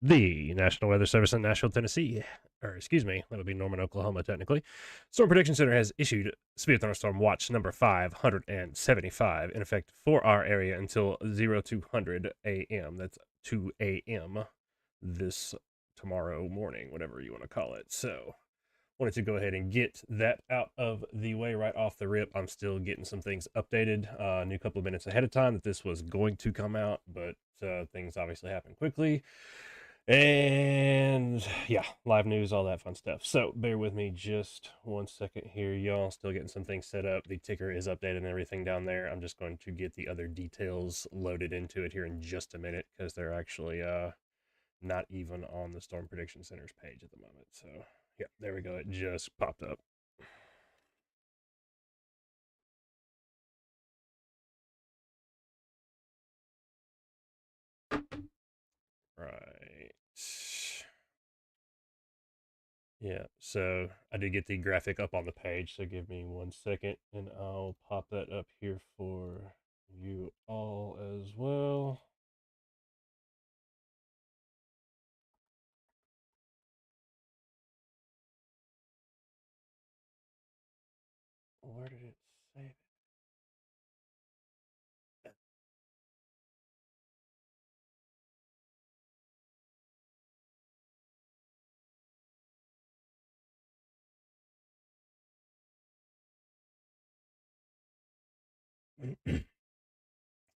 The National Weather Service in Nashville, Tennessee, or excuse me, that'll be Norman, Oklahoma, technically. Storm Prediction Center has issued Severe Thunderstorm Watch number 575 in effect for our area until 0200 a.m. That's 2 a.m. this tomorrow morning, whatever you want to call it. So, wanted to go ahead and get that out of the way right off the rip. I'm still getting some things updated. I knew a couple of minutes ahead of time that this was going to come out, but things obviously happen quickly. And yeah, live news, all that fun stuff. So bear with me just 1 second here, y'all. Still getting some things set up. The ticker is updated and everything down there. I'm just going to get the other details loaded into it here in just a minute because they're actually not even on the Storm Prediction Center's page at the moment. So yeah, there we go. It just popped up. Right. Yeah, so I did get the graphic up on the page, so give me 1 second and I'll pop that up here for you all as well. Where did it save it?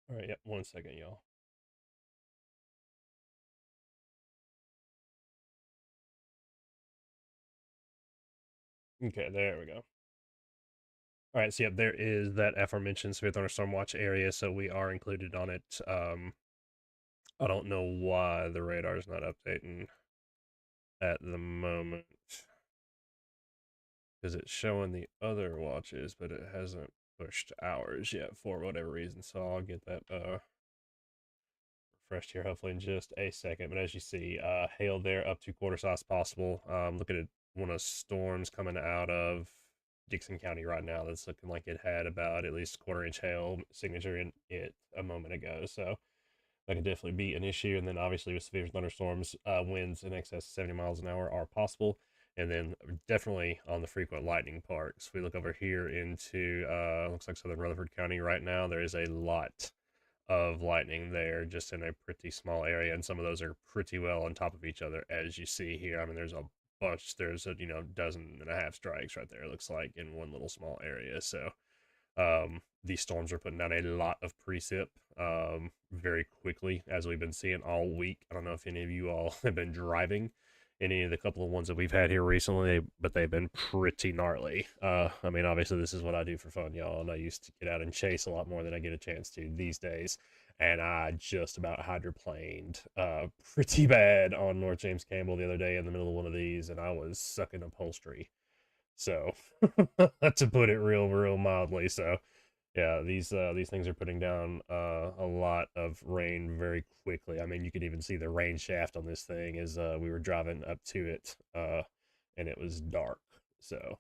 All right, yep, 1 second, y'all. Okay, there we go. All right, so yep, there is that aforementioned severe thunderstorm watch area, so we are included on it. I don't know why the radar's not updating at the moment because it's showing the other watches, but it hasn't pushed ours yet for whatever reason. So I'll get that refreshed here hopefully in just a second. But as you see, hail there up to quarter size possible. Look at it, one of storms coming out of Dixon County right now that's looking like it had about at least quarter-inch hail signature in it a moment ago. So that could definitely be an issue. And then obviously with severe thunderstorms, winds in excess of 70 miles an hour are possible. And then definitely on the frequent lightning parks. We look over here into looks like southern Rutherford County right now. There is a lot of lightning there just in a pretty small area, and some of those are pretty well on top of each other as you see here. I mean, there's a bunch. There's a dozen and a half strikes right there. It looks like in one little small area. So these storms are putting down a lot of precip very quickly, as we've been seeing all week. I don't know if any of you all have been driving any of the couple of ones that we've had here recently, but they've been pretty gnarly. I mean, obviously, this is what I do for fun, y'all, and I used to get out and chase a lot more than I get a chance to these days. And I just about hydroplaned pretty bad on North James Campbell the other day in the middle of one of these, and I was sucking upholstery. So, to put it real mildly, so yeah, these things are putting down a lot of rain very quickly. I mean, you could even see the rain shaft on this thing as we were driving up to it, and it was dark. So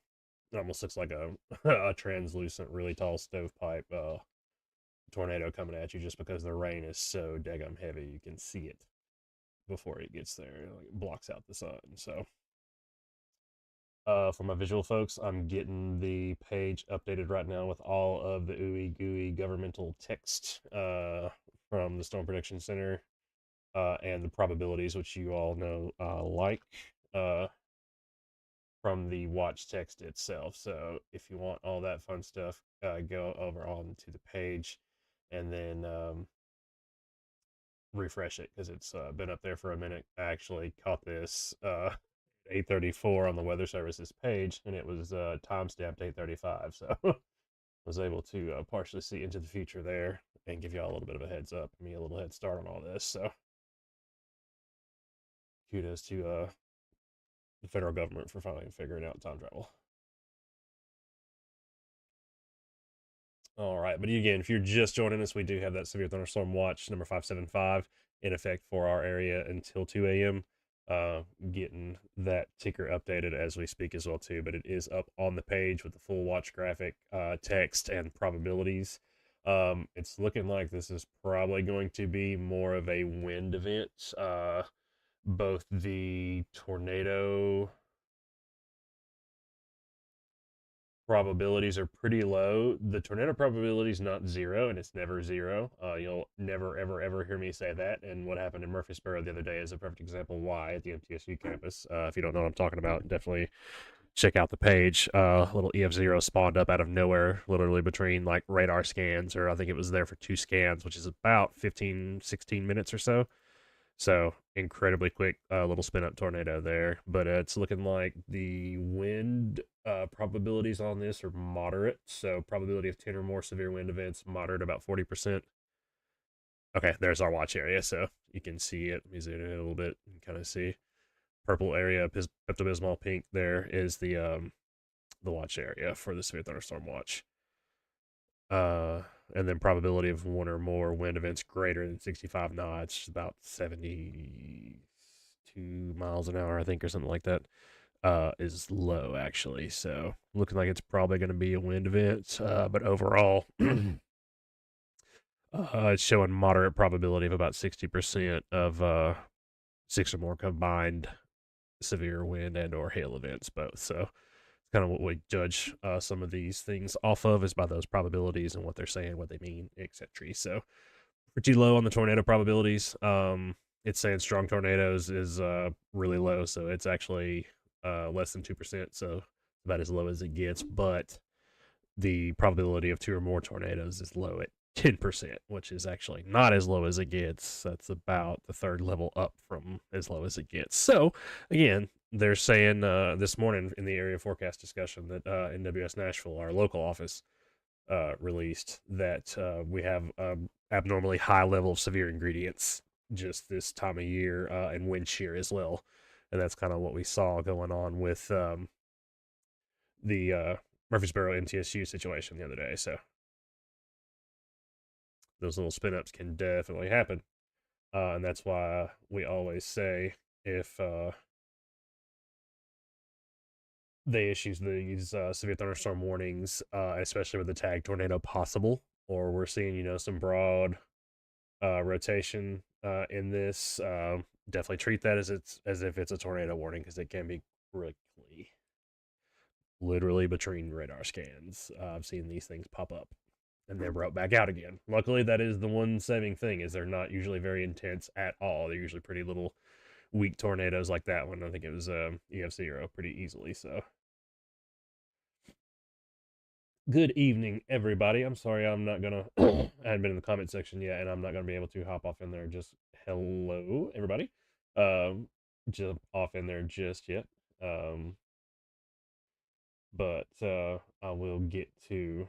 it almost looks like a a translucent, really tall stovepipe tornado coming at you, just because the rain is so daggum heavy. You can see it before it gets there. Like, it blocks out the sun. So for my visual folks, I'm getting the page updated right now with all of the ooey gooey governmental text from the Storm Prediction Center and the probabilities, which you all know like uh, from the watch text itself. So if you want all that fun stuff, go over onto the page and then refresh it because it's been up there for a minute. I actually caught this 8:34 on the Weather Service's page, and it was timestamped 8:35. So was able to partially see into the future there and give y'all a little bit of a heads up, me a little head start on all this. So kudos to the federal government for finally figuring out time travel. All right, but again, if you're just joining us, we do have that severe thunderstorm watch number 575 in effect for our area until 2 a.m. Getting that ticker updated as we speak as well too, but it is up on the page with the full watch graphic, text, and probabilities. It's looking like this is probably going to be more of a wind event. both the tornado probabilities are pretty low. The tornado probability is not zero, and it's never zero. You'll never, ever, ever hear me say that. And what happened in Murfreesboro the other day is a perfect example why at the MTSU campus. If you don't know what I'm talking about, definitely check out the page. Little EF0 spawned up out of nowhere, literally between like radar scans, or I think it was there for 2 scans, which is about 15, 16 minutes or so. So incredibly quick little spin up tornado there, but it's looking like the wind probabilities on this are moderate. So probability of 10 or more severe wind events moderate, about 40%. Okay, there's our watch area, so you can see it. Let me zoom in a little bit and kind of see purple area, Pepto Bismol. Pink there is the watch area for the severe thunderstorm watch. Uh, and then probability of one or more wind events greater than 65 knots, about 72 miles an hour, I think, or something like that, is low actually. So looking like it's probably going to be a wind event, but overall, it's showing moderate probability of about 60% of six or more combined severe wind and or hail events both. So kind of what we judge some of these things off of is by those probabilities and what they're saying, what they mean, etc. So pretty low on the tornado probabilities. It's saying strong tornadoes is really low, so it's actually less than 2%, so about as low as it gets. But the probability of two or more tornadoes is low at 10%, which is actually not as low as it gets. That's about the third level up from as low as it gets. So, again, they're saying this morning in the area forecast discussion that NWS Nashville, our local office, released that we have abnormally high level of severe ingredients just this time of year and wind shear as well. And that's kind of what we saw going on with the Murfreesboro MTSU situation the other day. So those little spin ups can definitely happen. And that's why we always say if they issue these severe thunderstorm warnings, especially with the tag tornado possible, or we're seeing, some broad rotation in this, definitely treat that as if it's a tornado warning because it can be quickly, literally between radar scans. I've seen these things pop up and then brought back out again. Luckily, that is the one saving thing is they're not usually very intense at all. They're usually pretty little weak tornadoes like that one. I think it was EF0 pretty easily. So good evening, everybody. I'm sorry I'm not gonna I hadn't been in the comment section yet, and I'm not gonna be able to hop off in there. Just hello, everybody. Jump off in there just yet. Um, but I will get to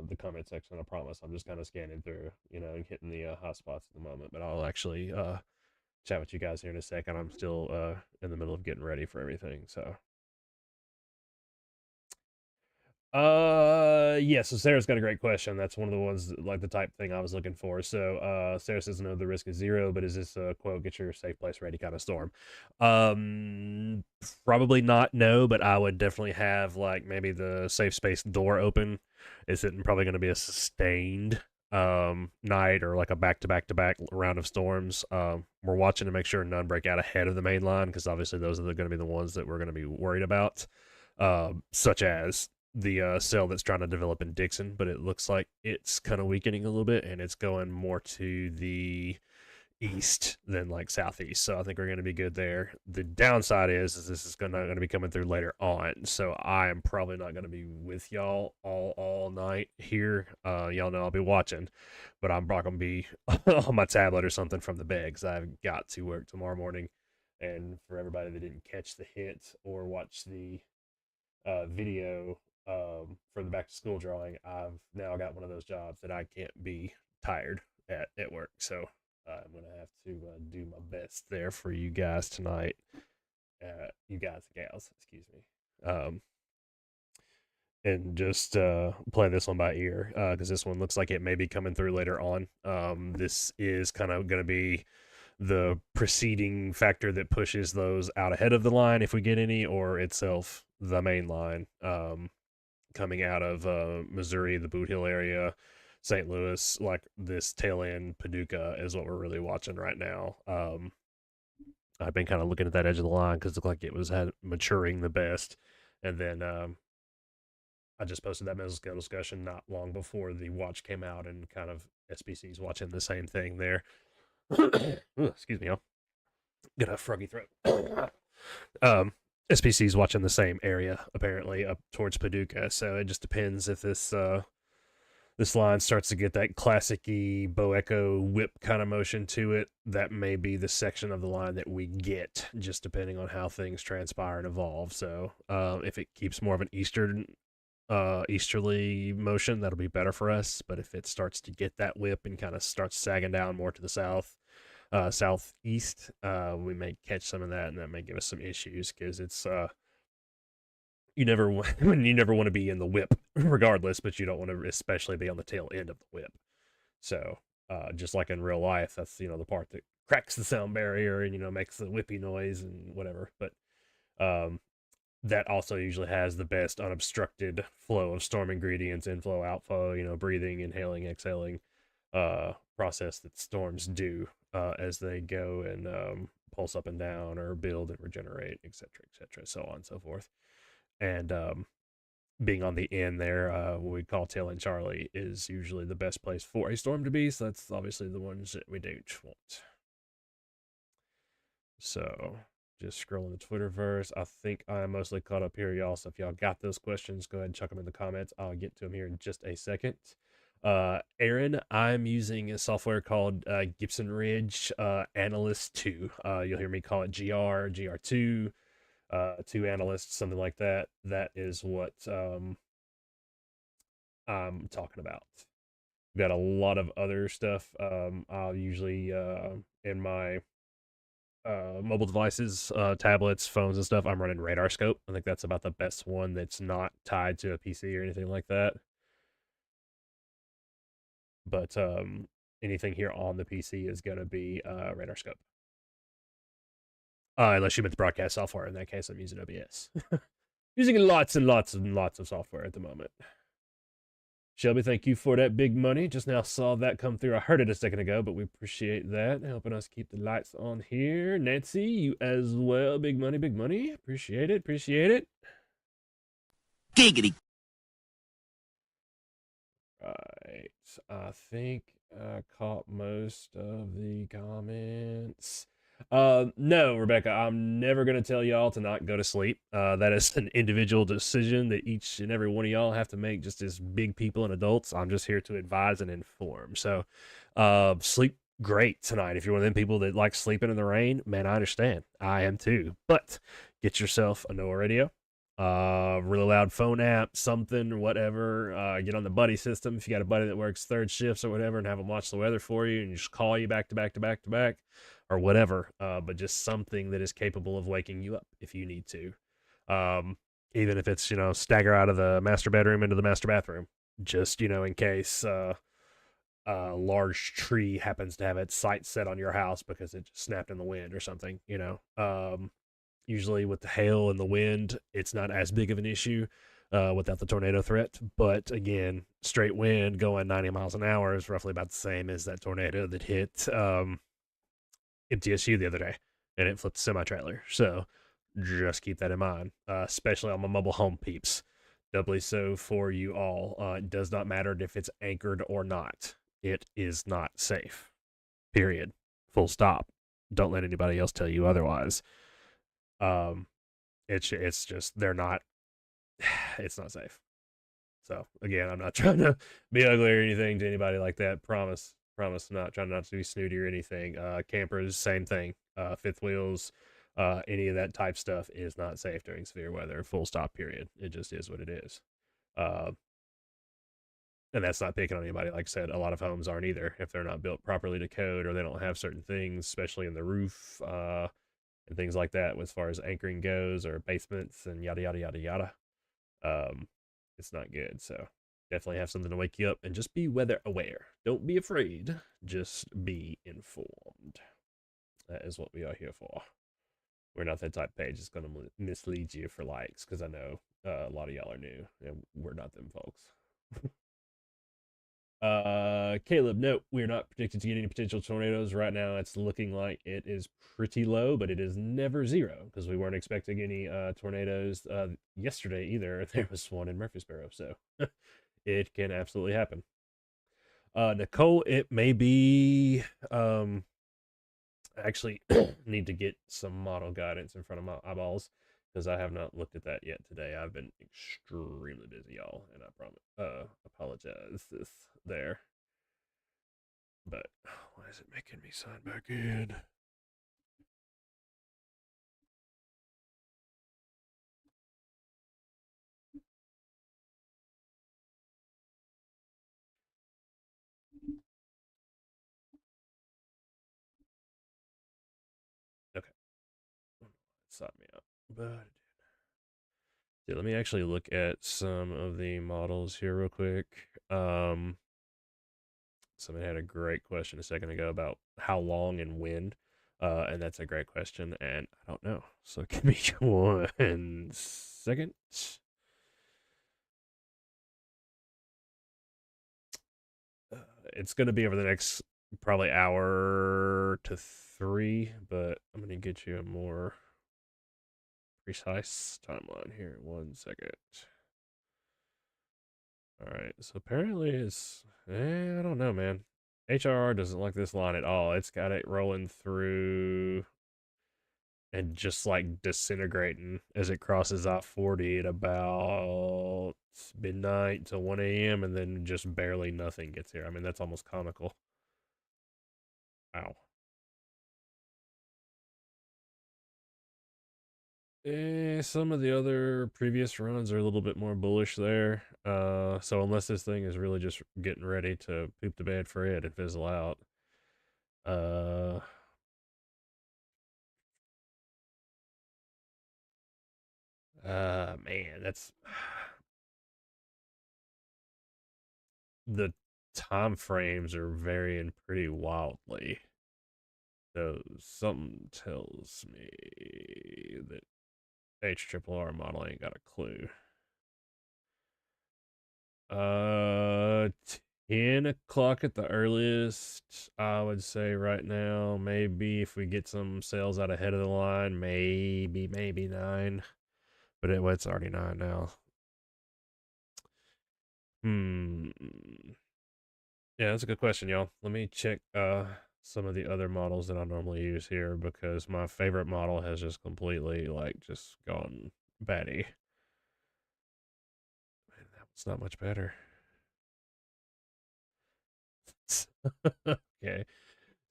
the comment section. I promise. I'm just kind of scanning through, and hitting the hot spots at the moment. But I'll actually chat with you guys here in a second. I'm still in the middle of getting ready for everything. So yeah, so Sarah's got a great question. That's one of the ones like the type thing I was looking for. So Sarah says no, the risk is zero, but is this a quote, get your safe place ready kind of storm? Um Probably not, no, but I would definitely have like maybe the safe space door open. Is it probably gonna be a sustained night or like a back to back to back round of storms? We're watching to make sure none break out ahead of the main line because obviously those are gonna be the ones that we're gonna be worried about. Such as the cell that's trying to develop in Dixon, but it looks like it's kind of weakening a little bit and it's going more to the east than like southeast. So I think we're going to be good there. The downside is this is going to be coming through later on. So I am probably not going to be with y'all all night here. Y'all know I'll be watching, but I'm probably going to be on my tablet or something from the bed because I've got to work tomorrow morning. And for everybody that didn't catch the hint or watch the video for the back to school drawing, I've now got one of those jobs that I can't be tired at work. So I'm gonna have to do my best there for you guys tonight. You guys and gals, excuse me. And just play this one by ear because this one looks like it may be coming through later on. This is kind of going to be the preceding factor that pushes those out ahead of the line if we get any, or itself the main line coming out of Missouri, the Boot Hill area, St. Louis, like this tail end Paducah is what we're really watching right now. I've been kind of looking at that edge of the line because it looked like it was maturing the best. And then I just posted that mesoscale discussion not long before the watch came out, and kind of SPC's watching the same thing there. Excuse me, I'm got a froggy throat. um, SPC's watching the same area apparently up towards Paducah, so it just depends if this line starts to get that classic-y bow echo whip kind of motion to it. That may be the section of the line that we get, just depending on how things transpire and evolve. So if it keeps more of an easterly motion, that'll be better for us. But if it starts to get that whip and kind of starts sagging down more to the southeast, we may catch some of that, and that may give us some issues because it's you never want you never want to be in the whip regardless, but you don't want to especially be on the tail end of the whip. So just like in real life, that's the part that cracks the sound barrier and makes the whippy noise and whatever. But um, that also usually has the best unobstructed flow of storm ingredients, inflow, outflow, breathing, inhaling, exhaling process that storms do as they go and pulse up and down or build and regenerate, etc., so on and so forth. And being on the end there, what we call tail end Charlie, is usually the best place for a storm to be. So that's obviously the ones that we don't want. So just scrolling the Twitterverse. I think I'm mostly caught up here, y'all. So if y'all got those questions, go ahead and chuck them in the comments. I'll get to them here in just a second. Aaron, I'm using a software called Gibson Ridge Analyst 2. You'll hear me call it GR2, 2 analysts, something like that. That is what I'm talking about. We've got a lot of other stuff. I'll usually in my mobile devices, tablets, phones, and stuff, I'm running Radar Scope. I think that's about the best one that's not tied to a PC or anything like that. But anything here on the PC is going to be Radar Scope. Unless you meant the broadcast software. In that case, I'm using OBS. Using lots and lots and lots of software at the moment. Shelby, thank you for that big money. Just now saw that come through. I heard it a second ago, but we appreciate that. Helping us keep the lights on here. Nancy, you as well. Big money, big money. Appreciate it, appreciate it. Giggity. Right. I think I caught most of the comments. No, Rebecca, I'm never going to tell y'all to not go to sleep. That is an individual decision that each and every one of y'all have to make just as big people and adults. I'm just here to advise and inform. So, sleep great tonight. If you're one of them people that like sleeping in the rain, man, I understand. I am too. But get yourself a NOAA radio, really loud phone app, something, whatever. Get on the buddy system if you got a buddy that works third shifts or whatever, and have them watch the weather for you and just call you back to back to back to back or whatever. But just something that is capable of waking you up if you need to. Even if it's, stagger out of the master bedroom into the master bathroom, just, in case a large tree happens to have its sight set on your house because it just snapped in the wind or something, usually with the hail and the wind, it's not as big of an issue without the tornado threat. But again, straight wind going 90 miles an hour is roughly about the same as that tornado that hit MTSU the other day, and it flipped a semi-trailer. So just keep that in mind, especially on my mobile home peeps. Doubly so for you all. It does not matter if it's anchored or not. It is not safe. Period. Full stop. Don't let anybody else tell you otherwise. It's just they're not. It's not safe. So again, I'm not trying to be ugly or anything to anybody like that. Promise, not trying not to be snooty or anything. Campers, same thing. Fifth wheels, any of that type stuff is not safe during severe weather. Full stop. Period. It just is what it is. And that's not picking on anybody. Like I said, a lot of homes aren't either if they're not built properly to code or they don't have certain things, especially in the roof and things like that, as far as anchoring goes, or basements and yada yada yada yada. It's not good. So definitely have something to wake you up, and just be weather aware. Don't be afraid. Just be informed. That is what we are here for. We're not that type of page that's going to mislead you for likes, because I know a lot of y'all are new, and we're not them folks. Caleb, no, we're not predicted to get any potential tornadoes right now. It's looking like it is pretty low, but it is never zero because we weren't expecting any tornadoes yesterday either. There was one in Murfreesboro, so it can absolutely happen. Nicole, it may be. I actually need to get some model guidance in front of my eyeballs because I have not looked at that yet today. I've been extremely busy, y'all, and I promise apologize this there. But why is it making me sign back in? Okay, sign me up. But yeah, let me actually look at some of the models here real quick. Somebody had a great question a second ago about how long and when. And that's a great question, and I don't know. So give me 1 second. It's going to be over the next probably hour to three, but I'm going to get you a more precise timeline here. 1 second. All right. So apparently I don't know, man. HRR doesn't like this line at all. It's got it rolling through and just like disintegrating as it crosses I-40 at about midnight to 1 a.m. and then just barely nothing gets here. I mean, that's almost comical. Wow. Some of the other previous runs are a little bit more bullish there. So unless this thing is really just getting ready to poop the bed for it and fizzle out, uh, man, that's the time frames are varying pretty wildly. So something tells me that HRRR model ain't got a clue. Uh, 10 o'clock at the earliest, I would say right now. Maybe if we get some sales out ahead of the line, maybe 9. But well, it's already 9 now. Hmm. Yeah, that's a good question, y'all. Let me check some of the other models that I normally use here because my favorite model has just completely like just gone batty. Man, that was not much better. Okay.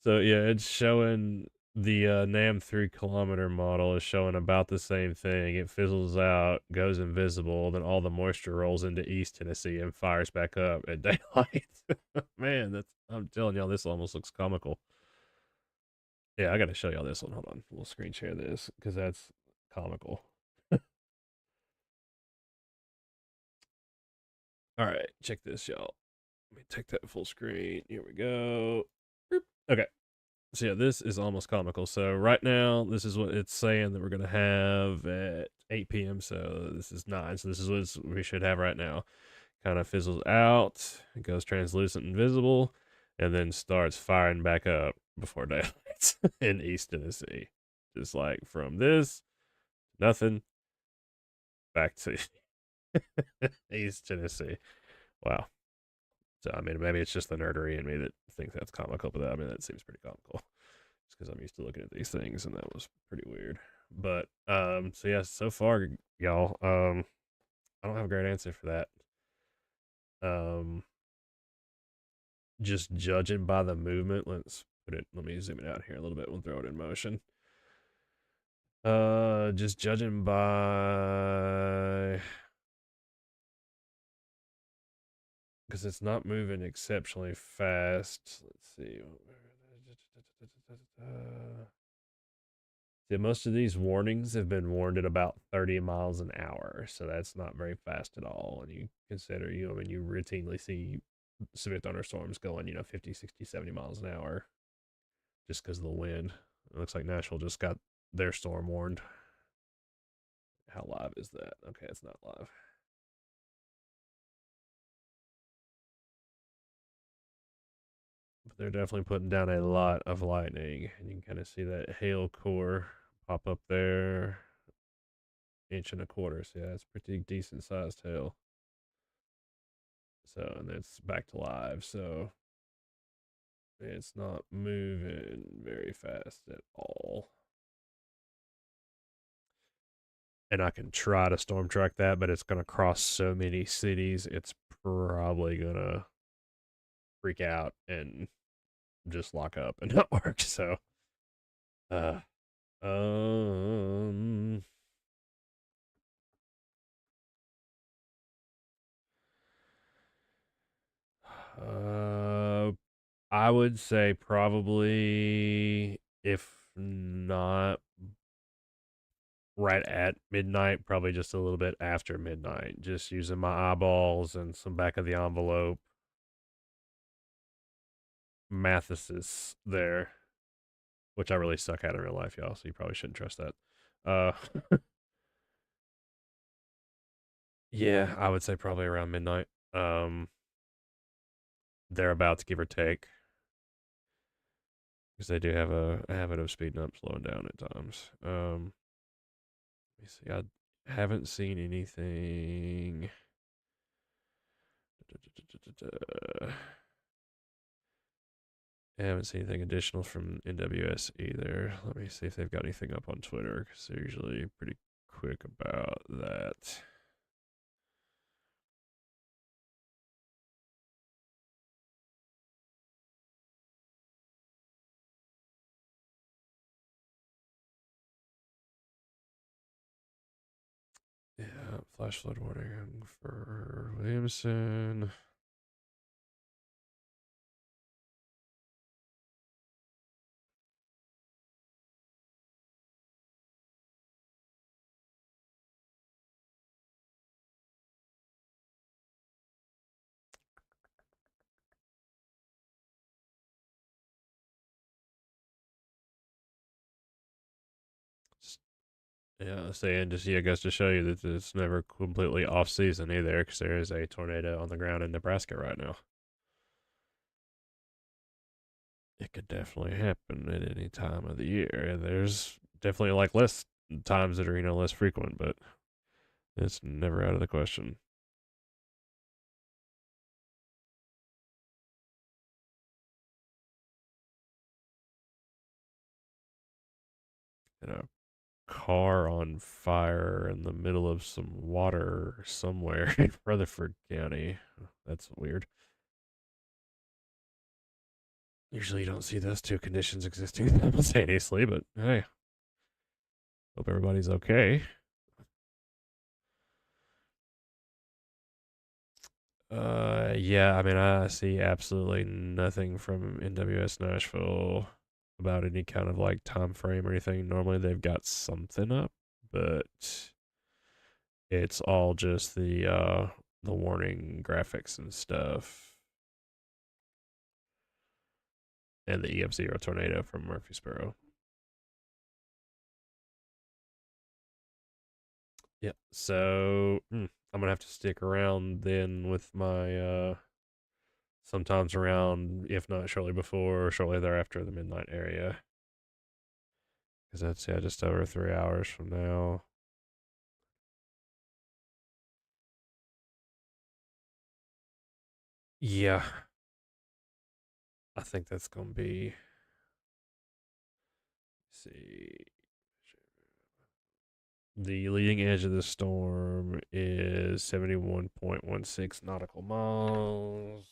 So yeah, it's showing the NAM 3 kilometer model is showing about the same thing. It fizzles out, goes invisible, then all the moisture rolls into East Tennessee and fires back up at daylight. Man, that's I'm telling y'all, this almost looks comical. Yeah, I got to show y'all this one. Hold on, we'll screen share this because that's comical. All right, check this, y'all. Let me take that full screen. Here we go. Okay, so yeah, this is almost comical. So right now, this is what it's saying that we're gonna have at 8 p.m. So this is 9. So this is what we should have right now. Kind of fizzles out, it goes translucent and visible, and then starts firing back up before daylight in East Tennessee. Just like from this, nothing, back to East Tennessee. Wow. So I mean, maybe it's just the nerdery in me that thinks that's comical, but I mean that seems pretty comical. Just because I'm used to looking at these things, and that was pretty weird. But so yeah, so far, y'all, I don't have a great answer for that. Um, just judging by the movement, let's put it. Let me zoom it out here a little bit. We'll throw it in motion. Just judging by because it's not moving exceptionally fast. Let's see. Yeah, most of these warnings have been warned at about 30 miles an hour, so that's not very fast at all. And you consider, I mean, you routinely see severe thunderstorms going, 50, 60, 70 miles an hour just because of the wind. It looks like Nashville just got their storm warned. How live is that? Okay, it's not live. But they're definitely putting down a lot of lightning, and you can kind of see that hail core pop up there, inch and a quarter. So yeah, it's pretty decent sized hail. So and it's back to live. So it's not moving very fast at all. And I can try to storm track that, but it's going to cross so many cities. It's probably going to freak out and just lock up and not work. So, uh, um, uh, I would say probably if not right at midnight, probably just a little bit after midnight. Just using my eyeballs and some back of the envelope Mathesis there, which I really suck at in real life, y'all. So you probably shouldn't trust that. Uh, yeah, I would say probably around midnight. Um, Thereabouts, give or take, because they do have a habit of speeding up, slowing down at times. Let me see. I haven't seen anything. I haven't seen anything additional from NWS either. Let me see if they've got anything up on Twitter because they're usually pretty quick about that. Yeah, flash flood warning for Williamson. Yeah, saying just yeah, goes to show you that it's never completely off season either, because there is a tornado on the ground in Nebraska right now. It could definitely happen at any time of the year. And there's definitely like less times that are less frequent, but it's never out of the question. And a car on fire in the middle of some water somewhere in Rutherford County. That's weird. Usually you don't see those two conditions existing simultaneously, but hey, hope everybody's okay. Yeah, I mean, I see absolutely nothing from NWS Nashville about any kind of like time frame or anything. Normally they've got something up, but it's all just the warning graphics and stuff, and the EF0 tornado from Murfreesboro. Yeah, so I'm gonna have to stick around then with my sometimes around, if not shortly before, or shortly thereafter, the midnight area. Because that's, yeah, just over 3 hours from now. Yeah, I think that's going to be. See. The leading edge of the storm is 71.16 nautical miles.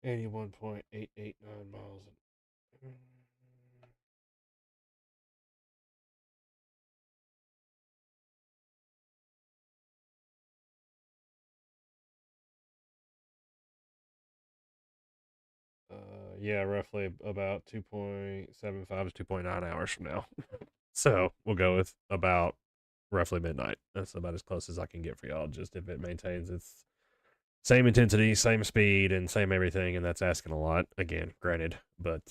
81.889 miles. Yeah, roughly about 2.75 to 2.9 hours from now. So we'll go with about roughly midnight. That's about as close as I can get for y'all. Just if it maintains its same intensity, same speed, and same everything, and that's asking a lot. Again, granted, but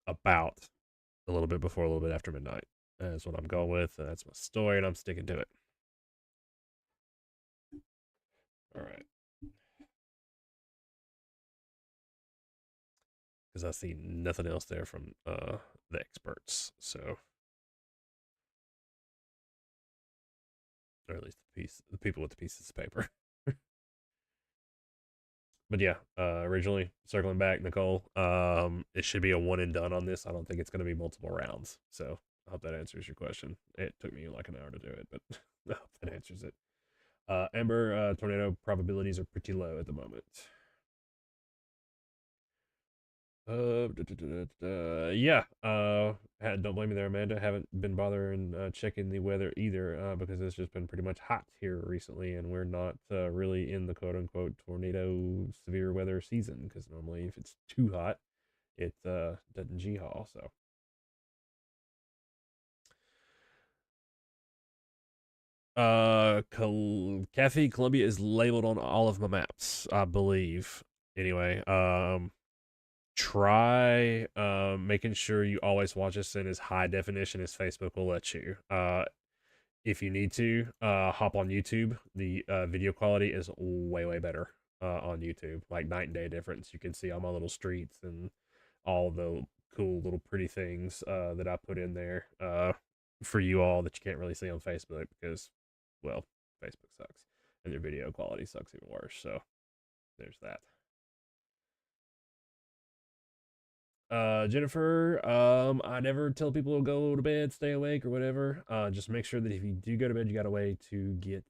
about a little bit before, a little bit after midnight. That's what I'm going with. And that's my story, and I'm sticking to it. All right, because I see nothing else there from the experts. So, or at least the people with the pieces of paper. But yeah, originally circling back, Nicole, it should be a one and done on this. I don't think it's going to be multiple rounds. So I hope that answers your question. It took me like an hour to do it, but I hope that answers it. Ember, tornado probabilities are pretty low at the moment. Yeah. Don't blame me there, Amanda. Haven't been bothering checking the weather either, because it's just been pretty much hot here recently, and we're not really in the quote unquote tornado severe weather season. Because normally, if it's too hot, it doesn't g-haul. So, Cafe Columbia is labeled on all of my maps, I believe. Anyway, try making sure you always watch this in as high definition as Facebook will let you. If you need to, hop on YouTube. The video quality is way better on YouTube, like night and day difference. You can see all my little streets and all the cool little pretty things that I put in there for you all that you can't really see on Facebook because, well, Facebook sucks and their video quality sucks even worse. So there's that. Jennifer, I never tell people to go to bed, stay awake, or whatever. Just make sure that if you do go to bed, you got a way to get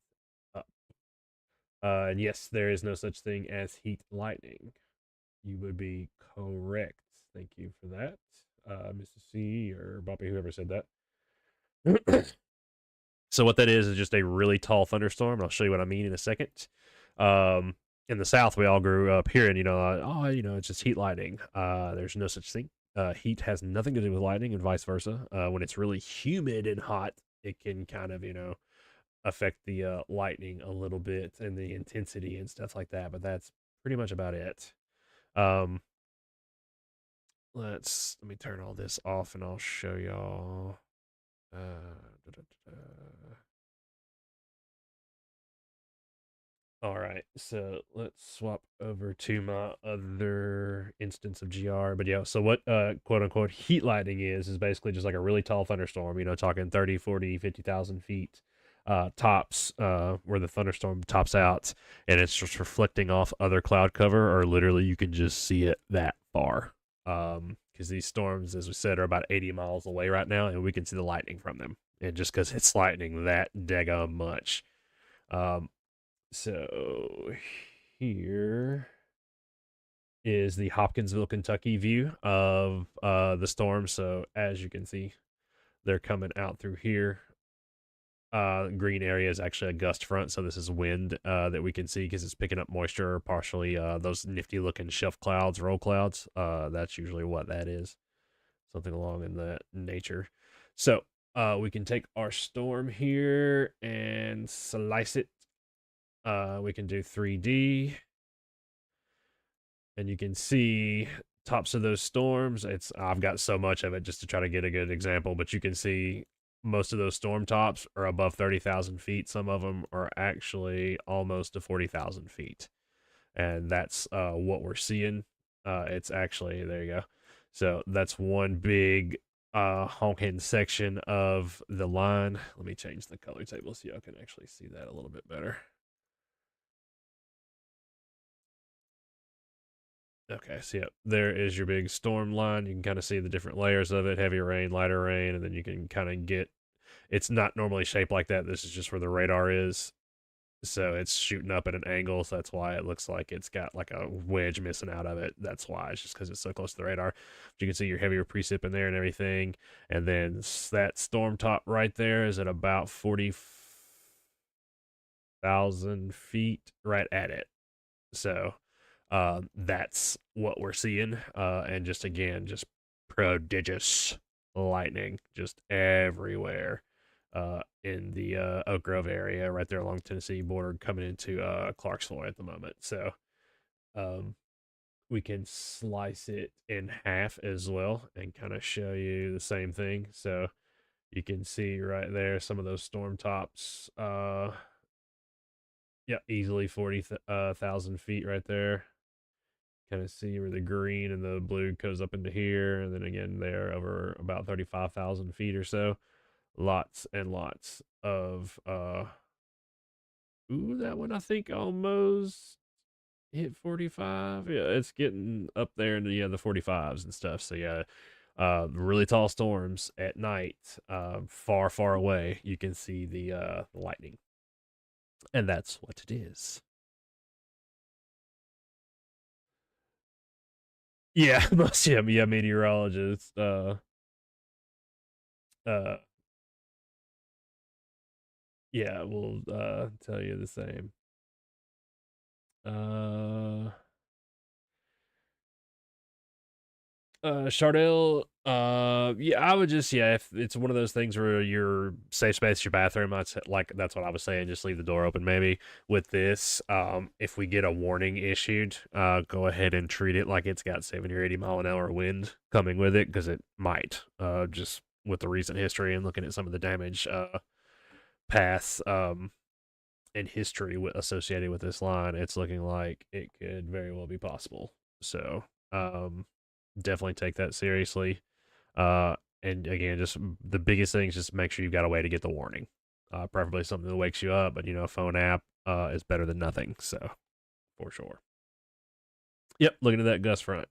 up. And yes, there is no such thing as heat lightning. You would be correct. Thank you for that, Mrs. C or Bobby, whoever said that. So what that is just a really tall thunderstorm, and I'll show you what I mean in a second. Um, in the South, we all grew up hearing, it's just heat lightning. There's no such thing. Heat has nothing to do with lightning, and vice versa. When it's really humid and hot, it can kind of, affect the lightning a little bit and the intensity and stuff like that. But that's pretty much about it. Um, let me turn all this off, and I'll show y'all. Da, da, da, All right, so let's swap over to my other instance of GR. But yeah, so what quote unquote heat lightning is basically just like a really tall thunderstorm, talking 30, 40, 50,000 feet tops, where the thunderstorm tops out, and it's just reflecting off other cloud cover, or literally you can just see it that far. Because these storms, as we said, are about 80 miles away right now, and we can see the lightning from them. And just because it's lightning that daggone much. Um, so here is the Hopkinsville, Kentucky view of the storm. So as you can see, they're coming out through here. Green area is actually a gust front, so this is wind that we can see because it's picking up moisture, partially those nifty looking shelf clouds, roll clouds. That's usually what that is, something along in that nature. So we can take our storm here and slice it. We can do 3D, and you can see tops of those storms. I've got so much of it just to try to get a good example, but you can see most of those storm tops are above 30,000 feet. Some of them are actually almost to 40,000 feet, and that's what we're seeing. It's actually, there you go. So that's one big honking section of the line. Let me change the color table so y'all can actually see that a little bit better. Okay, so yeah, there is your big storm line. You can kind of see the different layers of it: heavier rain, lighter rain, and then you can kind of get. It's not normally shaped like that. This is just where the radar is, so it's shooting up at an angle. So that's why it looks like it's got like a wedge missing out of it. That's why it's just because it's so close to the radar. But you can see your heavier precip in there and everything, and then that storm top right there is at about 40,000 feet, right at it. So That's what we're seeing. And just again, just prodigious lightning just everywhere in the Oak Grove area, right there along the Tennessee border, coming into Clarksville at the moment. So um, we can slice it in half as well and kind of show you the same thing. So you can see right there some of those storm tops. Yeah, easily 40,000 feet right there. Kind of see where the green and the blue goes up into here, and then again there over about 35,000 feet or so. Lots and lots of ooh, that one I think almost hit 45. Yeah, it's getting up there in the, yeah, the 45s and stuff. So yeah, really tall storms at night, far, far away. You can see the lightning, and that's what it is. Yeah, most, yeah, yeah, meteorologist. Uh, yeah, will tell you the same. Uh, Chardell, yeah, I would just, yeah, if it's one of those things where your safe space, your bathroom, like that's what I was saying. Just leave the door open. Maybe with this, if we get a warning issued, go ahead and treat it like it's got 70 or 80 mile an hour wind coming with it, because it might. Just with the recent history and looking at some of the damage, paths, in history associated with this line, it's looking like it could very well be possible. So, um, definitely take that seriously. And again, just the biggest thing is just make sure you've got a way to get the warning. Preferably something that wakes you up, but a phone app is better than nothing. So, for sure. Yep, looking at that gust front.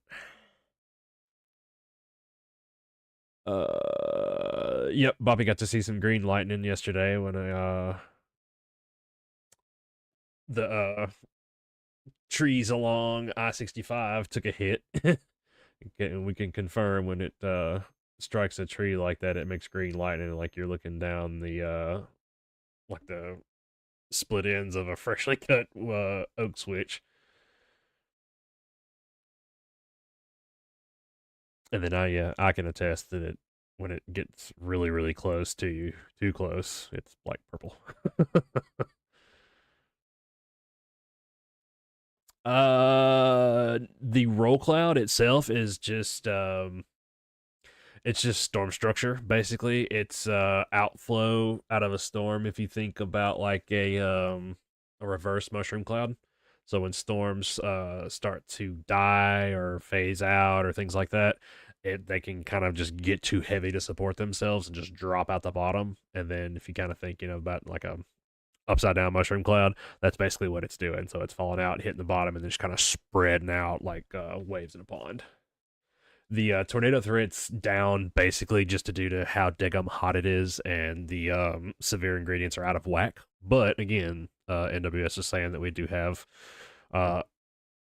Yep, Bobby got to see some green lightning yesterday when the trees along I-65 took a hit. And we can confirm when it strikes a tree like that, it makes green lightning, like you're looking down the like the split ends of a freshly cut oak switch. And then I can attest that it, when it gets really really close to you, too close, it's like purple. The roll cloud itself is just it's just storm structure. Basically, it's outflow out of a storm. If you think about like a reverse mushroom cloud, so when storms start to die or phase out or things like that, they can kind of just get too heavy to support themselves and just drop out the bottom. And then if you kind of think about like a upside down mushroom cloud, that's basically what it's doing. So it's falling out, hitting the bottom, and then just kind of spreading out like waves in a pond. The tornado threat's down basically just due to how daggum hot it is, and the severe ingredients are out of whack. But again, NWS is saying that we do have uh,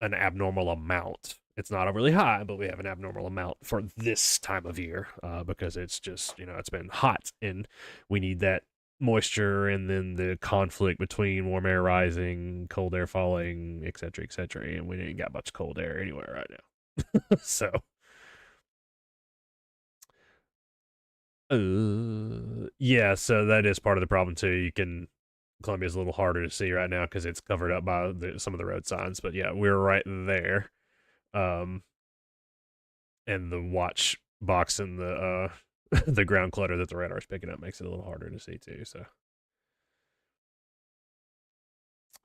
an abnormal amount. It's not overly high, but we have an abnormal amount for this time of year, because it's just, it's been hot, and we need that moisture, and then the conflict between warm air rising, cold air falling, et cetera, and we ain't got much cold air anywhere right now. So yeah, so that is part of the problem too. Columbia's a little harder to see right now because it's covered up by some of the road signs. But yeah, we're right there. Um, and the watch box and the the ground clutter that the radar is picking up makes it a little harder to see too. So,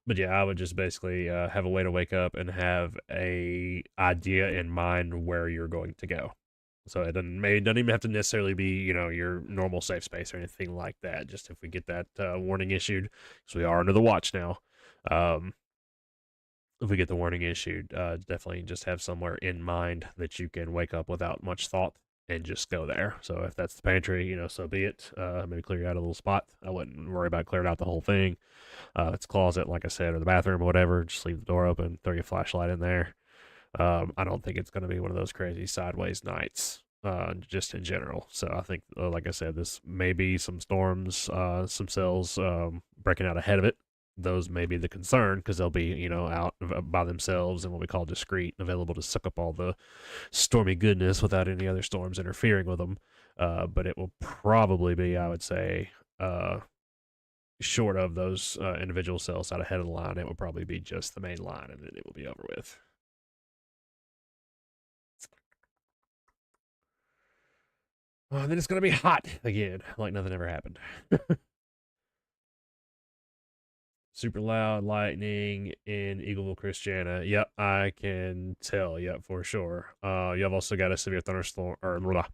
but yeah, I would just basically have a way to wake up and have a idea in mind where you're going to go. So it doesn't even have to necessarily be your normal safe space or anything like that. Just if we get that warning issued, because we are under the watch now. Um, if we get the warning issued, definitely just have somewhere in mind that you can wake up without much thought and just go there. So if that's the pantry, so be it. Maybe clear out a little spot. I wouldn't worry about clearing out the whole thing. If it's closet, like I said, or the bathroom or whatever, just leave the door open, throw your flashlight in there. I don't think it's going to be one of those crazy sideways nights, just in general. So I think, like I said, this may be some storms, some cells breaking out ahead of it. those may be the concern because they'll be, out by themselves and what we call discrete and available to suck up all the stormy goodness without any other storms interfering with them. But it will probably be, I would say, short of those individual cells out ahead of the line, it will probably be just the main line and then it will be over with. And then it's going to be hot again, like nothing ever happened. Super loud lightning in Eagleville, Christiana. Yep, I can tell. Yep, for sure. You have also got a severe thunderstorm or blah,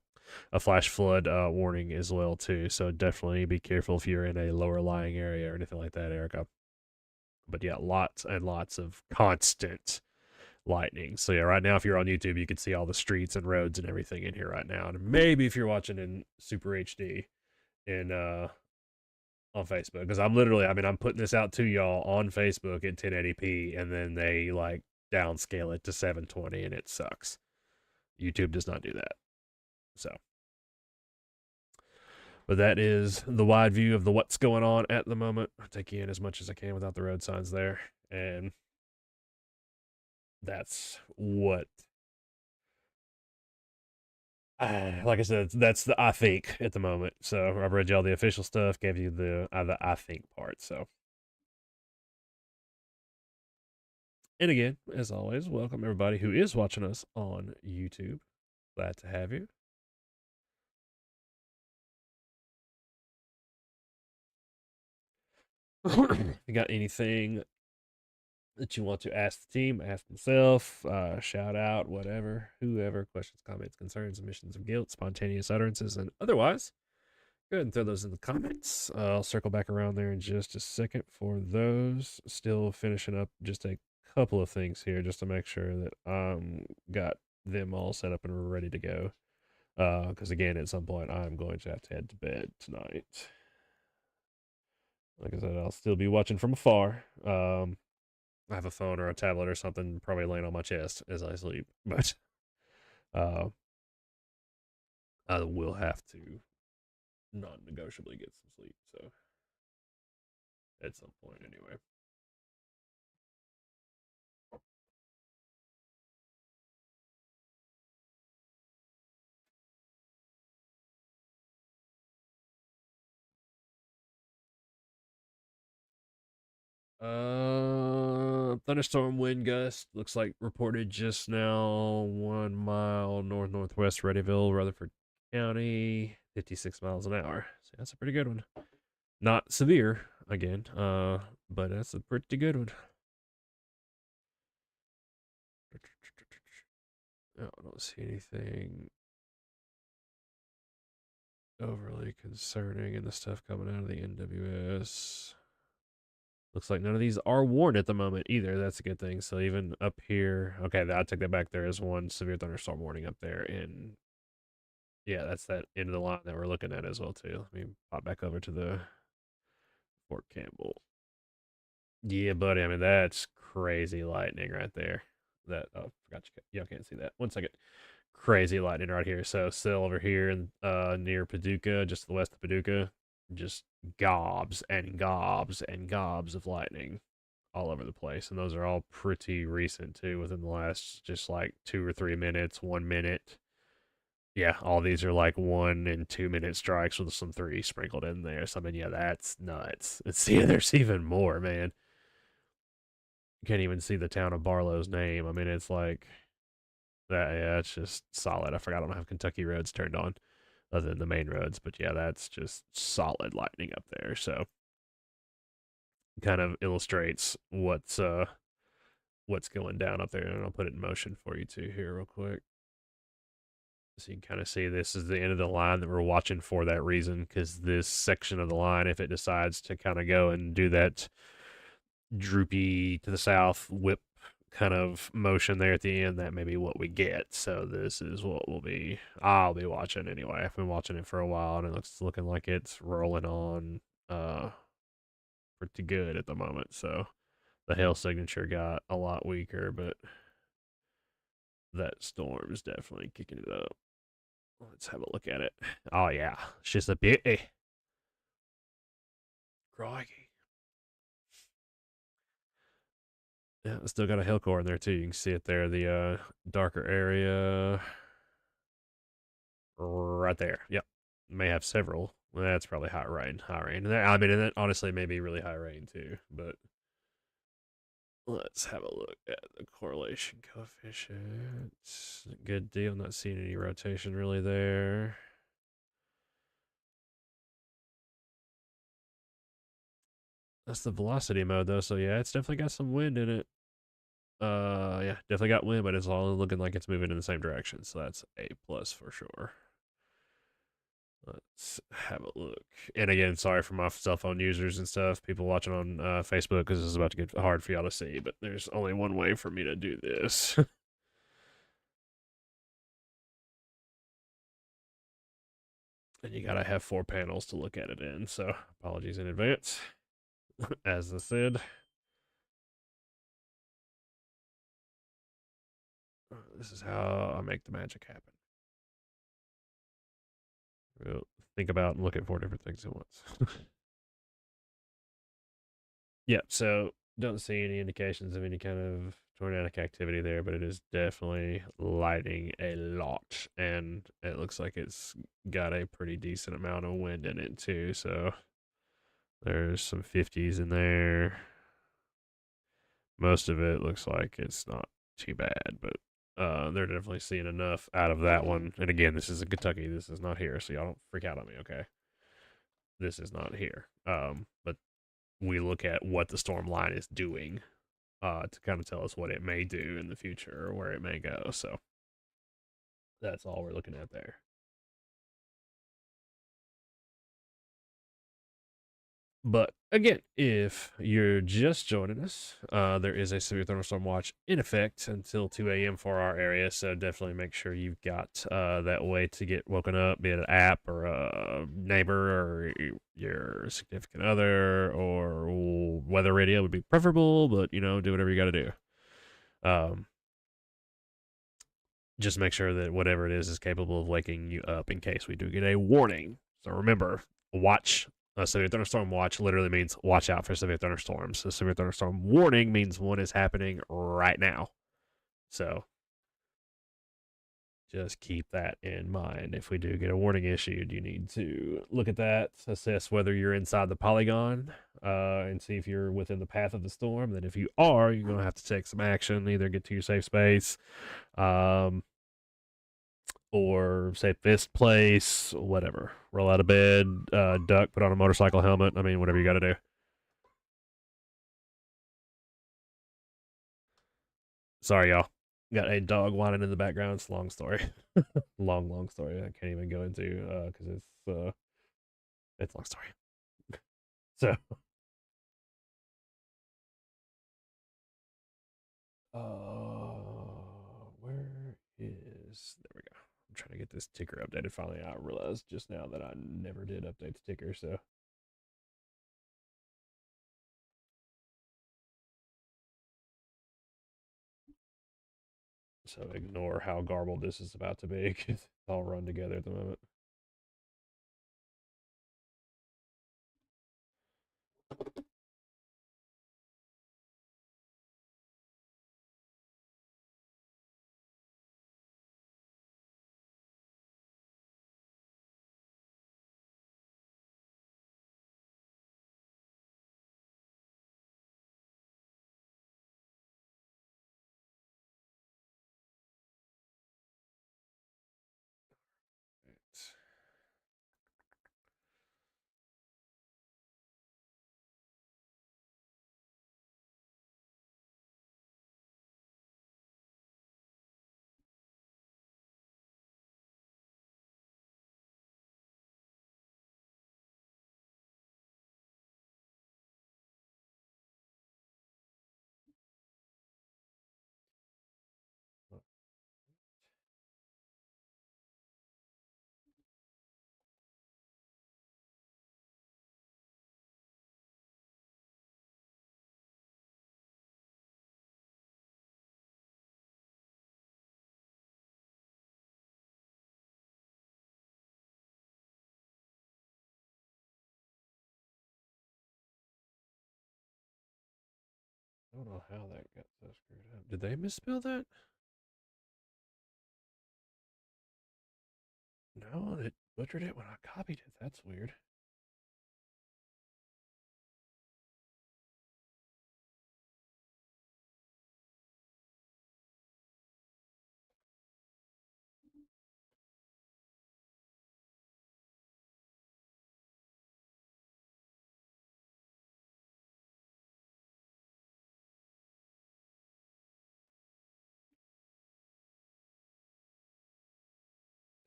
a flash flood warning as well too. So definitely be careful if you're in a lower lying area or anything like that, Erica. But yeah, lots and lots of constant lightning. So yeah, right now if you're on YouTube, you can see all the streets and roads and everything in here right now. And maybe if you're watching in Super HD in on Facebook, because I'm putting this out to y'all on Facebook at 1080p, and then they like downscale it to 720, and it sucks. YouTube does not do that. So, but that is the wide view of the what's going on at the moment. I'll take you in as much as I can without the road signs there, and that's what. Like I said, that's the I think at the moment. So I've read you all the official stuff, gave you the I think part. So, and again, as always, welcome everybody who is watching us on YouTube. Glad to have you. If you got anything that you want to ask the team, ask myself, shout out, whatever, whoever, questions, comments, concerns, admissions of guilt, spontaneous utterances, and otherwise, go ahead and throw those in the comments. I'll circle back around there in just a second for those. Still finishing up just a couple of things here just to make sure that got them all set up and we're ready to go. Because again, at some point, I'm going to have to head to bed tonight. Like I said, I'll still be watching from afar. I have a phone or a tablet or something probably laying on my chest as I sleep, but uh, I will have to non-negotiably get some sleep. So at some point, anyway. Thunderstorm wind gust looks like reported just now 1 mile northwest Readyville, Rutherford County, 56 miles an hour. So that's a pretty good one. Not severe again, but that's a pretty good one. Oh, I don't see anything overly concerning in the stuff coming out of the NWS. Looks like none of these are warned at the moment either. That's a good thing. So even up here, okay, I take that back. There is one severe thunderstorm warning up there, and yeah, that's that end of the line that we're looking at as well too. Let me pop back over to the Fort Campbell. Yeah, buddy. I mean, that's crazy lightning right there. That forgot y'all can't see that. 1 second. Crazy lightning right here. So still over here in near Paducah, just to the west of Paducah, just gobs and gobs and gobs of lightning all over the place. And those are all pretty recent too, within the last just like 2 or 3 minutes, 1 minute. Yeah, all these are like 1 and 2 minute strikes with some three sprinkled in there. So I mean, yeah, that's nuts. It's yeah, there's even more, man. You can't even see the town of Barlow's name. I mean, it's like that. Yeah, it's just solid. I forgot I don't have Kentucky roads turned on, other than the main roads. But yeah, that's just solid lightning up there. So kind of illustrates what's going down up there, and I'll put it in motion for you too here real quick. So you can kind of see this is the end of the line that we're watching for that reason, because this section of the line, if it decides to kind of go and do that droopy to the south whip kind of motion there at the end, that may be what we get. So this is what I'll be watching anyway. I've been watching it for a while, and it looks looking like it's rolling on pretty good at the moment. So the hail signature got a lot weaker, but that storm is definitely kicking it up. Let's have a look at it. Oh yeah, it's just a beauty. Crikey. Yeah, still got a hill core in there too. You can see it there, the darker area right there. Yep, may have several. Well, that's probably high rain, high rain. And that, I mean, and that honestly may be really high rain too. But let's have a look at the correlation coefficient. Good deal. Not seeing any rotation really there. That's the velocity mode though, so yeah, it's definitely got some wind in it. Yeah, definitely got wind, but it's all looking like it's moving in the same direction, so that's A plus for sure. Let's have a look. And again, sorry for my cell phone users and stuff, people watching on Facebook, because this is about to get hard for y'all to see, but there's only one way for me to do this. And you gotta have 4 panels to look at it in, so apologies in advance. As I said, this is how I make the magic happen. We'll think about and look at 4 different things at once. Yeah, so don't see any indications of any kind of tornadic activity there, but it is definitely lighting a lot, and it looks like it's got a pretty decent amount of wind in it too. So there's some 50s in there. Most of it looks like it's not too bad, but they're definitely seeing enough out of that one. And again, this is in Kentucky. This is not here, so y'all don't freak out on me, okay? This is not here. But we look at what the storm line is doing to kind of tell us what it may do in the future or where it may go. So that's all we're looking at there. But again, if you're just joining us, there is a severe thunderstorm watch in effect until 2 a.m. for our area. So definitely make sure you've got that way to get woken up, be it an app or a neighbor or your significant other, or weather radio would be preferable, but do whatever you got to do. Um, just make sure that whatever it is capable of waking you up in case we do get a warning. So remember, watch. A severe thunderstorm watch literally means watch out for severe thunderstorms. A severe thunderstorm warning means one is happening right now. So just keep that in mind. If we do get a warning issued, you need to look at that, assess whether you're inside the polygon, and see if you're within the path of the storm. Then if you are, you're going to have to take some action, either get to your safe space, or say this place, whatever. Roll out of bed, duck, put on a motorcycle helmet. I mean, whatever you got to do. Sorry, y'all. Got a dog whining in the background. It's a long story. Long story. I can't even go into because it's a long story. So, where is there we go. I'm trying to get this ticker updated. Finally, I realized just now that I never did update the ticker. So ignore how garbled this is about to be. It's all run together at the moment. don't know how that got so screwed up. Did they misspell that? No, it butchered it when I copied it. That's weird.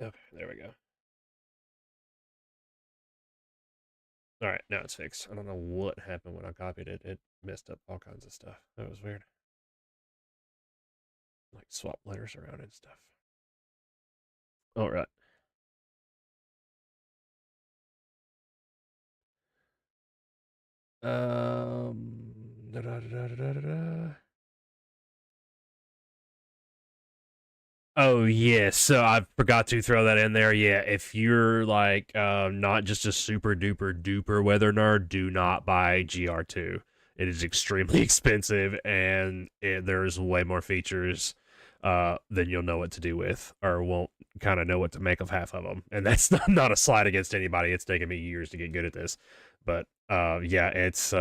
Okay, there we go. All right, now it's fixed. I don't know what happened when I copied it. It messed up all kinds of stuff. That was weird. Like swap letters around and stuff. All right. Da, da, da, da, da, da. Oh yes, so I forgot to throw that in there. Yeah, if you're like not just a super duper duper weather nerd, do not buy GR2. It is extremely expensive, and there's way more features than you'll know what to do with, or won't kind of know what to make of half of them. And that's not a slight against anybody. It's taken me years to get good at this, but yeah, it's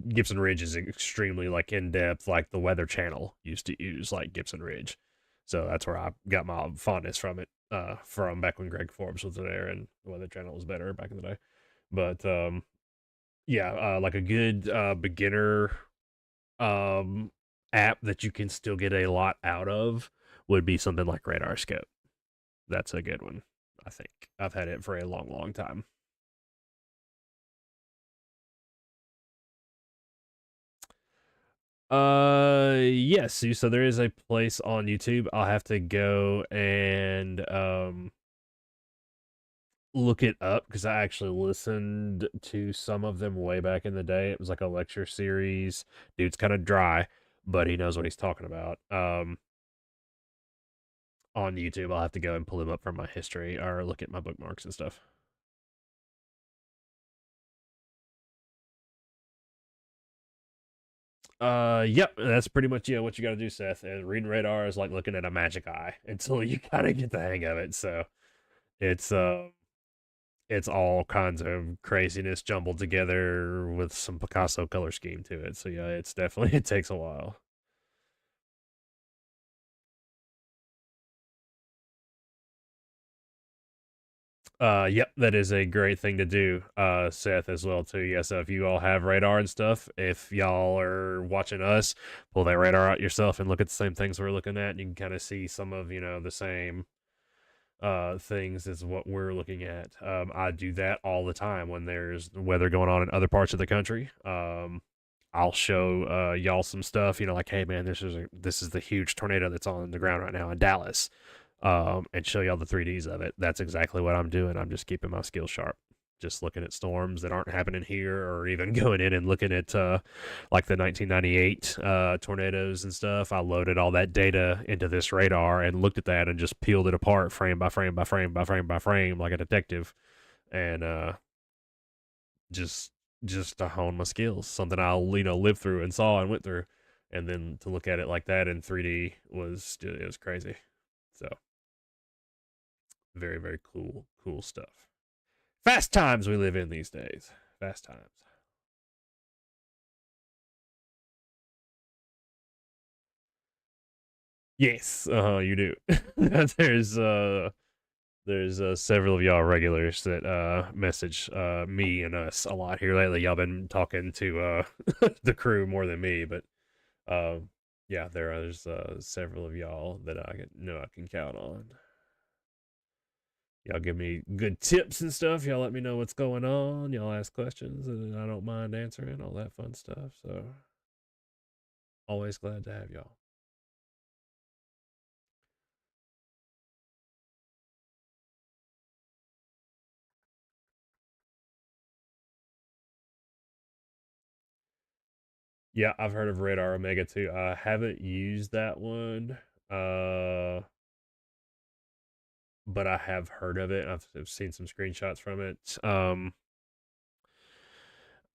Gibson Ridge is extremely like in depth, like the Weather Channel used to use like Gibson Ridge. So that's where I got my fondness from it, from back when Greg Forbes was there and the Weather Channel was better back in the day. But yeah, like a good beginner um, app that you can still get a lot out of would be something like Radar Scope. That's a good one. I think I've had it for a long, long time. Yes. So there is a place on YouTube. I'll have to go and look it up because I actually listened to some of them way back in the day. It was like a lecture series. Dude's kind of dry, but he knows what he's talking about. On YouTube, I'll have to go and pull him up from my history or look at my bookmarks and stuff. Yep, that's pretty much what you got to do, Seth. And reading radar is like looking at a magic eye until you kind of get the hang of it. So it's it's all kinds of craziness jumbled together with some Picasso color scheme to it. So yeah, it's definitely it takes a while. Yep, that is a great thing to do, Seth, as well too. Yeah, so if you all have radar and stuff, if y'all are watching us, pull that radar out yourself and look at the same things we're looking at, and you can kind of see some of the same things as what we're looking at. I do that all the time when there's weather going on in other parts of the country. I'll show y'all some stuff, like, hey man, this is the huge tornado that's on the ground right now in Dallas, and show y'all the 3Ds of it. That's exactly what I'm doing. I'm just keeping my skills sharp. Just looking at storms that aren't happening here, or even going in and looking at like the 1998 tornadoes and stuff. I loaded all that data into this radar and looked at that and just peeled it apart frame by frame by frame by frame by frame like a detective, and just just to hone my skills. Something I'll live through and saw and went through, and then to look at it like that in 3D was crazy. So very very cool stuff. Fast times we live in these days. Fast times. Yes, you do. there's several of y'all regulars that message me and us a lot here lately. Y'all been talking to the crew more than me, but yeah, there's several of y'all that I know I can count on. Y'all give me good tips and stuff. Y'all let me know what's going on. Y'all ask questions, and I don't mind answering all that fun stuff. So always glad to have y'all. Yeah, I've heard of Radar Omega too. I haven't used that one, uh, but I have heard of it. I've seen some screenshots from it.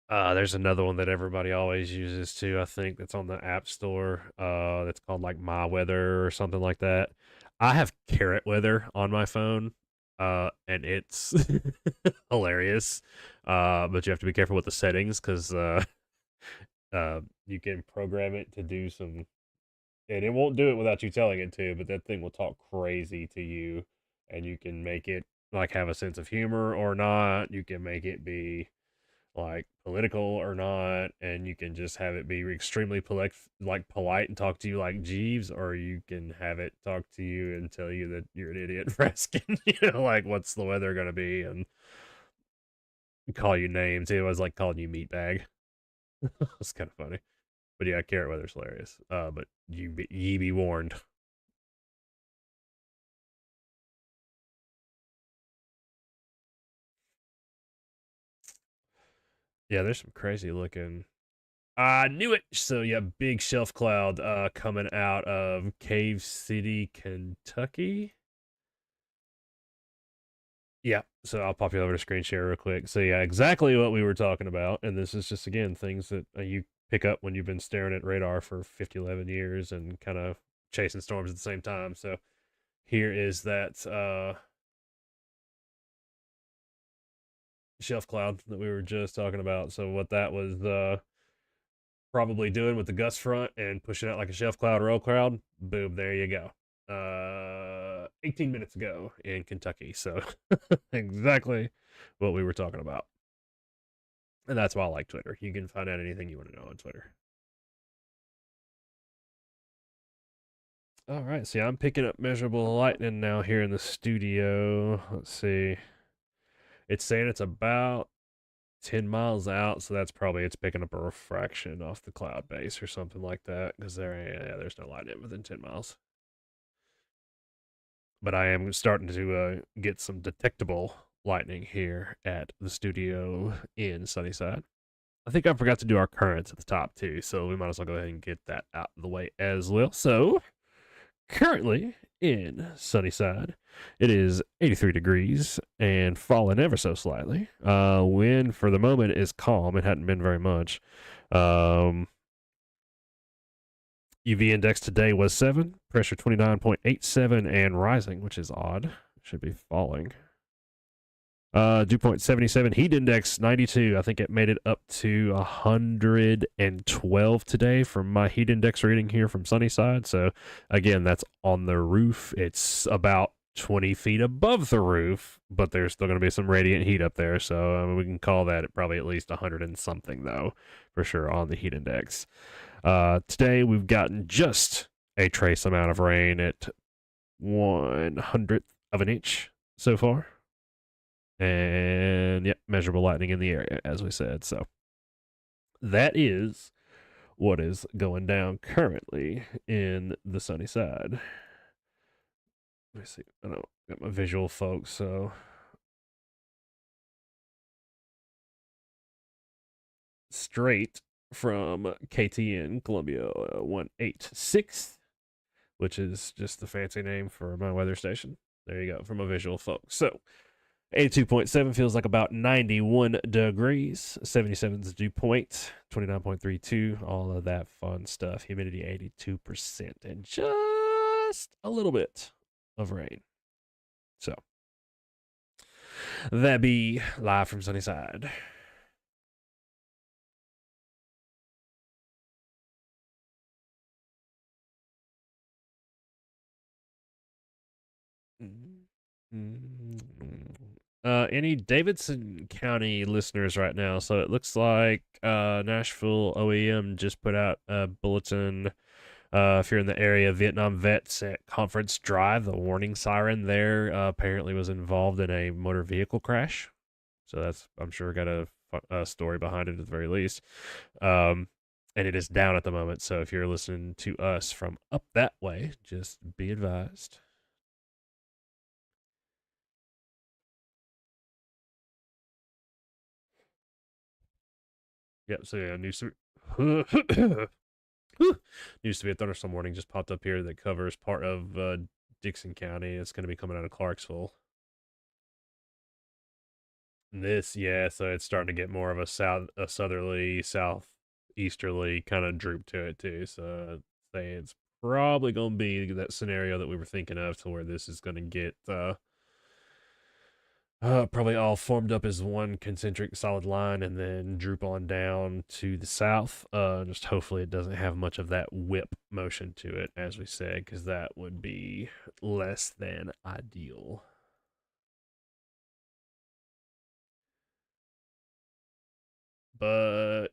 There's another one that everybody always uses too. I think that's on the App Store. That's called like My Weather or something like that. I have Carrot Weather on my phone, and it's hilarious. But you have to be careful with the settings because you can program it to do some, and it won't do it without you telling it to. But that thing will talk crazy to you, and you can make it like have a sense of humor or not. You can make it be like political or not, and you can just have it be extremely polite and talk to you like Jeeves, or you can have it talk to you and tell you that you're an idiot for asking, like what's the weather gonna be, and call you names. It was like calling you meatbag. It's kind of funny, but yeah, carrot weather's hilarious. But ye be warned. Yeah, there's some crazy looking. I knew it. So yeah, big shelf cloud coming out of Cave City, Kentucky. Yeah, so I'll pop you over to screen share real quick. So yeah, exactly what we were talking about, and this is just again things that you pick up when you've been staring at radar for 50, 11 years and kind of chasing storms at the same time. So here is that shelf cloud that we were just talking about. So what that was probably doing with the gust front and pushing out like a shelf cloud roll cloud, boom, there you go. 18 minutes ago in Kentucky. So exactly what we were talking about. And that's why I like Twitter. You can find out anything you want to know on Twitter. All right, see, I'm picking up measurable lightning now here in the studio. Let's see. It's saying it's about 10 miles out, so that's probably it's picking up a refraction off the cloud base or something like that because there's no lightning within 10 miles. But I am starting to get some detectable lightning here at the studio in Sunnyside. I think I forgot to do our currents at the top too, so we might as well go ahead and get that out of the way as well. So, currently in Sunnyside, it is 83 degrees and falling ever so slightly. Wind for the moment is calm. It hadn't been very much. Um, UV index today was 7, pressure 29.87 and rising, which is odd. Should be falling. Dew point 77, heat index 92. I think it made it up to 112 today from my heat index reading here from Sunnyside. So, again, that's on the roof. It's about 20 feet above the roof, but there's still going to be some radiant heat up there. So, we can call that probably at least 100 and something, though, for sure, on the heat index. Today, we've gotten just a trace amount of rain at 1/100th of an inch so far. And yeah, measurable lightning in the area, as we said. So that is what is going down currently in the sunny side. Let me see. I don't got my visual folks, so straight from KTN Columbia 186, which is just the fancy name for my weather station. There you go, from a visual folks. So 82.7 feels like about 91 degrees. 77 is the dew point. 29.32. All of that fun stuff. Humidity 82%. And just a little bit of rain. So, that be live from Sunnyside. Any Davidson County listeners right now? So it looks like Nashville OEM just put out a bulletin. If you're in the area, Vietnam vets at Conference Drive, the warning siren there apparently was involved in a motor vehicle crash. So that's, I'm sure, got a story behind it at the very least. Um, and it is down at the moment. So if you're listening to us from up that way, just be advised. Yep. So yeah, news to news to be a thunderstorm warning just popped up here that covers part of Dixon County. It's going to be coming out of Clarksville. Yeah, so it's starting to get more of a southerly, southeasterly kind of droop to it too. So I'd say it's probably going to be that scenario that we were thinking of, to where this is going to get probably all formed up as one concentric solid line and then droop on down to the south. Just hopefully it doesn't have much of that whip motion to it, as we said, because that would be less than ideal. But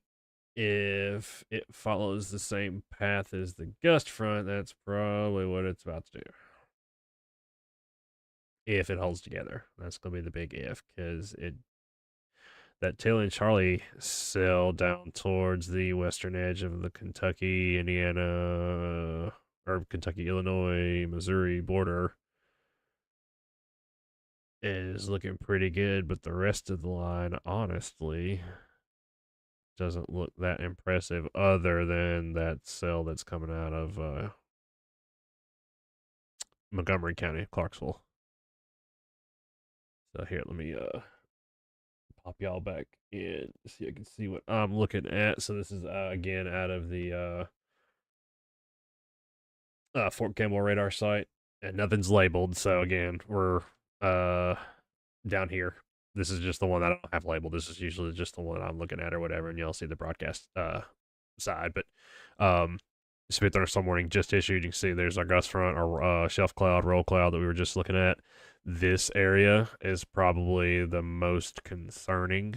if it follows the same path as the gust front, that's probably what it's about to do. If it holds together, that's going to be the big if, because that tail end Charlie sail down towards the western edge of the Kentucky, Indiana, or Kentucky, Illinois, Missouri border is looking pretty good, but the rest of the line, honestly, doesn't look that impressive, other than that cell that's coming out of Montgomery County, Clarksville. So here, let me pop y'all back in, see I can see what I'm looking at. So this is again out of the Fort Campbell radar site, and nothing's labeled. So again, we're uh down here. This is just the one that I don't have labeled. This is usually just the one I'm looking at or whatever, and y'all see the broadcast side. But Severe thunderstorm warning just issued. You can see there's our gust front, our shelf cloud, roll cloud that we were just looking at. This area is probably the most concerning,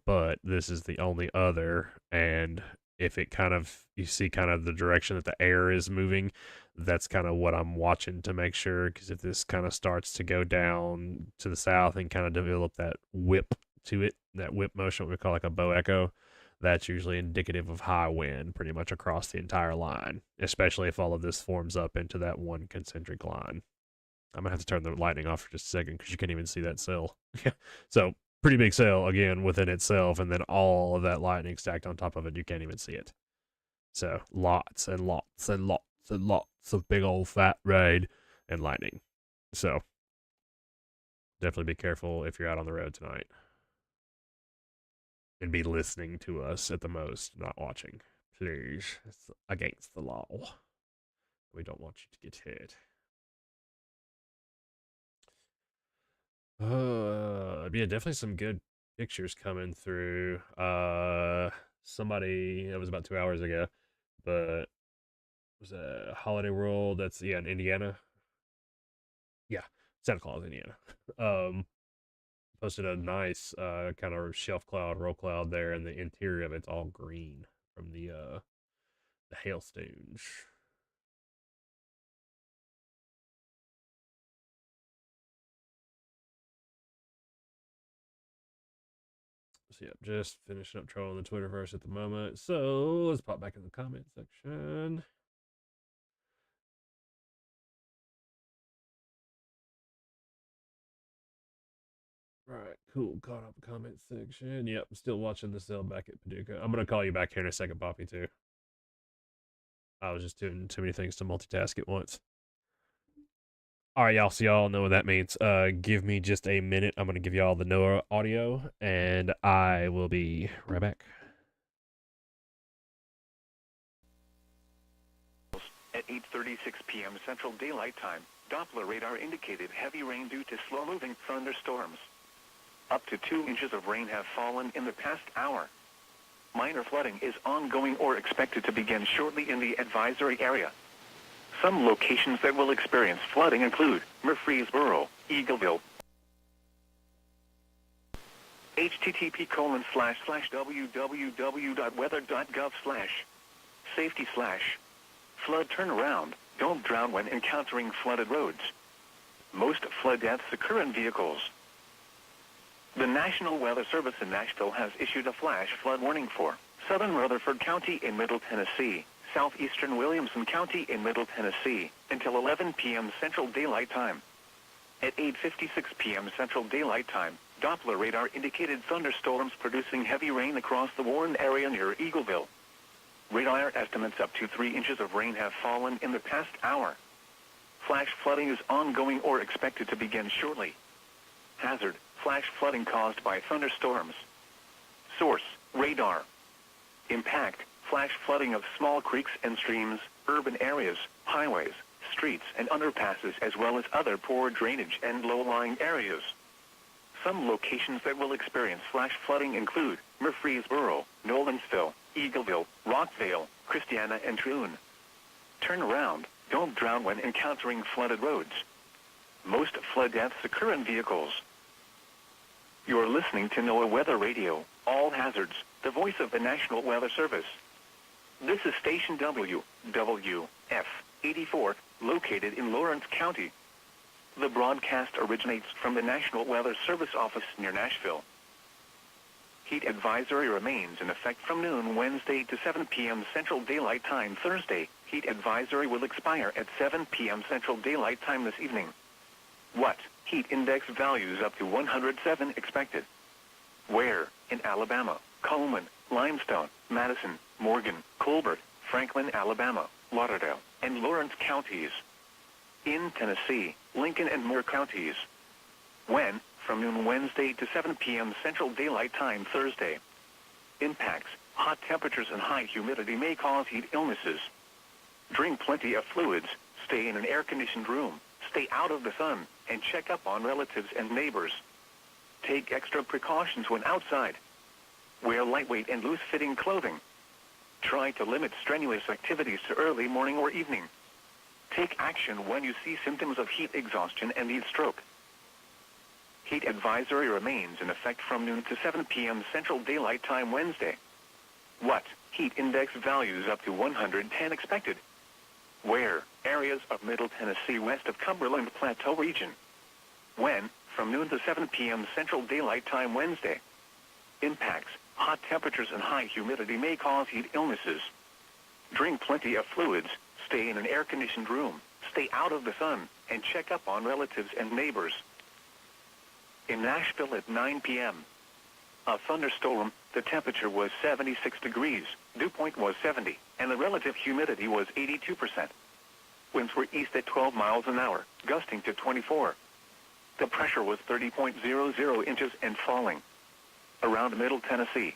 but this is the only other. And if it kind of, you see kind of the direction that the air is moving, that's kind of what I'm watching to make sure. Because if this kind of starts to go down to the south and kind of develop that whip to it, that whip motion, what we call like a bow echo, that's usually indicative of high wind pretty much across the entire line, especially if all of this forms up into that one concentric line. I'm gonna have to turn the lightning off for just a second because you can't even see that sail. So pretty big sail again within itself, and then all of that lightning stacked on top of it. You can't even see it. So lots and lots and lots and lots of big old fat rain and lightning. So definitely be careful if you're out on the road tonight, and be listening to us at the most, not watching. Please, it's against the law. We don't want you to get hit. Yeah, definitely some good pictures coming through. Somebody, that was about 2 hours ago, but it was a Holiday World. That's, yeah, in Indiana. Yeah, Santa Claus, Indiana. Um, Posted a nice kind of shelf cloud, roll cloud there, and the interior of it's all green from the hailstones. So yeah, just finishing up trolling the Twitterverse at the moment. So let's pop back in the comment section. All right, cool. Caught up comment section. Yep, still watching the sale back at Paducah. I'm gonna call you back here in a second, Poppy, too. I was just doing too many things to multitask at once. All right, y'all. So y'all know what that means. Give me just a minute. I'm gonna give y'all the NOAA audio, and I will be right back. At 8:36 p.m. Central Daylight Time, Doppler radar indicated heavy rain due to slow-moving thunderstorms. Up to 2 inches of rain have fallen in the past hour. Minor flooding is ongoing or expected to begin shortly in the advisory area. Some locations that will experience flooding include Murfreesboro, Eagleville, http://www.weather.gov/safety/flood turnaround. Don't drown when encountering flooded roads. Most flood deaths occur in vehicles. The National Weather Service in Nashville has issued a flash flood warning for southern Rutherford County in Middle Tennessee, southeastern Williamson County in Middle Tennessee, until 11 p.m. Central Daylight Time. At 8:56 p.m. Central Daylight Time, Doppler radar indicated thunderstorms producing heavy rain across the Warren area near Eagleville. Radar estimates up to 3 inches of rain have fallen in the past hour. Flash flooding is ongoing or expected to begin shortly. Hazard, flash flooding caused by thunderstorms. Source, radar. Impact, flash flooding of small creeks and streams, urban areas, highways, streets and underpasses as well as other poor drainage and low-lying areas. Some locations that will experience flash flooding include Murfreesboro, Nolensville, Eagleville, Rockvale, Christiana and Troon. Turn around, don't drown when encountering flooded roads. Most flood deaths occur in vehicles. You're listening to NOAA Weather Radio, All Hazards, the voice of the National Weather Service. This is Station WF 84, located in Lawrence County. The broadcast originates from the National Weather Service office near Nashville. Heat advisory remains in effect from noon Wednesday to 7 p.m. Central Daylight Time Thursday. Heat advisory will expire at 7 p.m. Central Daylight Time this evening. What? Heat index values up to 107 expected. Where? In Alabama, Coleman, Limestone, Madison, Morgan, Colbert, Franklin, Alabama, Lauderdale, and Lawrence counties. In Tennessee, Lincoln and Moore counties. When? From noon Wednesday to 7 p.m. Central Daylight Time Thursday. Impacts, hot temperatures and high humidity may cause heat illnesses. Drink plenty of fluids, stay in an air-conditioned room, stay out of the sun, and check up on relatives and neighbors. Take extra precautions when outside. Wear lightweight and loose-fitting clothing. Try to limit strenuous activities to early morning or evening. Take action when you see symptoms of heat exhaustion and heat stroke. Heat advisory remains in effect from noon to 7 p.m. Central Daylight Time Wednesday. What? Heat index values up to 110 expected. Where? Areas of Middle Tennessee west of Cumberland Plateau region. When? From noon to 7 p.m. Central Daylight Time Wednesday. Impacts, hot temperatures and high humidity may cause heat illnesses. Drink plenty of fluids, stay in an air-conditioned room, stay out of the sun, and check up on relatives and neighbors. In Nashville at 9 p.m. A thunderstorm, the temperature was 76 degrees, dew point was 70, and the relative humidity was 82%. Winds were east at 12 miles an hour, gusting to 24. The pressure was 30.00 inches and falling. Around Middle Tennessee.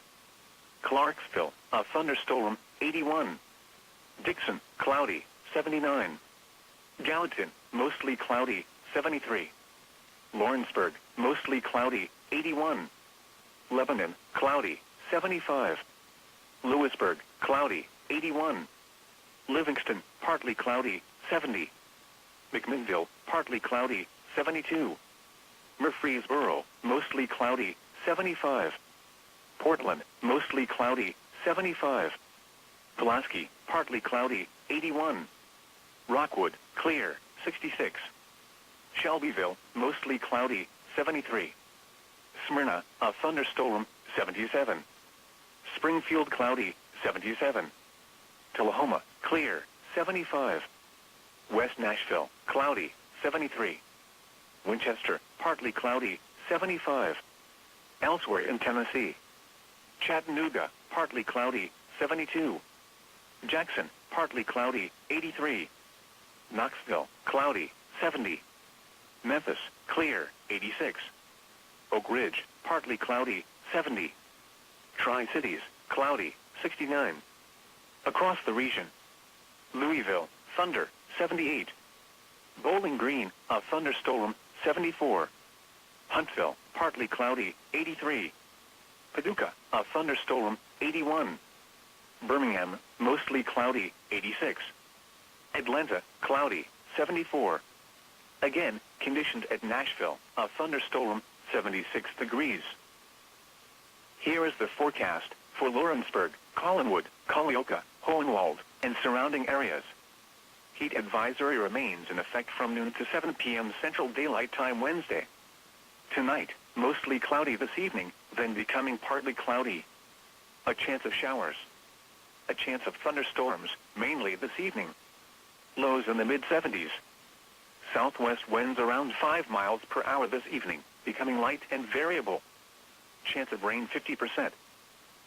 Clarksville, a thunderstorm, 81. Dixon, cloudy, 79. Gallatin, mostly cloudy, 73. Lawrenceburg, mostly cloudy, 81. Lebanon, cloudy, 75. Lewisburg, cloudy, 81. Livingston, partly cloudy, 70. McMinnville, partly cloudy, 72. Murfreesboro, mostly cloudy, 75. Portland, mostly cloudy, 75. Pulaski, partly cloudy, 81. Rockwood, clear, 66. Shelbyville, mostly cloudy, 73. Smyrna, a thunderstorm, 77. Springfield, cloudy, 77. Tullahoma, clear, 75. West Nashville, cloudy, 73. Winchester, partly cloudy, 75. Elsewhere in Tennessee. Chattanooga, partly cloudy, 72. Jackson, partly cloudy, 83. Knoxville, cloudy, 70. Memphis, clear, 86. Oak Ridge, partly cloudy, 70. Tri-Cities, cloudy, 69. Across the region. Louisville, thunder, 78. Bowling Green, a thunderstorm, 74. Huntsville, partly cloudy, 83. Paducah, a thunderstorm, 81. Birmingham, mostly cloudy, 86. Atlanta, cloudy, 74. Again, conditions at Nashville, a thunderstorm, 76 degrees. Here is the forecast for Lawrenceburg, Collinwood, Culleoka, Hohenwald, and surrounding areas. Heat advisory remains in effect from noon to 7 p.m. Central Daylight Time Wednesday. Tonight, mostly cloudy this evening, then becoming partly cloudy. A chance of showers. A chance of thunderstorms, mainly this evening. Lows in the mid-70s. Southwest winds around 5 miles per hour this evening, becoming light and variable. Chance of rain 50%.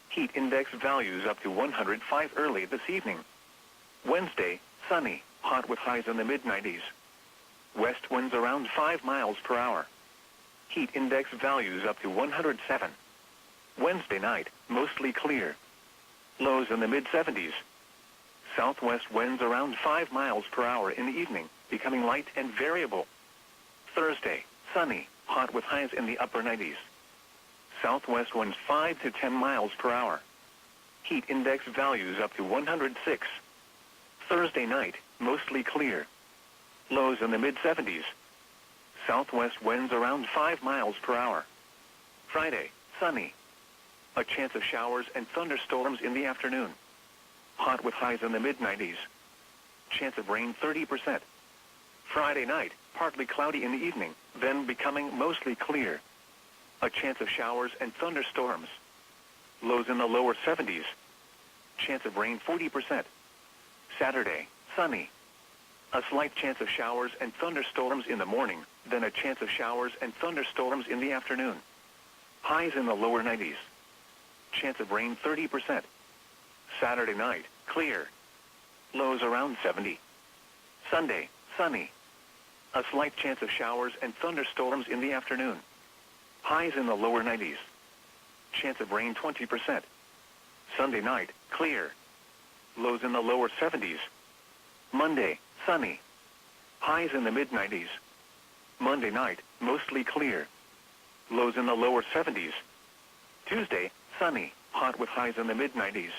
Heat index values up to 105 early this evening. Wednesday, sunny, hot with highs in the mid-90s. West winds around 5 miles per hour. Heat index values up to 107. Wednesday night, mostly clear. Lows in the mid-70s. Southwest winds around 5 miles per hour in the evening, becoming light and variable. Thursday, sunny, hot with highs in the upper 90s. Southwest winds 5 to 10 miles per hour. Heat index values up to 106. Thursday night, mostly clear. Lows in the mid-70s. Southwest winds around 5 miles per hour. Friday, sunny. A chance of showers and thunderstorms in the afternoon. Hot with highs in the mid-90s. Chance of rain 30%. Friday night, partly cloudy in the evening, then becoming mostly clear. A chance of showers and thunderstorms. Lows in the lower 70s. Chance of rain 40%. Saturday, sunny. A slight chance of showers and thunderstorms in the morning, then a chance of showers and thunderstorms in the afternoon. Highs in the lower 90s. Chance of rain 30%. Saturday night, clear. Lows around 70. Sunday, sunny. A slight chance of showers and thunderstorms in the afternoon. Highs in the lower 90s. Chance of rain 20%. Sunday night, clear. Lows in the lower 70s. Monday, sunny. Highs in the mid-90s. Monday night, mostly clear. Lows in the lower 70s. Tuesday, sunny, hot with highs in the mid-90s.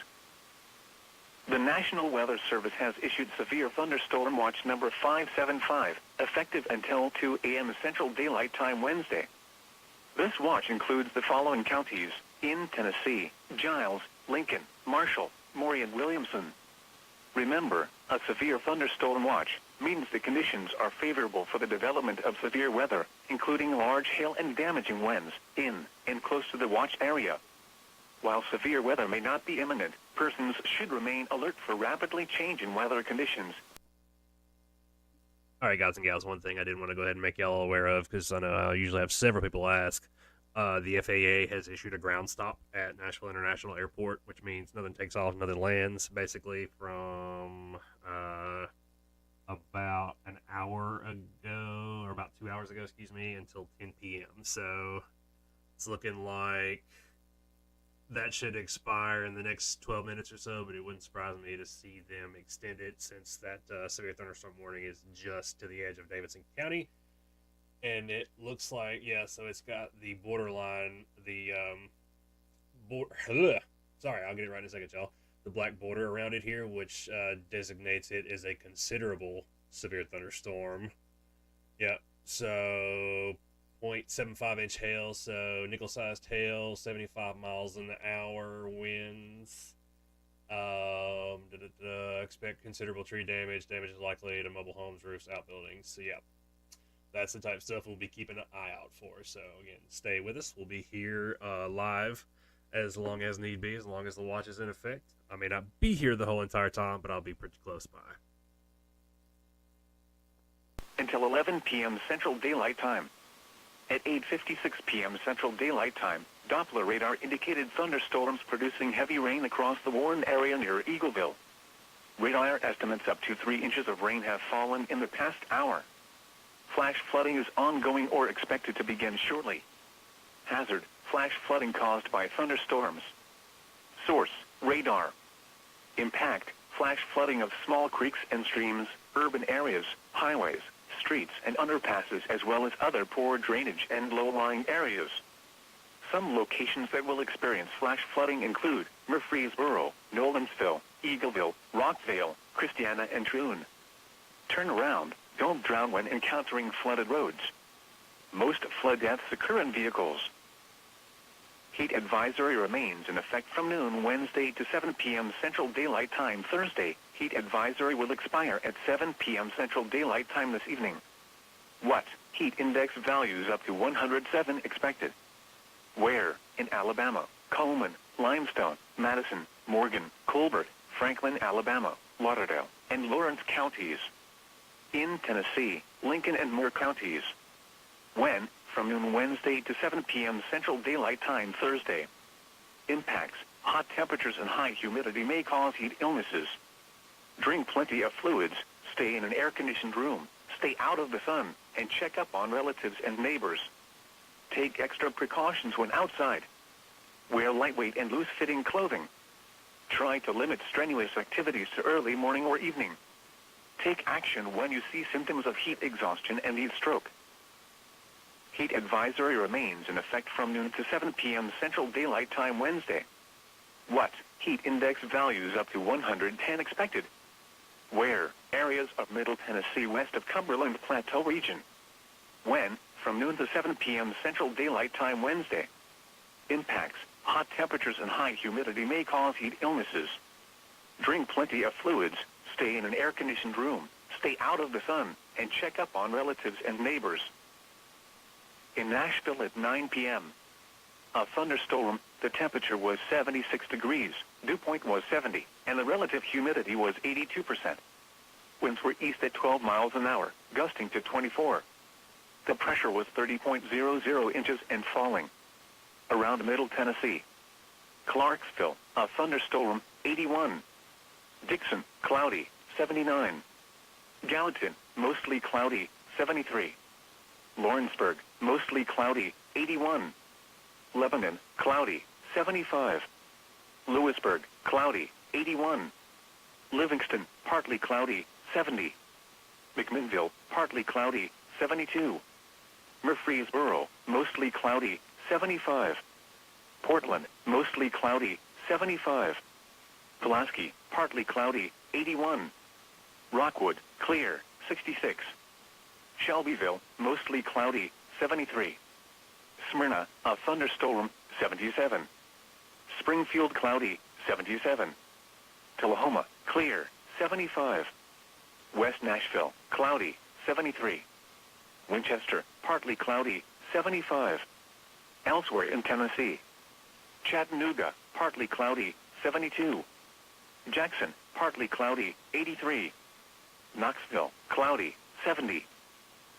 The National Weather Service has issued severe thunderstorm watch number 575, effective until 2 a.m. Central Daylight Time Wednesday. This watch includes the following counties in Tennessee: Giles, Lincoln, Marshall, Maury, and Williamson. Remember, a severe thunderstorm watch means the conditions are favorable for the development of severe weather, including large hail and damaging winds, in and close to the watch area. While severe weather may not be imminent, persons should remain alert for rapidly changing weather conditions. All right, guys and gals, one thing I did want to go ahead and make y'all aware of, because I know I usually have several people ask, the FAA has issued a ground stop at Nashville International Airport, which means nothing takes off, nothing lands, basically from about an hour ago, or about 2 hours ago, excuse me, until 10 p.m. So it's looking like that should expire in the next 12 minutes or so, but it wouldn't surprise me to see them extend it, since that severe thunderstorm warning is just to the edge of Davidson County. And it looks like, yeah, so it's got the borderline, sorry, I'll get it right in a second, y'all. The black border around it here, which designates it as a considerable severe thunderstorm. Yeah, so 0.75-inch hail, so nickel-sized hail, 75 miles an hour winds. Expect considerable tree damage. Damage is likely to mobile homes, roofs, outbuildings. So yeah, that's the type of stuff we'll be keeping an eye out for. So again, stay with us. We'll be here live as long as need be, as long as the watch is in effect. I may not be here the whole entire time, but I'll be pretty close by. Until 11 p.m. Central Daylight Time. At 8:56 p.m. Central Daylight Time, Doppler radar indicated thunderstorms producing heavy rain across the Warren area near Eagleville. Radar estimates up to 3 inches of rain have fallen in the past hour. Flash flooding is ongoing or expected to begin shortly. Hazard: flash flooding caused by thunderstorms. Source: radar. Impact: flash flooding of small creeks and streams, urban areas, highways, streets and underpasses, as well as other poor drainage and low-lying areas. Some locations that will experience flash flooding include Murfreesboro, Nolensville, Eagleville, Rockvale, Christiana, and Troon. Turn around. Don't drown when encountering flooded roads. Most flood deaths occur in vehicles. Heat advisory remains in effect from noon Wednesday to 7 p.m. Central Daylight Time Thursday. Heat advisory will expire at 7 p.m. Central Daylight Time this evening. What? Heat index values up to 107 expected. Where? In Alabama, Coleman, Limestone, Madison, Morgan, Colbert, Franklin, Alabama, Lauderdale, and Lawrence counties. In Tennessee, Lincoln and Moore counties. When? From noon Wednesday to 7 p.m. Central Daylight Time Thursday. Impacts: hot temperatures and high humidity may cause heat illnesses. Drink plenty of fluids, stay in an air-conditioned room, stay out of the sun, and check up on relatives and neighbors. Take extra precautions when outside. Wear lightweight and loose-fitting clothing. Try to limit strenuous activities to early morning or evening. Take action when you see symptoms of heat exhaustion and heat stroke. Heat advisory remains in effect from noon to 7 p.m. Central Daylight Time Wednesday. What? Heat index values up to 110 expected. Where? Areas of Middle Tennessee west of Cumberland Plateau region. When? From noon to 7 p.m. Central Daylight Time Wednesday. Impacts. Hot temperatures and high humidity may cause heat illnesses. Drink plenty of fluids, stay in an air-conditioned room, stay out of the sun, and check up on relatives and neighbors. In Nashville at 9 p.m. A thunderstorm, the temperature was 76 degrees, dew point was 70, and the relative humidity was 82%. Winds were east at 12 miles an hour, gusting to 24. The pressure was 30.00 inches and falling. Around Middle Tennessee. Clarksville, a thunderstorm, 81. Dixon, cloudy, 79. Gallatin, mostly cloudy, 73. Lawrenceburg, mostly cloudy, 81. Lebanon, cloudy, 75. Lewisburg, cloudy, 81. Livingston, partly cloudy, 70. McMinnville, partly cloudy, 72. Murfreesboro, mostly cloudy, 75. Portland, mostly cloudy, 75. Pulaski, partly cloudy, 81. Rockwood, clear, 66. Shelbyville, mostly cloudy, 73. Smyrna, a thunderstorm, 77. Springfield, cloudy, 77. Tullahoma, clear, 75. West Nashville, cloudy, 73. Winchester, partly cloudy, 75. Elsewhere in Tennessee. Chattanooga, partly cloudy, 72. Jackson, partly cloudy, 83. Knoxville, cloudy, 70.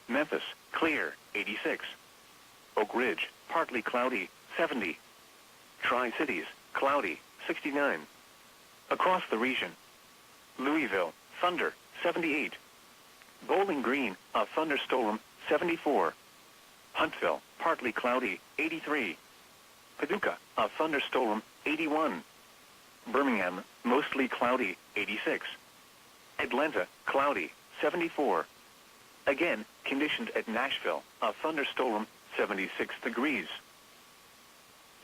Memphis, clear, 86. Oak Ridge, partly cloudy, 70. Tri-Cities, cloudy, 69. Across the region. Louisville, thunder, 78. Bowling Green, a thunderstorm, 74. Huntsville, partly cloudy, 83. Paducah, a thunderstorm, 81. Birmingham, mostly cloudy, 86. Atlanta, cloudy, 74. Again, conditions at Nashville, a thunderstorm, 76 degrees.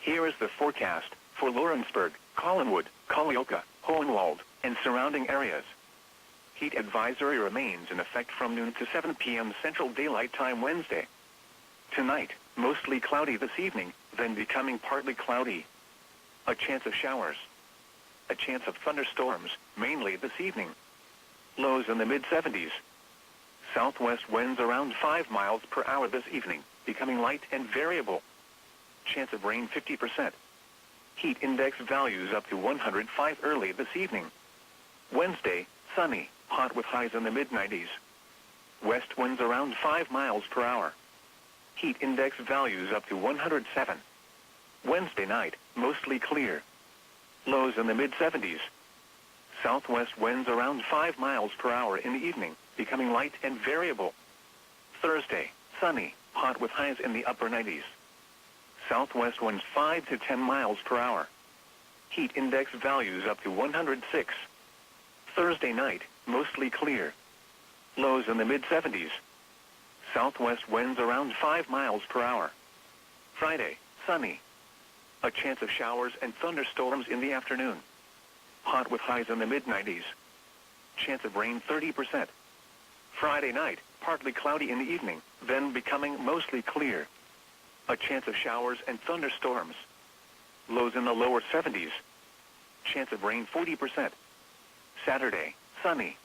Here is the forecast for Lawrenceburg, Collinwood, Culleoka, Hohenwald, and surrounding areas. Heat advisory remains in effect from noon to 7 p.m. Central Daylight Time Wednesday. Tonight, mostly cloudy this evening, then becoming partly cloudy. A chance of showers. A chance of thunderstorms, mainly this evening. Lows in the mid-70s. Southwest winds around 5 miles per hour this evening, becoming light and variable. Chance of rain 50%. Heat index values up to 105 early this evening. Wednesday, sunny, hot with highs in the mid-90s. West winds around 5 miles per hour. Heat index values up to 107. Wednesday night, mostly clear. Lows in the mid-70s. Southwest winds around 5 miles per hour in the evening, becoming light and variable. Thursday, sunny, hot with highs in the upper 90s. Southwest winds 5 to 10 miles per hour. Heat index values up to 106. Thursday night, mostly clear. Lows in the mid-70s. Southwest winds around 5 miles per hour. Friday, sunny. A chance of showers and thunderstorms in the afternoon. Hot with highs in the mid-90s. Chance of rain 30%. Friday night, partly cloudy in the evening, then becoming mostly clear. A chance of showers and thunderstorms. Lows in the lower 70s. Chance of rain 40%. Saturday, sunny.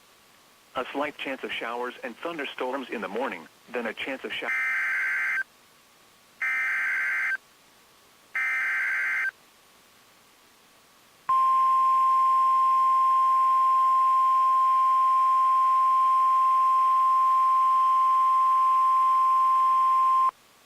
A slight chance of showers and thunderstorms in the morning, then a chance of showers.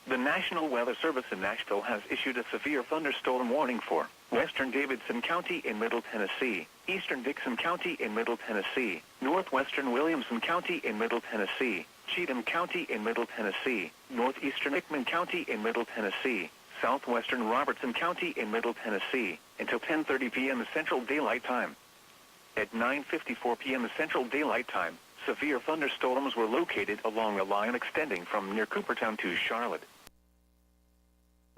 The National Weather Service in Nashville has issued a severe thunderstorm warning for western Davidson County in Middle Tennessee, eastern Dixon County in Middle Tennessee, northwestern Williamson County in Middle Tennessee, Cheatham County in Middle Tennessee, northeastern Hickman County in Middle Tennessee, southwestern Robertson County in Middle Tennessee, until 10:30 p.m. Central Daylight Time. At 9:54 p.m. Central Daylight Time, severe thunderstorms were located along a line extending from near Coopertown to Charlotte.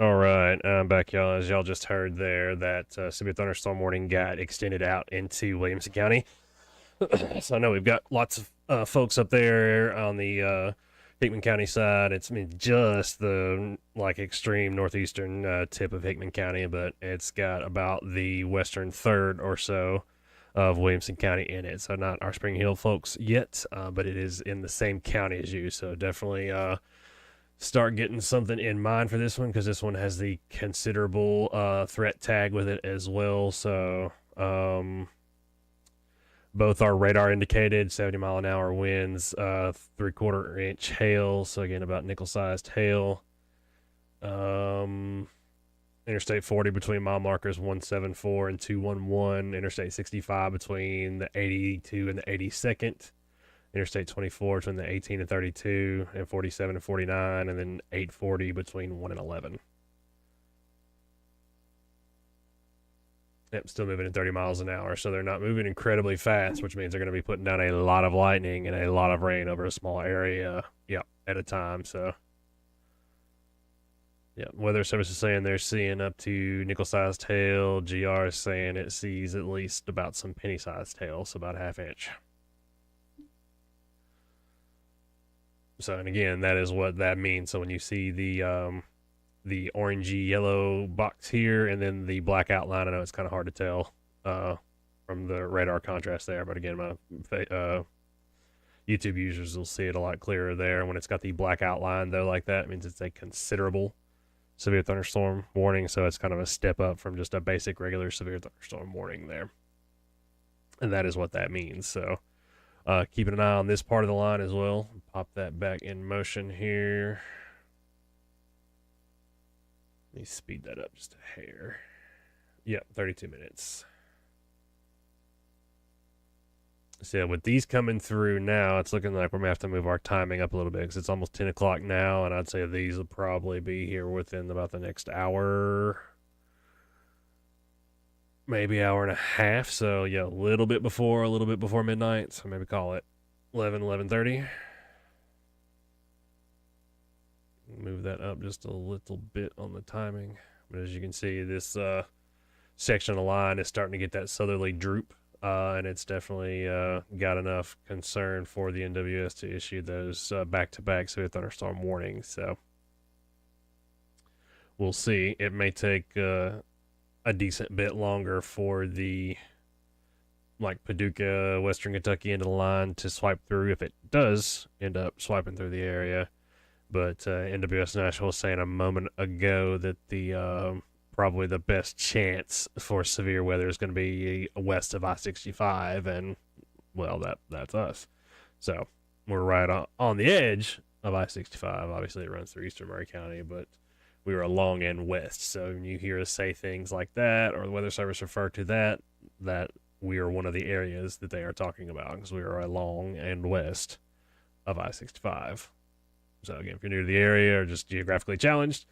All right, I'm back, y'all. As y'all just heard there, that severe thunderstorm warning got extended out into Williamson County. So I know we've got lots of folks up there on the Hickman County side. It's just the extreme northeastern tip of Hickman County, but it's got about the western third or so of Williamson County in it. So not our Spring Hill folks yet, but it is in the same county as you. So definitely start getting something in mind for this one, because this one has the considerable threat tag with it as well. So both are radar indicated 70-mile-an-hour winds, 3/4 inch hail. So again, about nickel-sized hail. Interstate 40 between mile markers 174 and 211. Interstate 65 between the 82 and the 82nd. Interstate 24 between the 18 and 32, and 47 and 49, and then 840 between 1 and 11. Yep, still moving at 30 miles an hour, so they're not moving incredibly fast, which means they're going to be putting down a lot of lightning and a lot of rain over a small area, at a time. So, Weather Service is saying they're seeing up to nickel-sized hail. GR is saying it sees at least about some penny-sized hail, so about a half inch. So, and again, that is what that means. So when you see the orangey yellow box here and then the black outline, I know it's kind of hard to tell from the radar contrast there, but again, my YouTube users will see it a lot clearer there. When it's got the black outline though like that, it means it's a considerable severe thunderstorm warning. So it's kind of a step up from just a basic regular severe thunderstorm warning there, and that is what that means. So keeping an eye on this part of the line as well. Pop that back in motion here. Let me speed that up just a hair. Yep, 32 minutes. So with these coming through now, it's looking like we're going to have to move our timing up a little bit, because it's almost 10 o'clock now, and I'd say these will probably be here within about the next hour, maybe hour and a half. So, a little bit before midnight. So maybe call it 11:30. Move that up just a little bit on the timing. But as you can see, this section of the line is starting to get that southerly droop, and it's definitely got enough concern for the NWS to issue those back-to-back severe thunderstorm warnings. So we'll see. It may take a decent bit longer for the Paducah, Western Kentucky end of the line to swipe through, if it does end up swiping through the area. But NWS National was saying a moment ago that the probably the best chance for severe weather is going to be west of I-65, and well, that's us. So we're right on the edge of I-65. Obviously, it runs through eastern Murray County, but we were along and west. So when you hear us say things like that, or the Weather Service refer to that we are one of the areas that they are talking about, because we are along and west of I-65. So again, if you're new to the area or just geographically challenged,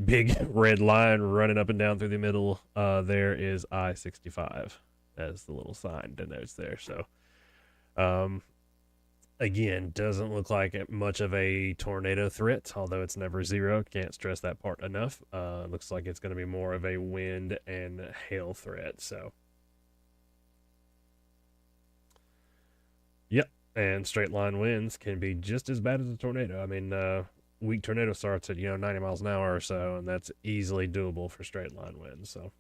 big red line running up and down through the middle, there is I-65 as the little sign denotes there. So again, doesn't look like much of a tornado threat, although it's never zero. Can't stress that part enough. Looks like it's going to be more of a wind and hail threat. So yep. And straight line winds can be just as bad as a tornado. I mean, weak tornado starts at 90 miles an hour or so, and that's easily doable for straight line winds. So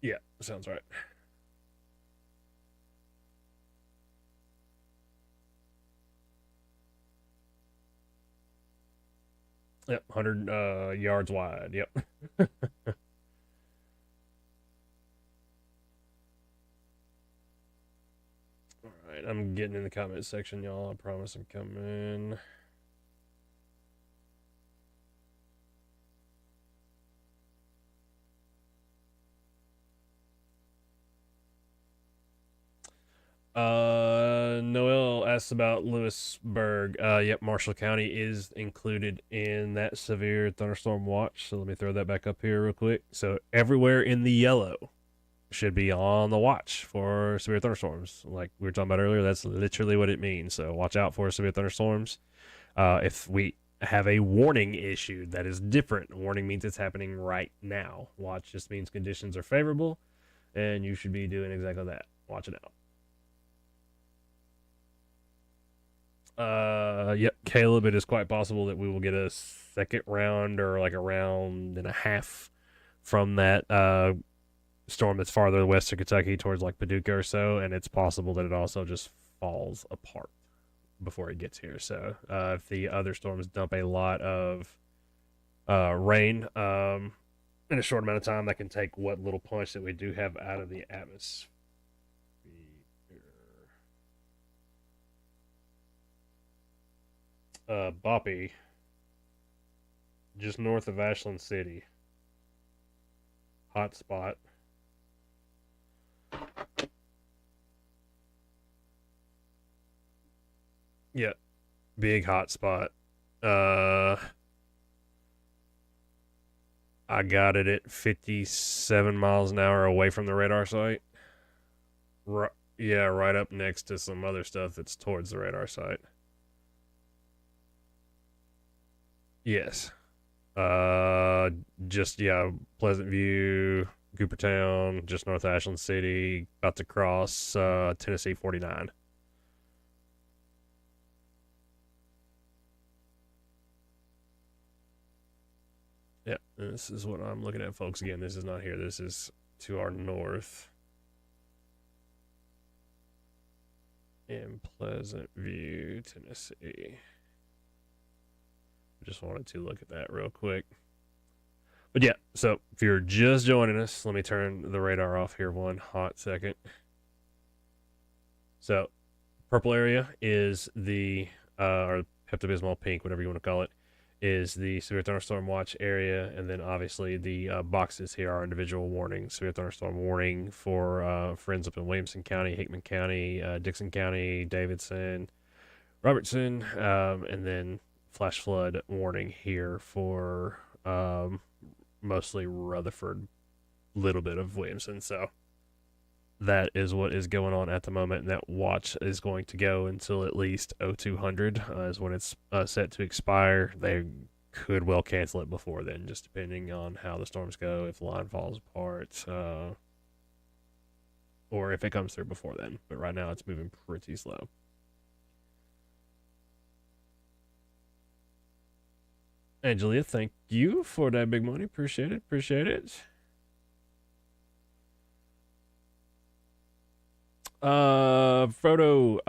yeah, sounds right. Yep, 100 yards wide. Yep. Alright, I'm getting in the comment section, y'all. I promise I'm coming. Noel asks about Lewisburg. Yep, Marshall County is included in that severe thunderstorm watch. So let me throw that back up here real quick. So everywhere in the yellow should be on the watch for severe thunderstorms. Like we were talking about earlier, that's literally what it means. So watch out for severe thunderstorms. If we have a warning issued, that is different. Warning means it's happening right now. Watch just means conditions are favorable, and you should be doing exactly that. Watch it out. Yep, Caleb, it is quite possible that we will get a second round or like a round and a half from that storm that's farther west of Kentucky towards like Paducah or so, and it's possible that it also just falls apart before it gets here. So if the other storms dump a lot of rain in a short amount of time, that can take what little punch that we do have out of the atmosphere. Boppy, just north of Ashland City. Hot spot. Yeah, big hot spot. Uh, I got it at 57 miles an hour away from the radar site. Right, yeah, right up next to some other stuff that's towards the radar site. Yes. Uh, just yeah, Pleasant View, Coopertown, just north of Ashland City, about to cross Tennessee 49. Yeah, this is what I'm looking at, folks. Again, this is not here. This is to our north in Pleasant View, Tennessee. Just wanted to look at that real quick. But yeah, so if you're just joining us, let me turn the radar off here one hot second. So, purple area is the, or Pepto Bismol pink, whatever you want to call it, is the severe thunderstorm watch area. And then obviously the boxes here are individual warnings. Severe thunderstorm warning for friends up in Williamson County, Hickman County, Dixon County, Davidson, Robertson, and then flash flood warning here for mostly Rutherford, little bit of Williamson. So that is what is going on at the moment, and that watch is going to go until at least 0200 is when it's set to expire. They could well cancel it before then, just depending on how the storms go, if the line falls apart, or if it comes through before then. But right now it's moving pretty slow. Angelia, thank you for that big money. Appreciate it. Appreciate it. Frodo,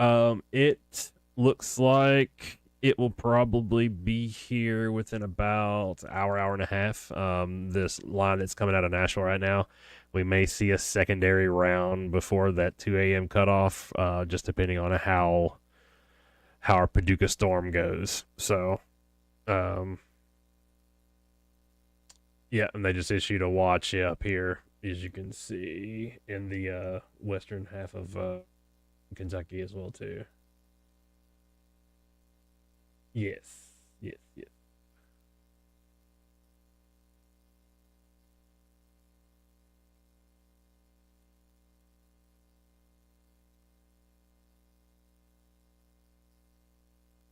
it looks like it will probably be here within about hour and a half. This line that's coming out of Nashville right now, we may see a secondary round before that 2 a.m. cutoff, just depending on how our Paducah storm goes. So, yeah, and they just issued a watch up here, as you can see, in the western half of Kentucky as well too. Yes, yes, yes.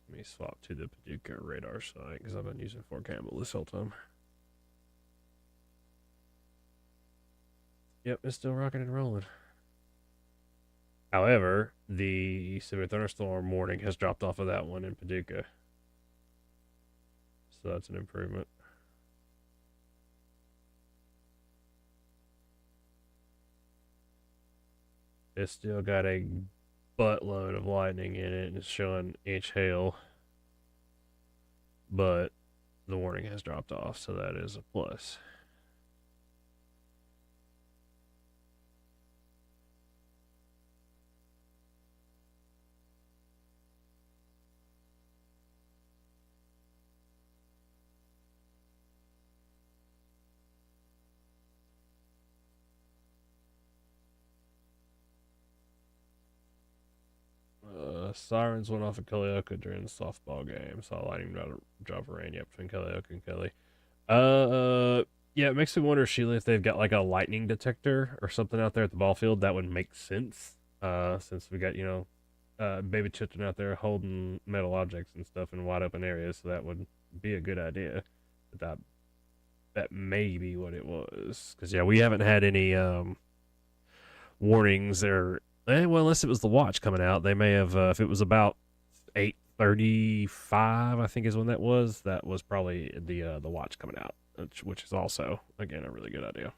Let me swap to the Paducah radar site because I've been using Fort Campbell this whole time. Yep, it's still rocking and rolling. However, the severe thunderstorm warning has dropped off of that one in Paducah. So that's an improvement. It's still got a buttload of lightning in it and it's showing inch hail. But the warning has dropped off, so that is a plus. Sirens went off at Kalioka during the softball game. Saw lightning drop rain, yeah, between Kalioka and Kelly. Yeah, it makes me wonder, Sheila, if they've got like a lightning detector or something out there at the ball field. That would make sense. Since we got, baby children out there holding metal objects and stuff in wide open areas, so that would be a good idea. But that may be what it was. Because yeah, we haven't had any warnings or well, unless it was the watch coming out, they may have. If it was about 8:35, I think is when that was. That was probably the watch coming out, which is also again a really good idea.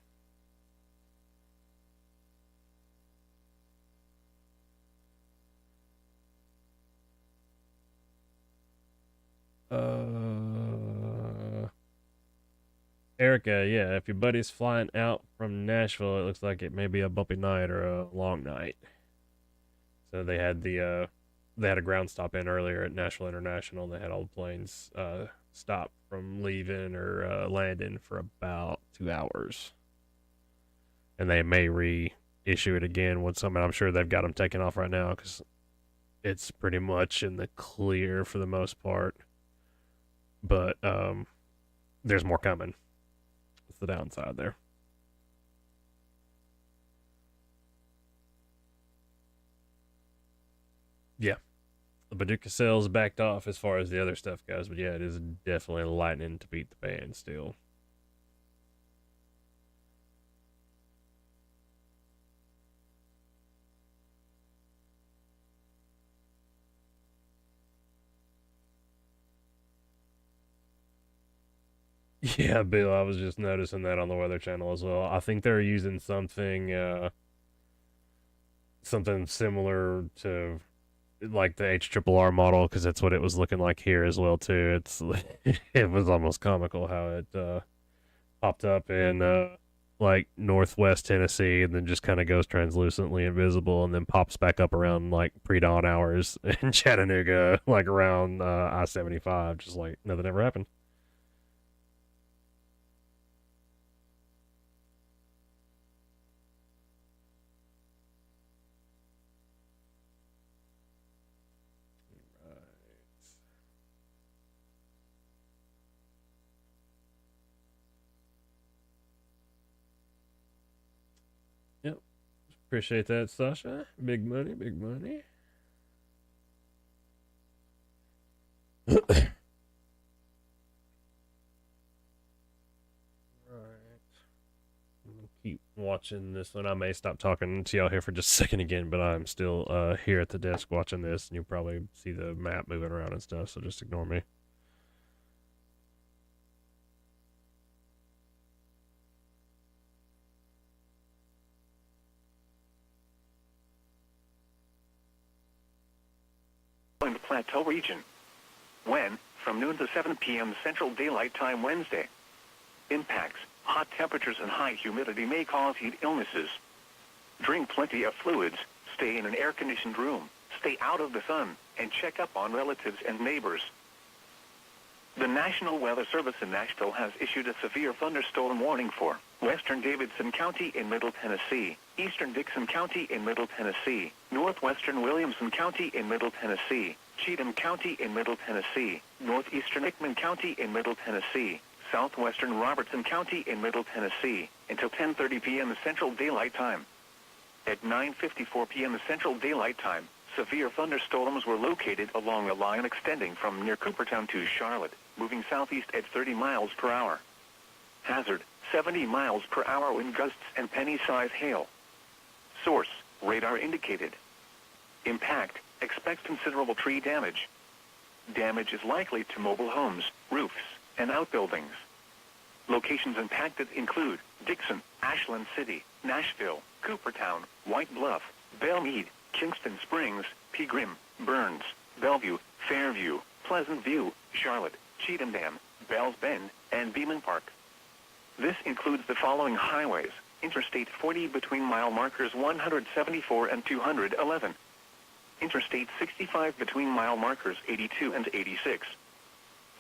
Erica, yeah, if your buddy's flying out from Nashville, it looks like it may be a bumpy night or a long night. So they had a ground stop in earlier at Nashville International. And they had all the planes stop from leaving or landing for about 2 hours, and they may reissue it again once I'm sure they've got them taken off right now because it's pretty much in the clear for the most part. But there's more coming. That's the downside there. Yeah. The Paducah sales backed off as far as the other stuff goes, but yeah, it is definitely lightning to beat the band still. Yeah, Bill, I was just noticing that on the Weather Channel as well. I think they're using something similar to like the HRRR model because that's what it was looking like here as well too. It's it was almost comical how it popped up in like northwest Tennessee and then just kind of goes translucently invisible and then pops back up around like pre-dawn hours in Chattanooga, like around I-75, just like nothing ever happened. Yep. Appreciate that, Sasha. Big money, big money. Keep watching this one. I may stop talking to y'all here for just a second again, but I'm still here at the desk watching this, and you'll probably see the map moving around and stuff, so just ignore me. In the Plateau region. When? From noon to 7 p.m. Central Daylight Time Wednesday. Impacts. Hot temperatures and high humidity may cause heat illnesses. Drink plenty of fluids. Stay in an air-conditioned room. Stay out of the sun. And check up on relatives and neighbors. The National Weather Service in Nashville has issued a severe thunderstorm warning for western Davidson County in Middle Tennessee, eastern Dixon County in Middle Tennessee, northwestern Williamson County in Middle Tennessee, Cheatham County in Middle Tennessee, northeastern Hickman County in Middle Tennessee, southwestern Robertson County in Middle Tennessee, until 10:30 p.m. Central Daylight Time. At 9:54 p.m. Central Daylight Time, severe thunderstorms were located along a line extending from near Coopertown to Charlotte, moving southeast at 30 miles per hour. Hazard, 70 miles per hour wind gusts and penny-size hail. Source, radar indicated. Impact, expect considerable tree damage. Damage is likely to mobile homes, roofs, and outbuildings. Locations impacted include Dixon, Ashland City, Nashville, Coopertown, White Bluff, Belmead, Kingston Springs, Pegram, Burns, Bellevue, Fairview, Pleasant View, Charlotte, Cheatham Dam, Bells Bend, and Beeman Park. This includes the following highways: Interstate 40 between mile markers 174 and 211. Interstate 65 between mile markers 82 and 86.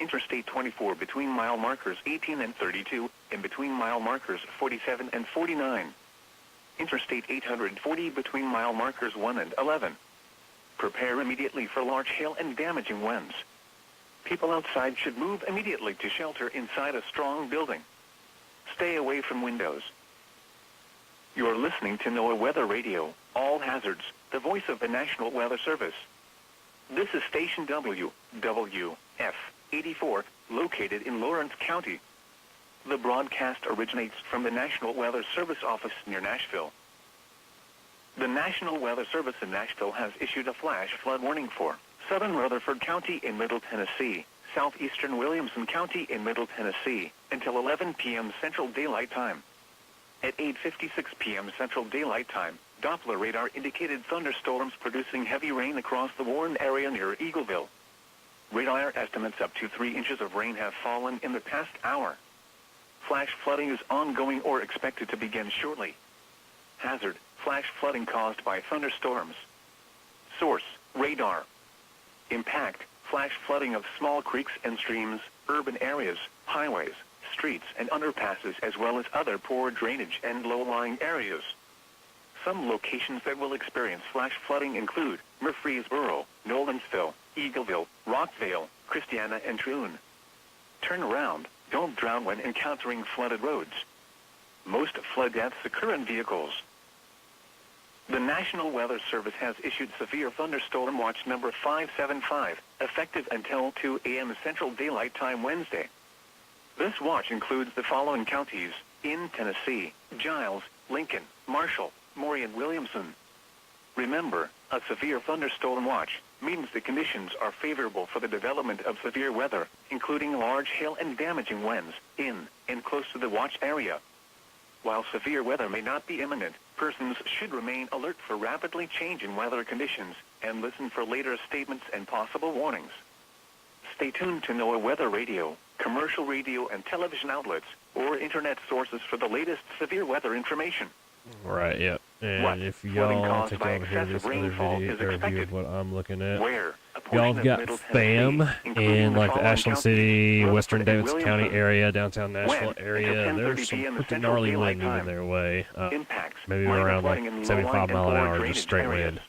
Interstate 24 between mile markers 18 and 32, and between mile markers 47 and 49. Interstate 840 between mile markers 1 and 11. Prepare immediately for large hail and damaging winds. People outside should move immediately to shelter inside a strong building. Stay away from windows. You're listening to NOAA Weather Radio, All Hazards, the voice of the National Weather Service. This is Station WWF 84, located in Lawrence County. The broadcast originates from the National Weather Service office near Nashville. The National Weather Service in Nashville has issued a flash flood warning for southern Rutherford County in Middle Tennessee, southeastern Williamson County in Middle Tennessee, until 11 p.m. Central Daylight Time. At 8:56 p.m. Central Daylight Time, Doppler radar indicated thunderstorms producing heavy rain across the Warren area near Eagleville. Radar estimates up to 3 inches of rain have fallen in the past hour. Flash flooding is ongoing or expected to begin shortly. Hazard, flash flooding caused by thunderstorms. Source, radar. Impact, flash flooding of small creeks and streams, urban areas, highways, streets and underpasses, as well as other poor drainage and low-lying areas. Some locations that will experience flash flooding include Murfreesboro, Nolensville, Eagleville, Rockvale, Christiana, and Troon. Turn around. Don't drown when encountering flooded roads. Most flood deaths occur in vehicles. The National Weather Service has issued Severe Thunderstorm Watch number 575, effective until 2 a.m. Central Daylight Time Wednesday. This watch includes the following counties in Tennessee: Giles, Lincoln, Marshall, Maury, and Williamson. Remember, a severe thunderstorm watch means the conditions are favorable for the development of severe weather, including large hail and damaging winds, in and close to the watch area. While severe weather may not be imminent, persons should remain alert for rapidly changing weather conditions and listen for later statements and possible warnings. Stay tuned to NOAA Weather Radio, commercial radio and television outlets, or internet sources for the latest severe weather information. Right, yep. And What? if Flooding y'all caused take by over here this excessive other rainfall video is or view expected. of what I'm looking at. Where? A portion Y'all of got Middle FAM Tennessee, including in the like the following Ashland counties: City, Rutherford Western and Davidson County Williamson. area, downtown Nashville When? area. Until There's 10:30 some p.m. pretty Central gnarly Daylight wind moving Time. their way. Impacts: Maybe minor around flooding like in 75 low-lying mile an and poor hour, just drainage straight areas. wind.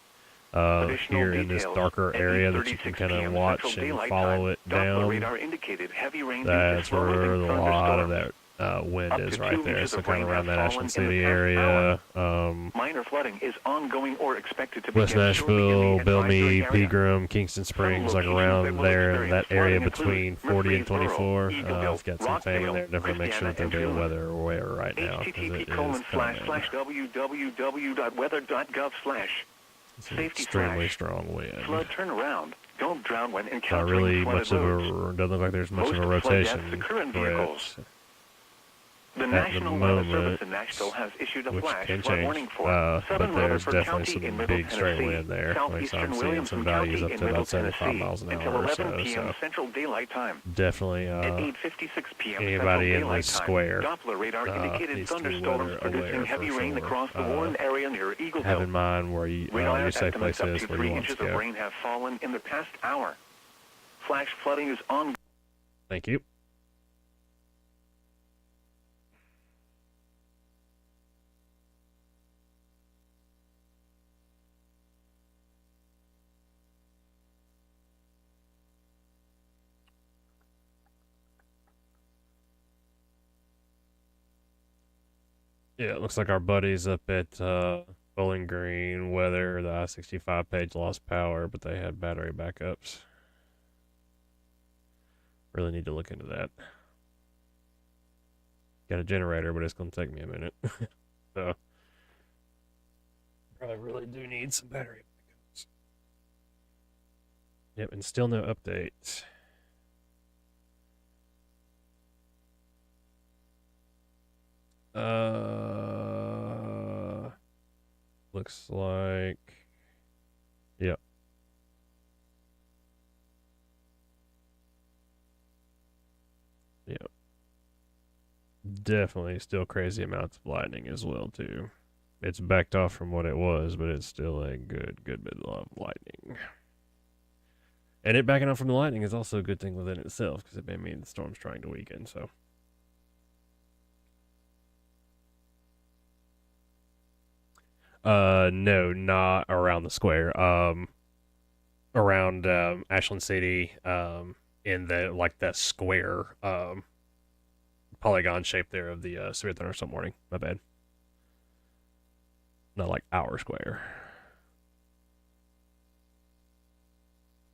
Additional Here in this details. darker At area that you 8:36 can kind of p.m. watch Central and Daylight follow Time, it Doppler down. radar indicated heavy rain due to That's slow where moving a lot of thunderstorms. that wind Up is to right 2 there. inches So of kind rain of around have that fallen Ashland in the City past hour. area. Minor flooding is ongoing or expected to West begin shortly in Nashville, the advisory Bellmead, area. Pegram, Kingston Springs, like locations that around will there in experience that area flooding between include 40 and Murfreesboro, 24. Eagleville, I've got some fam in there. Rockvale, Definitely make sure Christiana, that they're and being Troon. weather aware right now because it is http://www.weather.gov/ it's an safety extremely flash. strong wind. Flood turnaround. Don't drown when Not encountering really flooded much of roads. a, doesn't look like there's much Most of a flood deaths rotation occur in vehicles. threat The at the National Weather Service moment, in Nashville has issued a which flash can flood change. warning for But southern there's Rutherford definitely County in some Middle big straight Tennessee, wind there. Like so I'm southeastern seeing some Williamson values County up in to Middle about 75 Tennessee miles an until hour or 11 so. p.m. So Central Daylight Time. definitely At 8:56 p.m. Central anybody in Daylight this Time, square Doppler radar indicated needs to be thunderstorms weather producing aware heavy for rain sure. across the Warren area near Have in Eagleville. mind where you, Radar your safe estimates place up is, to where 3 you want inches to of go. rain have fallen in the past hour. Flash flooding is on. Thank you. Yeah, it looks like our buddies up at Bowling Green Weather, the I-65 page lost power, but they had battery backups. Really need to look into that. Got a generator, but it's going to take me a minute. So, probably really do need some battery backups. Yep, and still no updates. Looks like, yep. Yep. Definitely still crazy amounts of lightning as well, too. It's backed off from what it was, but it's still a good bit of lightning. And it backing off from the lightning is also a good thing within itself, because it may mean the storm's trying to weaken, so. No, not around the square. around Ashland City, in the like that square polygon shape there of the severe thunderstorm warning. My bad. Not like our square.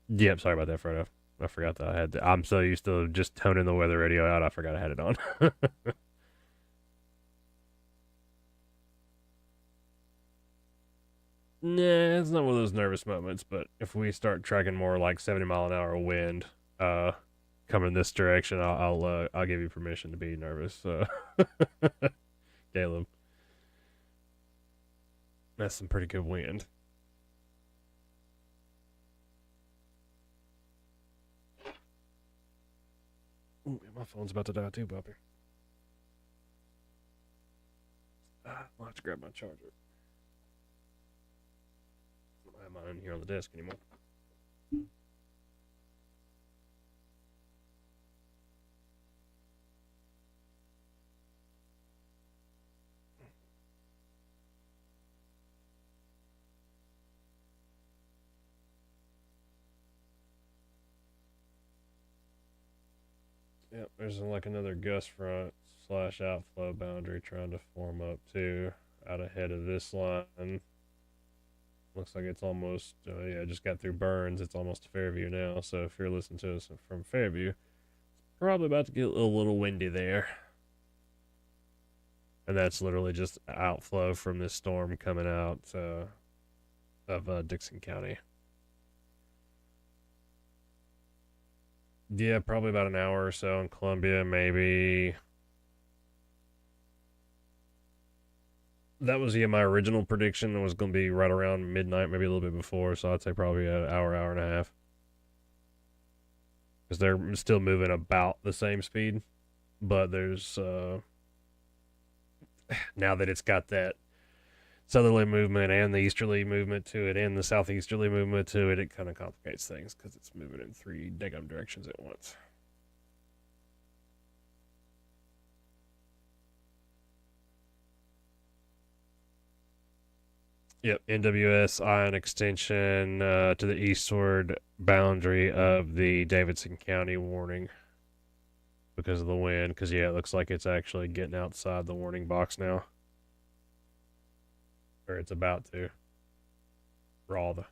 Yep, sorry about that, Frodo. I forgot that I had. I'm so used to just toning the weather radio out. I forgot I had it on. Nah, it's not one of those nervous moments. But if we start tracking more like 70-mile-an-hour wind, uh, coming this direction, I'll give you permission to be nervous, Caleb. That's some pretty good wind. Ooh, my phone's about to die too, Bobby. I'll have to grab my charger. I don't have mine in here on the desk anymore. Yep, there's like another gust front slash outflow boundary trying to form up too, out ahead of this line. Looks like it's almost, yeah, just got through Burns. It's almost Fairview now. So if you're listening to us from Fairview, probably about to get a little windy there. And that's literally just outflow from this storm coming out of Dixon County. Yeah, probably about an hour or so in Columbia, maybe. That was, yeah, my original prediction. It was going to be right around midnight, maybe a little bit before. So I'd say probably an hour, hour and a half. Because they're still moving about the same speed. But there's, now that it's got that southerly movement and the easterly movement to it and the southeasterly movement to it, it kind of complicates things because it's moving in three daggum directions at once. Yep, NWS ion extension to the eastward boundary of the Davidson County warning because of the wind. Because, yeah, it looks like it's actually getting outside the warning box now. Or it's about to. For all the.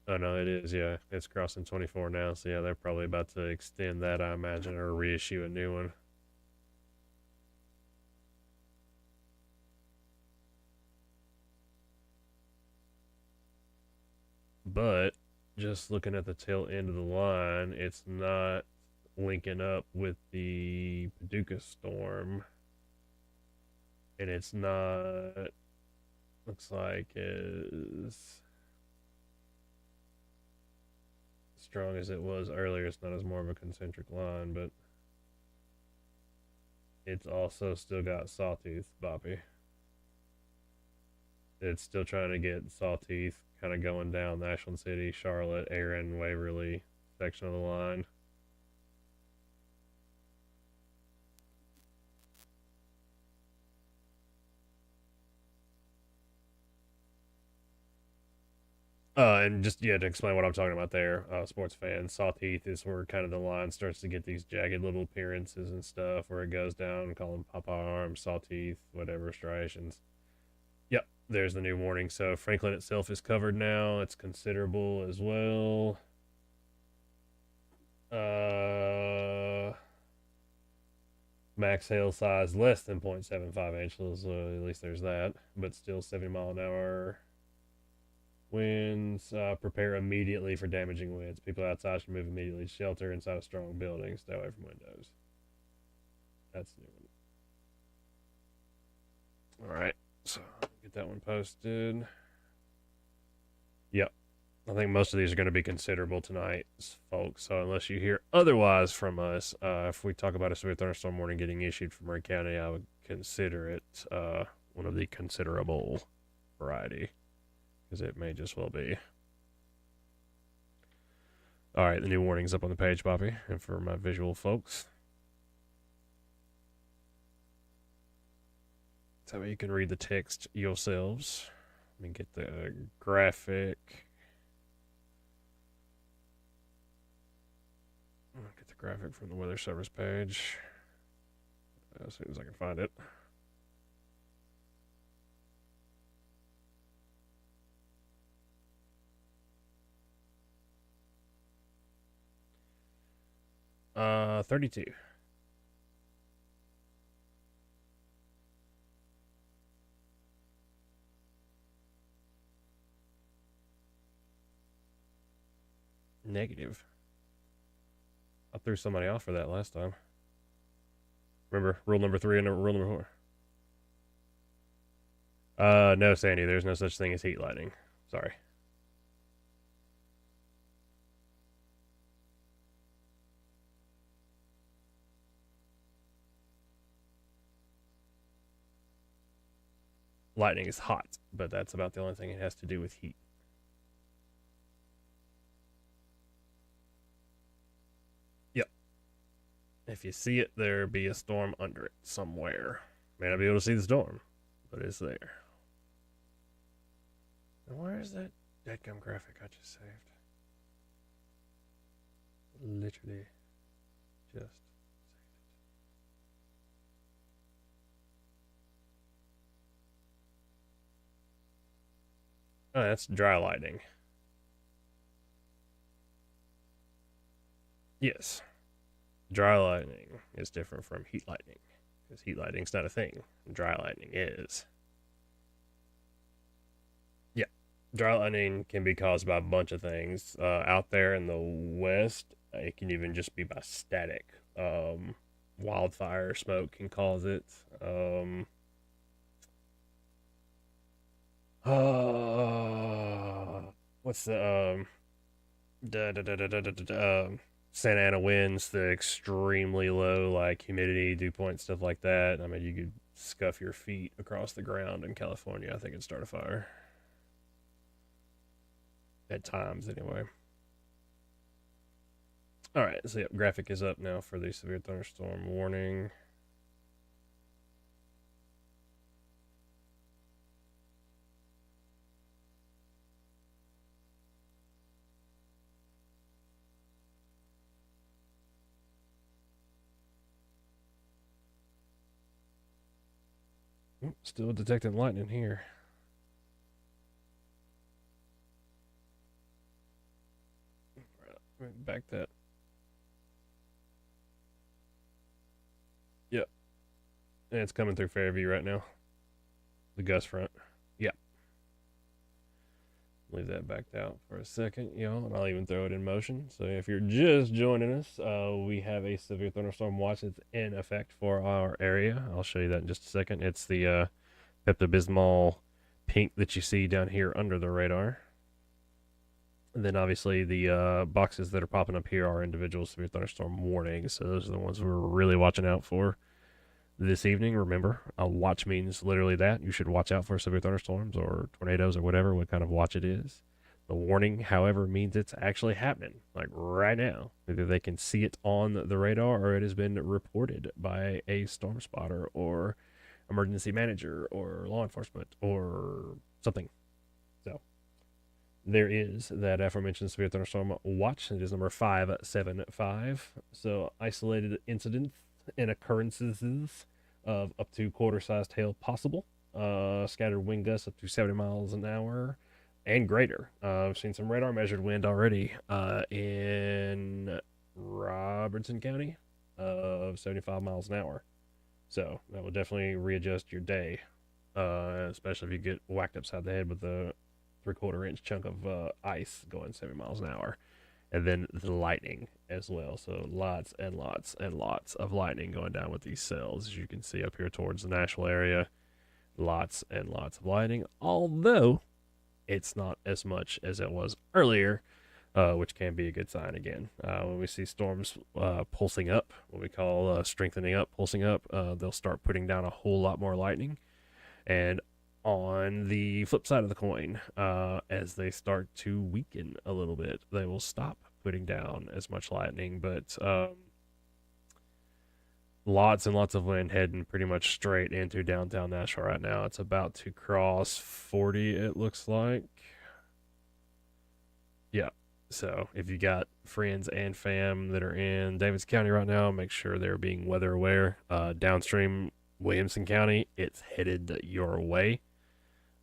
Oh, no, it is, yeah. It's crossing 24 now. So, yeah, they're probably about to extend that, I imagine, or reissue a new one. But just looking at the tail end of the line, it's not linking up with the Paducah storm. And it's not, looks like as strong as it was earlier. It's not as more of a concentric line, but it's also still got Sawtooth, Boppy. It's still trying to get Sawtooth kind of going down the Ashland City, Charlotte, Aaron, Waverly section of the line. And just, yeah, to explain what I'm talking about there, sports fans, Sawtooth is where kind of the line starts to get these jagged little appearances and stuff, where it goes down and call them Papa Arms, Sawtooth, whatever, striations. Yep, there's the new warning. So Franklin itself is covered now. It's considerable as well. Max hail size less than 0.75 inches, so at least there's that. But still 70-mile-an-hour winds. Prepare immediately for damaging winds. People outside should move immediately. Shelter inside a strong building. Stay away from windows. That's the new one. All right, so get that one posted. Yep. I think most of these are going to be considerable tonight, folks. So unless you hear otherwise from us, if we talk about a severe thunderstorm warning getting issued from Murray County, I would consider it one of the considerable variety, because it may just well be. All right, the new warning's up on the page, Bobby, and for my visual folks. So you can read the text yourselves. Let me get the graphic. I'll get the graphic from the weather service page as soon as I can find it. Uh, 32. Negative. I threw somebody off for that last time. Remember, rule number 3 and rule number 4. No, Sandy, there's no such thing as heat lightning. Sorry. Lightning is hot, but that's about the only thing it has to do with heat. Yep. If you see it, there be a storm under it somewhere. May not be able to see the storm, but it's there. And where is that deadgum graphic I just saved? Literally just saved it. Oh, that's dry lightning. Yes. Dry lightning is different from heat lightning. Because heat lightning's not a thing. Dry lightning is. Yeah. Dry lightning can be caused by a bunch of things. Out there in the west, it can even just be by static. Wildfire smoke can cause it. What's the Santa Ana winds, the extremely low like humidity, dew point, stuff like that. I mean, you could scuff your feet across the ground in California. I think it'd start a fire at times, anyway. All right, so yep, graphic is up now for the severe thunderstorm warning. Still detecting lightning here. Right, back that. Yep. And it's coming through Fairview right now. The gust front. Yep. Leave that backed out for a second, y'all, and I'll even throw it in motion. So if you're just joining us, we have a severe thunderstorm watch that's in effect for our area. I'll show you that in just a second. It's the Pepto-Bismol pink that you see down here under the radar. And then obviously the boxes that are popping up here are individual severe thunderstorm warnings. So those are the ones we're really watching out for this evening. Remember, a watch means literally that. You should watch out for severe thunderstorms or tornadoes or whatever, what kind of watch it is. The warning, however, means it's actually happening, like right now. Either they can see it on the radar or it has been reported by a storm spotter or emergency manager or law enforcement or something. So there is that aforementioned severe thunderstorm watch. It is number 575. So isolated incidents and occurrences of up to quarter-sized hail possible. Scattered wind gusts up to 70 miles an hour and greater. I've seen some radar measured wind already in Robertson County of 75 miles an hour. So that will definitely readjust your day, especially if you get whacked upside the head with a 3/4 inch chunk of ice going 70 miles an hour. And then the lightning as well. So lots and lots and lots of lightning going down with these cells, as you can see up here towards the Nashville area. Lots and lots of lightning, although it's not as much as it was earlier, which can be a good sign again. When we see storms pulsing up, what we call strengthening up, pulsing up, they'll start putting down a whole lot more lightning. And on the flip side of the coin, as they start to weaken a little bit, they will stop putting down as much lightning. But lots and lots of wind heading pretty much straight into downtown Nashville right now. It's about to cross 40, it looks like. Yeah. So if you got friends and fam that are in Davidson County right now, make sure they're being weather aware. Downstream Williamson County, it's headed your way.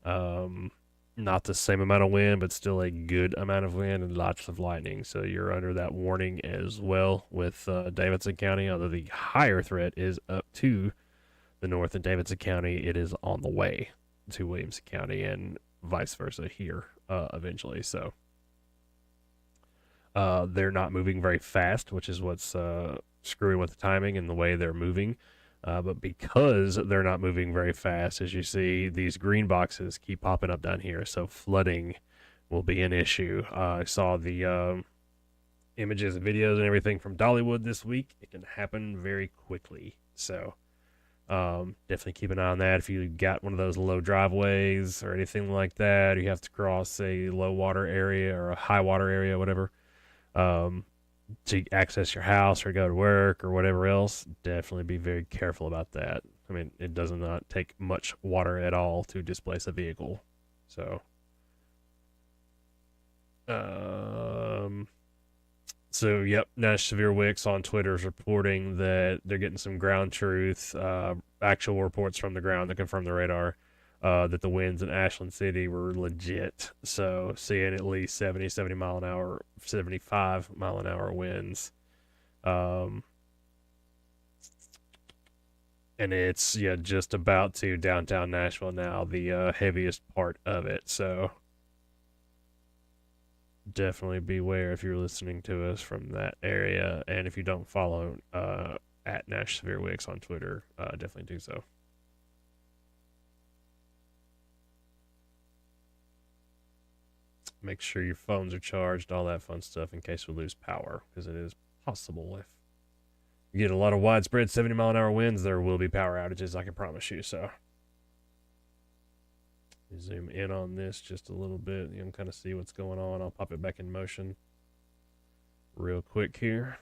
Um, Not the same amount of wind, but still a good amount of wind and lots of lightning. So you're under that warning as well with Davidson County. Although the higher threat is up to the north in Davidson County, it is on the way to Williamson County and vice versa here eventually. So they're not moving very fast, which is what's screwing with the timing and the way they're moving. But because they're not moving very fast, as you see, these green boxes keep popping up down here. So flooding will be an issue. I saw the images and videos and everything from Dollywood this week. It can happen very quickly. So definitely keep an eye on that. If you got one of those low driveways or anything like that, or you have to cross a low water area or a high water area, whatever, um, to access your house or go to work or whatever else, definitely be very careful about that. I mean, it does not take much water at all to displace a vehicle. So, um, yep, Nash Severe Wicks on Twitter is reporting that they're getting some ground truth, actual reports from the ground that confirm the radar, that the winds in Ashland City were legit. So seeing at least 70 mile an hour, 75 mile an hour winds. Um, and it's, yeah, just about to downtown Nashville now, the heaviest part of it. So definitely beware if you're listening to us from that area. And if you don't follow at Nash Severe Wicks on Twitter, definitely do so. Make sure your phones are charged, all that fun stuff in case we lose power, because it is possible if you get a lot of widespread 70 mile an hour winds, there will be power outages, I can promise you. So zoom in on this just a little bit. You can kind of see what's going on. I'll pop it back in motion real quick here.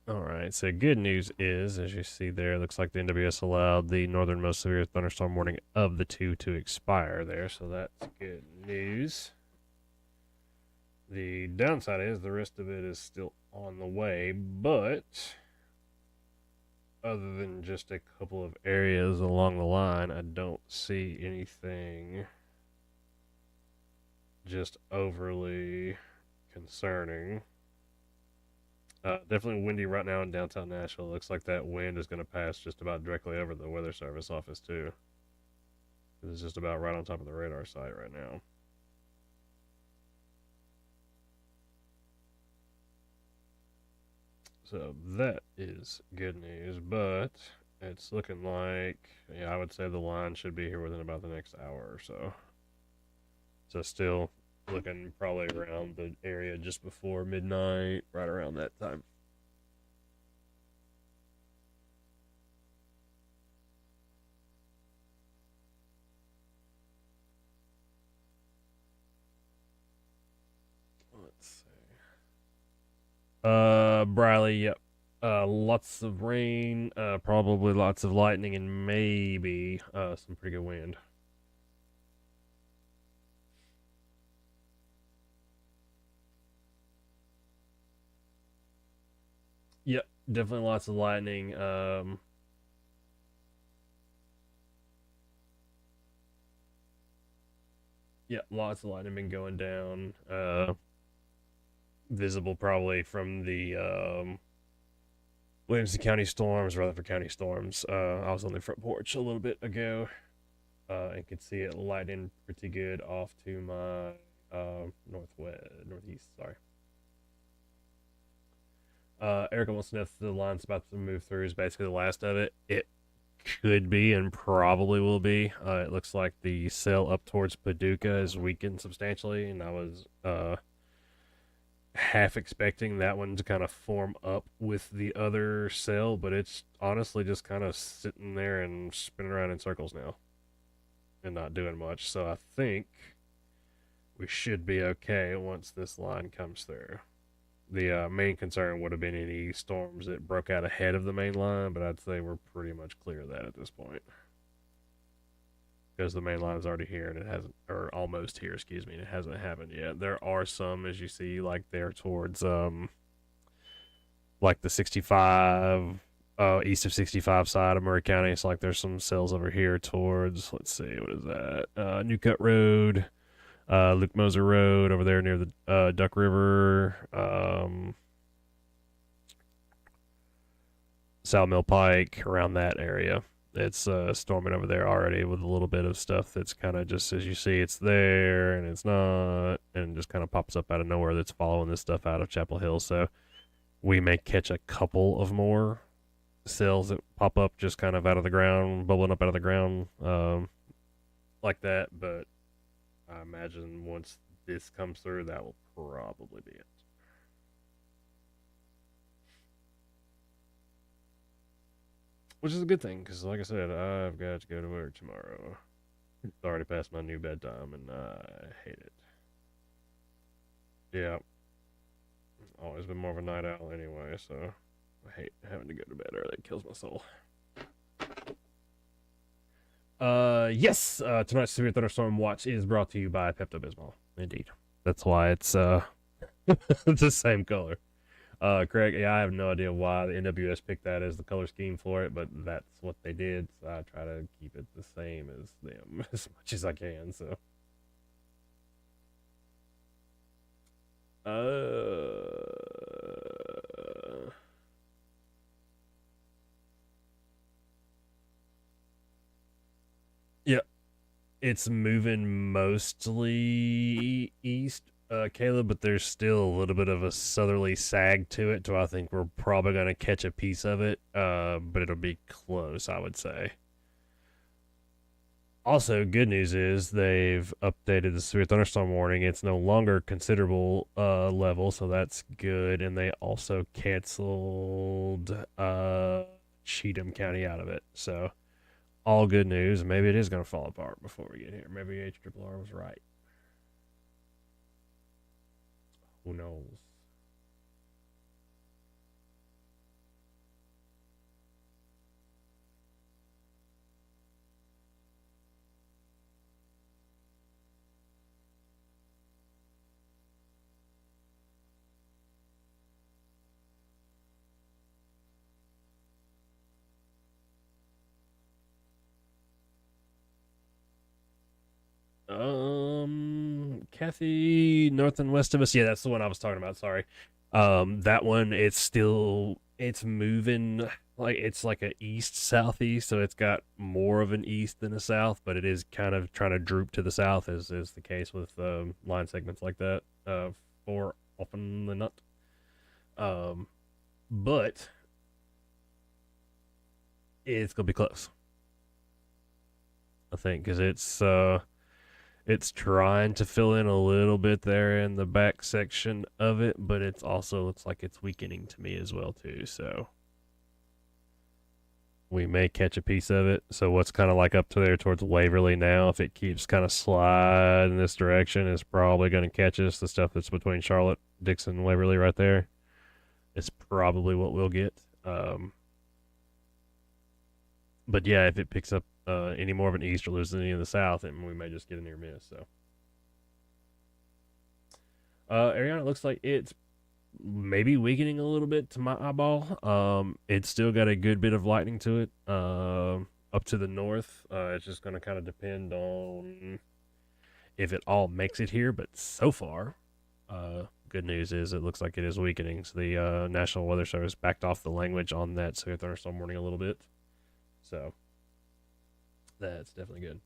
Alright, so good news is, as you see there, looks like the NWS allowed the northernmost severe thunderstorm warning of the two to expire there, so that's good news. The downside is the rest of it is still on the way, but other than just a couple of areas along the line, I don't see anything just overly concerning. Definitely windy right now in downtown Nashville. Looks like that wind is going to pass just about directly over the Weather Service office, too. It's just about right on top of the radar site right now. So that is good news, but it's looking like, yeah, I would say the line should be here within about the next hour or so. So still looking probably around the area just before midnight, right around that time. Let's see. Briley, yep. Lots of rain, probably lots of lightning, and maybe some pretty good wind. Yep, definitely lots of lightning. Yeah, lots of lightning been going down. Visible probably from the Williamson County storms, Rutherford County storms. I was on the front porch a little bit ago, and could see it lighting pretty good off to my northeast. Sorry. Erica wants to know if the line's about to move through. Is basically the last of it. It could be and probably will be. It looks like the cell up towards Paducah is weakened substantially, and I was half expecting that one to kind of form up with the other cell, but it's honestly just kind of sitting there and spinning around in circles now and not doing much. So I think we should be okay once this line comes through. The main concern would have been any storms that broke out ahead of the main line, but I'd say we're pretty much clear of that at this point. Because the main line is already here and it hasn't, or almost here, excuse me, and it hasn't happened yet. There are some, as you see, like there towards, like the 65, east of 65 side of Murray County. It's like there's some cells over here towards, let's see, what is that? New Cut Road, Luke Moser Road over there near the Duck River, Sawmill Pike, around that area. It's storming over there already with a little bit of stuff that's kind of just, as you see, it's there and it's not, and just kind of pops up out of nowhere that's following this stuff out of Chapel Hill. So we may catch a couple of more cells that pop up just kind of out of the ground, bubbling up out of the ground, like that. But I imagine once this comes through, that will probably be it. Which is a good thing, because like I said, I've got to go to work tomorrow. It's already past my new bedtime, and I hate it. Yeah, always been more of a night owl anyway, so I hate having to go to bed early. It kills my soul. Yes, tonight's Severe Thunderstorm Watch is brought to you by Pepto Bismol. Indeed. That's why it's it's the same color. Craig, yeah, I have no idea why the NWS picked that as the color scheme for it, but that's what they did. So I try to keep it the same as them as much as I can. So, yeah, it's moving mostly east, Caleb, but there's still a little bit of a southerly sag to it, so I think we're probably going to catch a piece of it, but it'll be close, I would say. Also, good news is they've updated the severe thunderstorm warning. It's no longer considerable level, so that's good. And they also canceled Cheatham County out of it. So all good news. Maybe it is going to fall apart before we get here. Maybe HRRR was right. Who knows? Kathy, north and west of us. Yeah, that's the one I was talking about. Sorry. That one, it's moving like it's like a east southeast, so it's got more of an east than a south, but it is kind of trying to droop to the south, as is the case with line segments like that. For often than not. Um, but it's gonna be close, I think, because it's trying to fill in a little bit there in the back section of it, but it also looks like it's weakening to me as well too. So we may catch a piece of it. So what's kind of like up to there towards Waverly now, if it keeps kind of sliding this direction, is probably going to catch us. The stuff that's between Charlotte, Dixon, and Waverly right there is probably what we'll get. But yeah, if it picks up any more of an east or loses any of the south, then we may just get a near miss. So Ariana, it looks like it's maybe weakening a little bit to my eyeball. It's still got a good bit of lightning to it. Up to the north, it's just going to kind of depend on if it all makes it here. But so far, good news is it looks like it is weakening. So the National Weather Service backed off the language on that severe thunderstorm warning a little bit. So that's definitely good.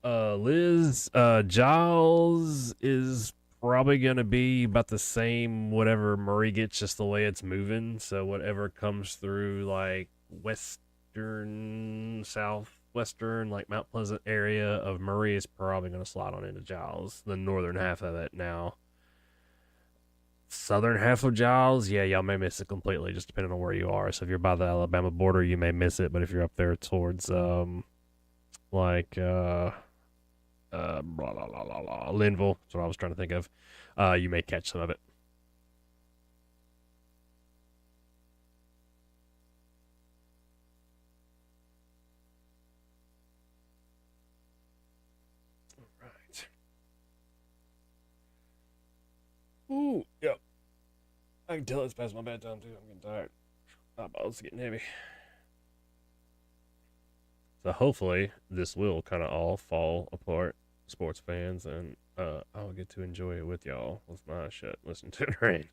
Liz, Giles is probably going to be about the same whatever Murray gets, just the way it's moving. So whatever comes through like western, southwestern, like Mount Pleasant area of Murray is probably going to slide on into Giles, the northern half of it now. Southern half of Giles, yeah, y'all may miss it completely, just depending on where you are. So if you're by the Alabama border, you may miss it, but if you're up there towards like blah, blah, blah, blah, blah, Linville. That's what I was trying to think of. You may catch some of it. Right. Ooh, yep. I can tell it's past my bedtime too. I'm getting tired. My eyeballs getting heavy. So hopefully this will kind of all fall apart, sports fans, and I'll get to enjoy it with y'all with my eyes shut, listen to it rain.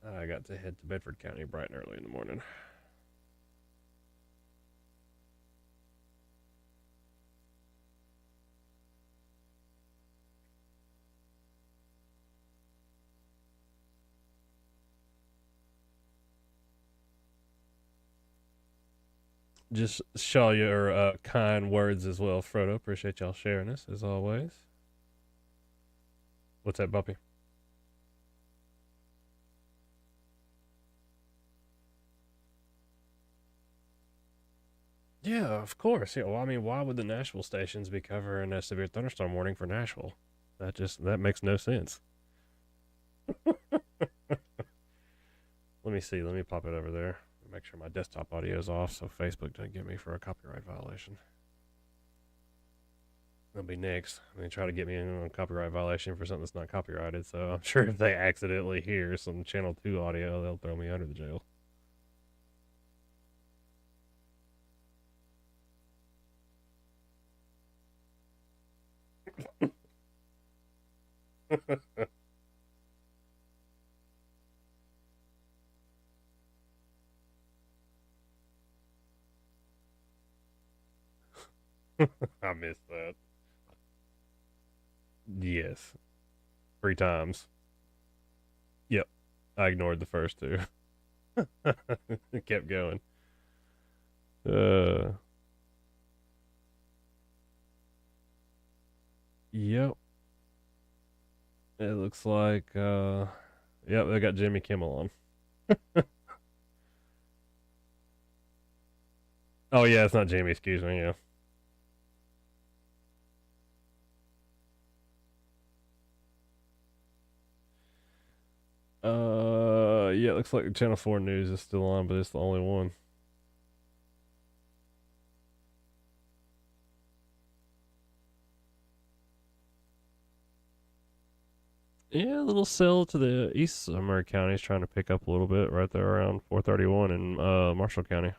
I got to head to Bedford County bright and early in the morning. Just show your kind words as well, Frodo. Appreciate y'all sharing this as always. What's that, Bumpy? Yeah, of course. Yeah, well, I mean, why would the Nashville stations be covering a severe thunderstorm warning for Nashville? That makes no sense. Let me see. Let me pop it over there. Make sure my desktop audio is off so Facebook doesn't get me for a copyright violation. That'll be next. They try to get me in on a copyright violation for something that's not copyrighted. So I'm sure if they accidentally hear some Channel 2 audio, they'll throw me under the jail. I missed that. Yes. 3 times. Yep. I ignored the first two. It kept going. Uh, yep. It looks like yep, they got Jimmy Kimmel on. Oh yeah, it's not Jamie, excuse me, yeah. Yeah, it looks like the Channel 4 news is still on, but it's the only one. Yeah, little cell to the east of Murray County is trying to pick up a little bit right there around 431 in Marshall County.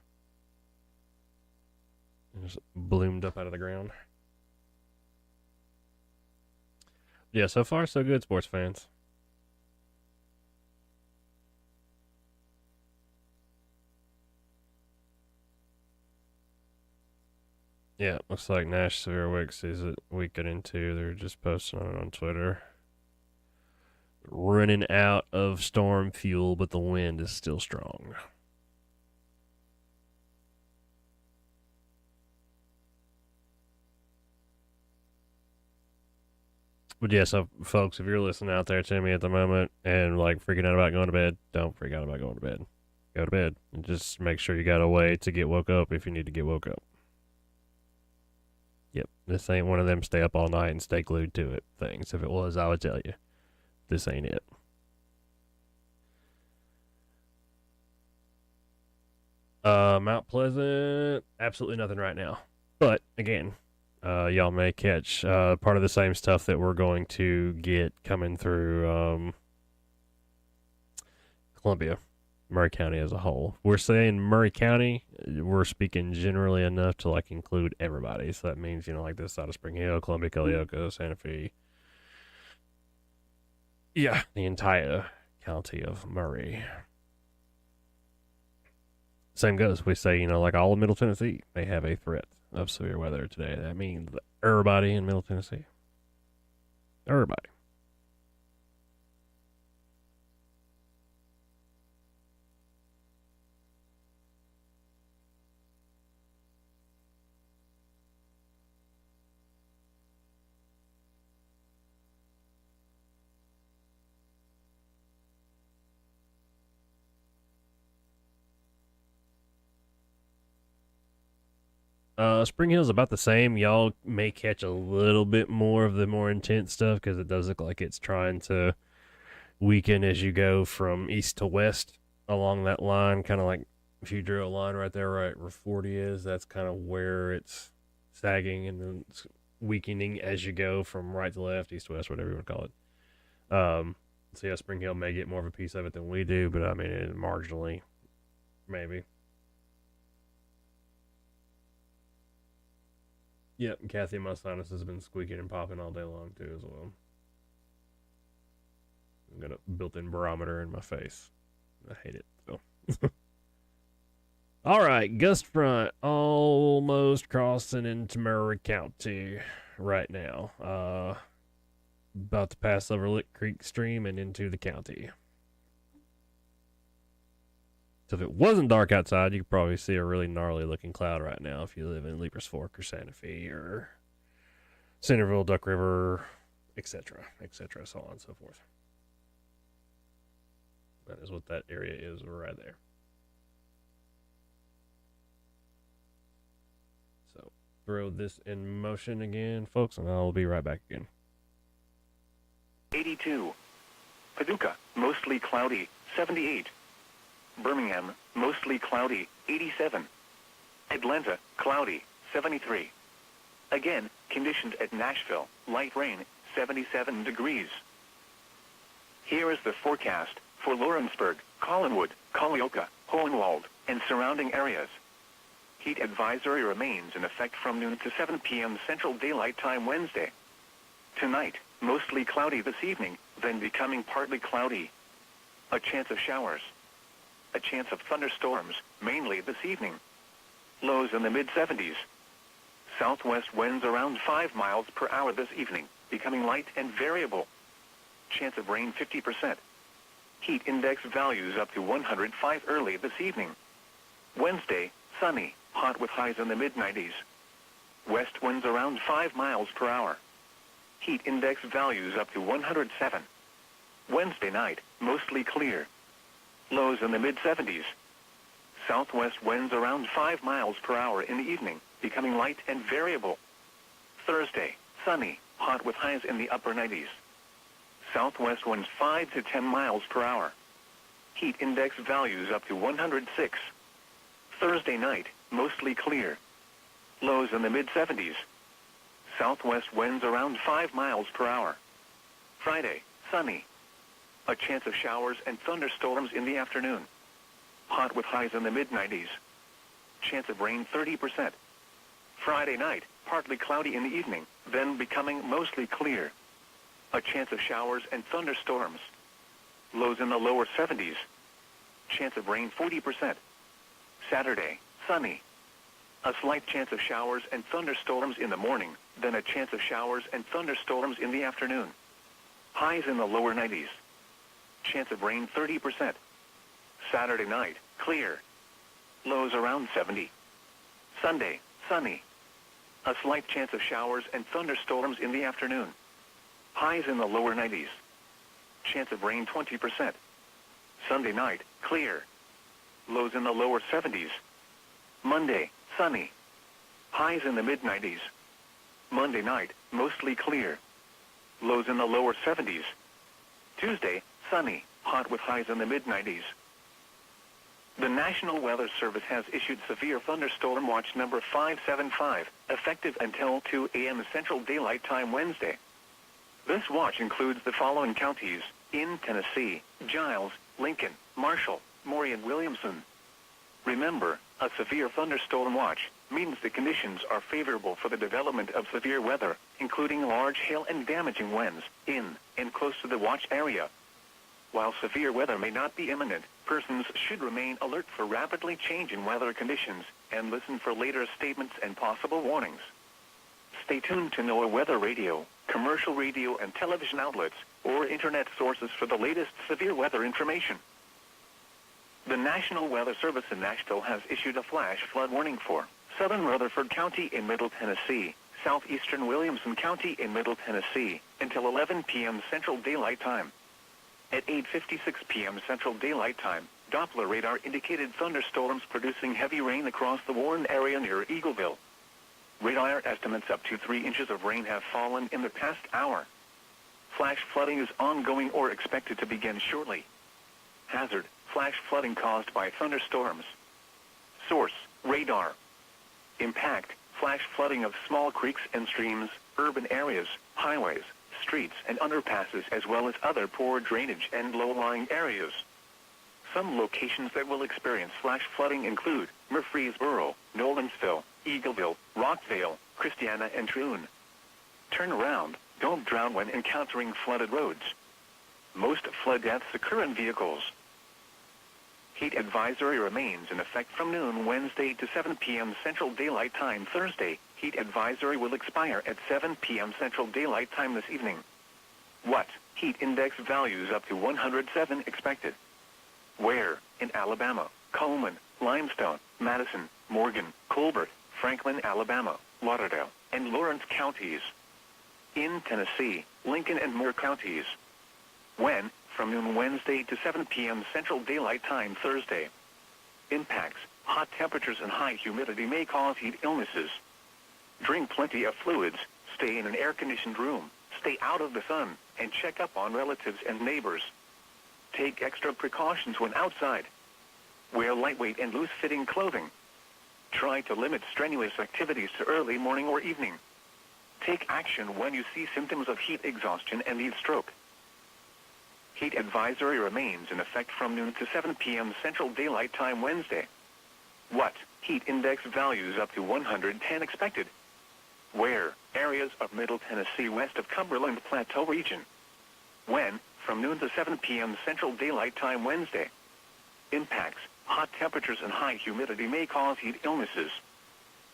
It just bloomed up out of the ground. Yeah, so far so good, sports fans. Yeah, looks like Nash Severe Week sees it weakening too. They're just posting on it on Twitter. Running out of storm fuel, but the wind is still strong. But yeah, so folks, if you're listening out there to me at the moment and like freaking out about going to bed, don't freak out about going to bed. Go to bed and just make sure you got a way to get woke up if you need to get woke up. Yep, this ain't one of them stay up all night and stay glued to it things. If it was, I would tell you. This ain't it. Mount Pleasant, absolutely nothing right now. But again, y'all may catch part of the same stuff that we're going to get coming through Columbia, Murray County as a whole. We're saying Murray County, we're speaking generally enough to like include everybody. So that means, like this side of Spring Hill, Columbia, Culleoka, Santa Fe. Yeah, the entire county of Murray. Same goes. We say, like all of Middle Tennessee may have a threat of severe weather today. That means everybody in Middle Tennessee. Everybody. Spring Hill's about the same. Y'all may catch a little bit more of the more intense stuff because it does look like it's trying to weaken as you go from east to west along that line. Kind of like if you drew a line right there, right where 40 is, that's kind of where it's sagging and then it's weakening as you go from right to left, east to west, whatever you want to call it. So yeah, Spring Hill may get more of a piece of it than we do, but I mean, marginally, maybe. Yep, Kathy, my sinus has been squeaking and popping all day long too as well. I've got a built-in barometer in my face. I hate it. So. All right, gust front almost crossing into Murray County right now. About to pass over Lick Creek Stream and into the county. So if it wasn't dark outside, you could probably see a really gnarly looking cloud right now if you live in Leapers Fork or Santa Fe or Centerville, Duck River, etc., so on and so forth. That is what that area is right there. So throw this in motion again, folks, and I'll be right back again. 82. Paducah, mostly cloudy, 78. Birmingham, mostly cloudy, 87. Atlanta, cloudy, 73. Again, conditions at Nashville, light rain, 77 degrees. Here is the forecast for Lawrenceburg, Collinwood, Culleoka, Hohenwald, and surrounding areas. Heat advisory remains in effect from noon to 7 p.m. Central Daylight Time Wednesday. Tonight, mostly cloudy this evening, then becoming partly cloudy. A chance of showers. A chance of thunderstorms, mainly this evening. Lows in the mid-70s. Southwest winds around 5 miles per hour this evening, becoming light and variable. Chance of rain 50%. Heat index values up to 105 early this evening. Wednesday, sunny, hot with highs in the mid-90s. West winds around 5 miles per hour. Heat index values up to 107. Wednesday night, mostly clear. Lows in the mid-70s. Southwest winds around 5 miles per hour in the evening, becoming light and variable. Thursday, sunny, hot with highs in the upper 90s. Southwest winds 5 to 10 miles per hour. Heat index values up to 106. Thursday night, mostly clear. Lows in the mid-70s. Southwest winds around 5 miles per hour. Friday, sunny. A chance of showers and thunderstorms in the afternoon. Hot with highs in the mid-90s. Chance of rain 30%. Friday night, partly cloudy in the evening, then becoming mostly clear. A chance of showers and thunderstorms. Lows in the lower 70s. Chance of rain 40%. Saturday, sunny. A slight chance of showers and thunderstorms in the morning, then a chance of showers and thunderstorms in the afternoon. Highs in the lower 90s. Chance of rain 30%. Saturday night, clear. Lows around 70. Sunday, sunny. A slight chance of showers and thunderstorms in the afternoon. Highs in the lower 90s. Chance of rain 20%. Sunday night, clear. Lows in the lower 70s. Monday, sunny. Highs in the mid-90s. Monday night, mostly clear. Lows in the lower 70s. Tuesday, sunny, hot with highs in the mid-90s. The National Weather Service has issued severe thunderstorm watch number 575, effective until 2 a.m. Central Daylight Time Wednesday. This watch includes the following counties: in Tennessee, Giles, Lincoln, Marshall, Maury, and Williamson. Remember, a severe thunderstorm watch means the conditions are favorable for the development of severe weather, including large hail and damaging winds, in and close to the watch area. While severe weather may not be imminent, persons should remain alert for rapidly changing weather conditions and listen for later statements and possible warnings. Stay tuned to NOAA Weather Radio, commercial radio and television outlets, or internet sources for the latest severe weather information. The National Weather Service in Nashville has issued a flash flood warning for southern Rutherford County in Middle Tennessee, southeastern Williamson County in Middle Tennessee, until 11 p.m. Central Daylight Time. At 8:56 p.m. Central Daylight Time, Doppler radar indicated thunderstorms producing heavy rain across the Warren area near Eagleville. Radar estimates up to 3 inches of rain have fallen in the past hour. Flash flooding is ongoing or expected to begin shortly. Hazard: flash flooding caused by thunderstorms. Source: radar. Impact: flash flooding of small creeks and streams, urban areas, highways, streets and underpasses, as well as other poor drainage and low-lying areas. Some locations that will experience flash flooding include Murfreesboro, Nolensville, Eagleville, Rockvale, Christiana, and Troon. Turn around. Don't drown when encountering flooded roads. Most flood deaths occur in vehicles. Heat advisory remains in effect from noon Wednesday to 7 p.m. Central Daylight Time Thursday. Heat advisory will expire at 7 p.m. Central Daylight Time this evening. What? Heat index values up to 107 expected. Where? In Alabama, Coleman, Limestone, Madison, Morgan, Colbert, Franklin, Alabama, Lauderdale, and Lawrence counties. In Tennessee, Lincoln and Moore counties. When? From noon Wednesday to 7 p.m. Central Daylight Time Thursday. Impacts: hot temperatures and high humidity may cause heat illnesses. Drink plenty of fluids, stay in an air-conditioned room, stay out of the sun, and check up on relatives and neighbors. Take extra precautions when outside. Wear lightweight and loose-fitting clothing. Try to limit strenuous activities to early morning or evening. Take action when you see symptoms of heat exhaustion and heat stroke. Heat advisory remains in effect from noon to 7 p.m. Central Daylight Time Wednesday. What? Heat index values up to 110 expected. Where? Areas of Middle Tennessee west of Cumberland Plateau region. When? From noon to 7 p.m. Central Daylight Time Wednesday. Impacts: hot temperatures and high humidity may cause heat illnesses.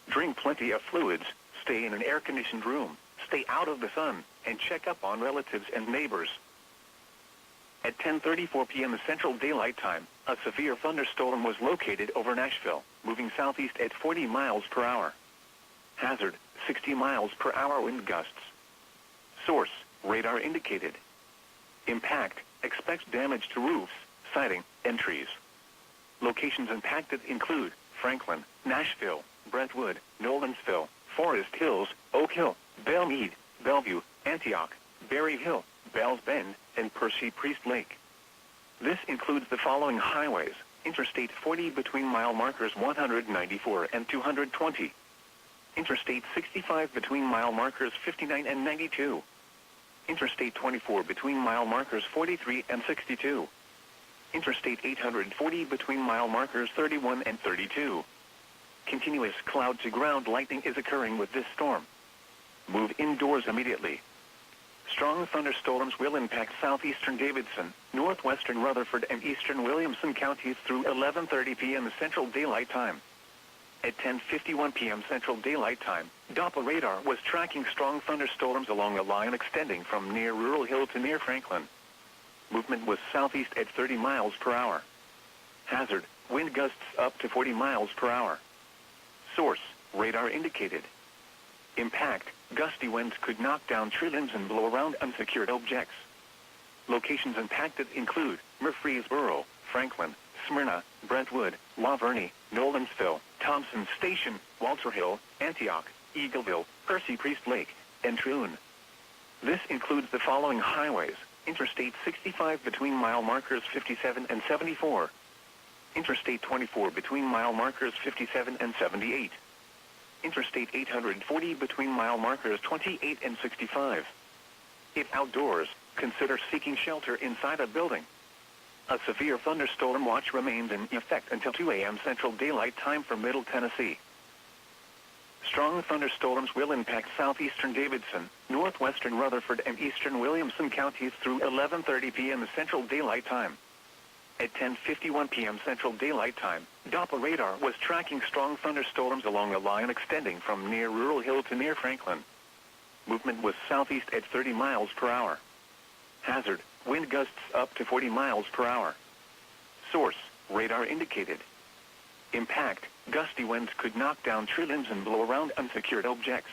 Drink plenty of fluids, stay in an air-conditioned room, stay out of the sun, and check up on relatives and neighbors. At 10:34 p.m. Central Daylight Time, a severe thunderstorm was located over Nashville, moving southeast at 40 miles per hour. Hazard: 60 miles per hour wind gusts. Source: radar indicated. Impact: expects damage to roofs, siding, and trees. Locations impacted include Franklin, Nashville, Brentwood, Nolensville, Forest Hills, Oak Hill, Belmead, Bellevue, Antioch, Berry Hill, Bells Bend, and Percy Priest Lake. This includes the following highways: Interstate 40 between mile markers 194 and 220. Interstate 65 between mile markers 59 and 92. Interstate 24 between mile markers 43 and 62. Interstate 840 between mile markers 31 and 32. Continuous cloud-to-ground lightning is occurring with this storm. Move indoors immediately. Strong thunderstorms will impact southeastern Davidson, northwestern Rutherford and eastern Williamson counties through 11:30 p.m. Central Daylight Time. At 10:51 p.m. Central Daylight Time, Doppler radar was tracking strong thunderstorms along a line extending from near Rural Hill to near Franklin. Movement was southeast at 30 miles per hour. Hazard, wind gusts up to 40 miles per hour. Source, radar indicated. Impact, gusty winds could knock down tree limbs and blow around unsecured objects. Locations impacted include Murfreesboro, Franklin, Smyrna, Brentwood, La Vernie, Nolensville, Thompson Station, Walter Hill, Antioch, Eagleville, Percy Priest Lake, and Troon. This includes the following highways: Interstate 65 between mile markers 57 and 74. Interstate 24 between mile markers 57 and 78. Interstate 840 between mile markers 28 and 65. If outdoors, consider seeking shelter inside a building. A severe thunderstorm watch remains in effect until 2 a.m. Central Daylight Time for Middle Tennessee. Strong thunderstorms will impact southeastern Davidson, northwestern Rutherford and eastern Williamson counties through 11:30 p.m. Central Daylight Time. At 10:51 p.m. Central Daylight Time, Doppler radar was tracking strong thunderstorms along a line extending from near Rural Hill to near Franklin. Movement was southeast at 30 miles per hour. Hazard, wind gusts up to 40 miles per hour. Source, radar indicated. Impact, gusty winds could knock down tree limbs and blow around unsecured objects.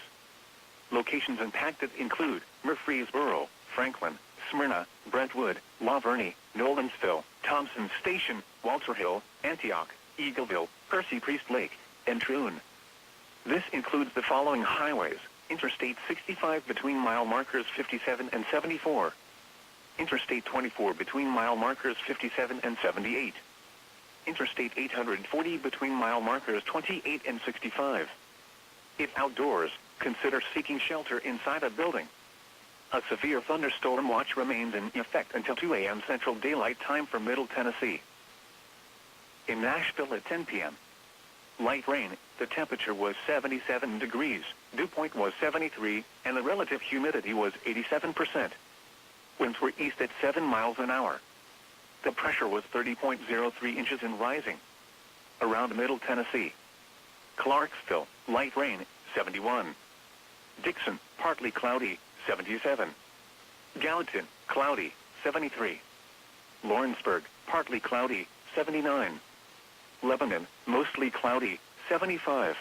Locations impacted include Murfreesboro, Franklin, Smyrna, Brentwood, La Vernie, Nolensville, Thompson Station, Walter Hill, Antioch, Eagleville, Percy Priest Lake, and Troon. This includes the following highways: Interstate 65 between mile markers 57 and 74. Interstate 24 between mile markers 57 and 78. Interstate 840 between mile markers 28 and 65. If outdoors, consider seeking shelter inside a building. A severe thunderstorm watch remains in effect until 2 a.m. Central Daylight Time for Middle Tennessee. In Nashville at 10 p.m. Light rain, the temperature was 77 degrees, dew point was 73, and the relative humidity was 87%. Winds were east at 7 miles an hour. The pressure was 30.03 inches and rising. Around Middle Tennessee. Clarksville, light rain, 71. Dixon, partly cloudy, 77. Gallatin, cloudy, 73. Lawrenceburg, partly cloudy, 79. Lebanon, mostly cloudy, 75.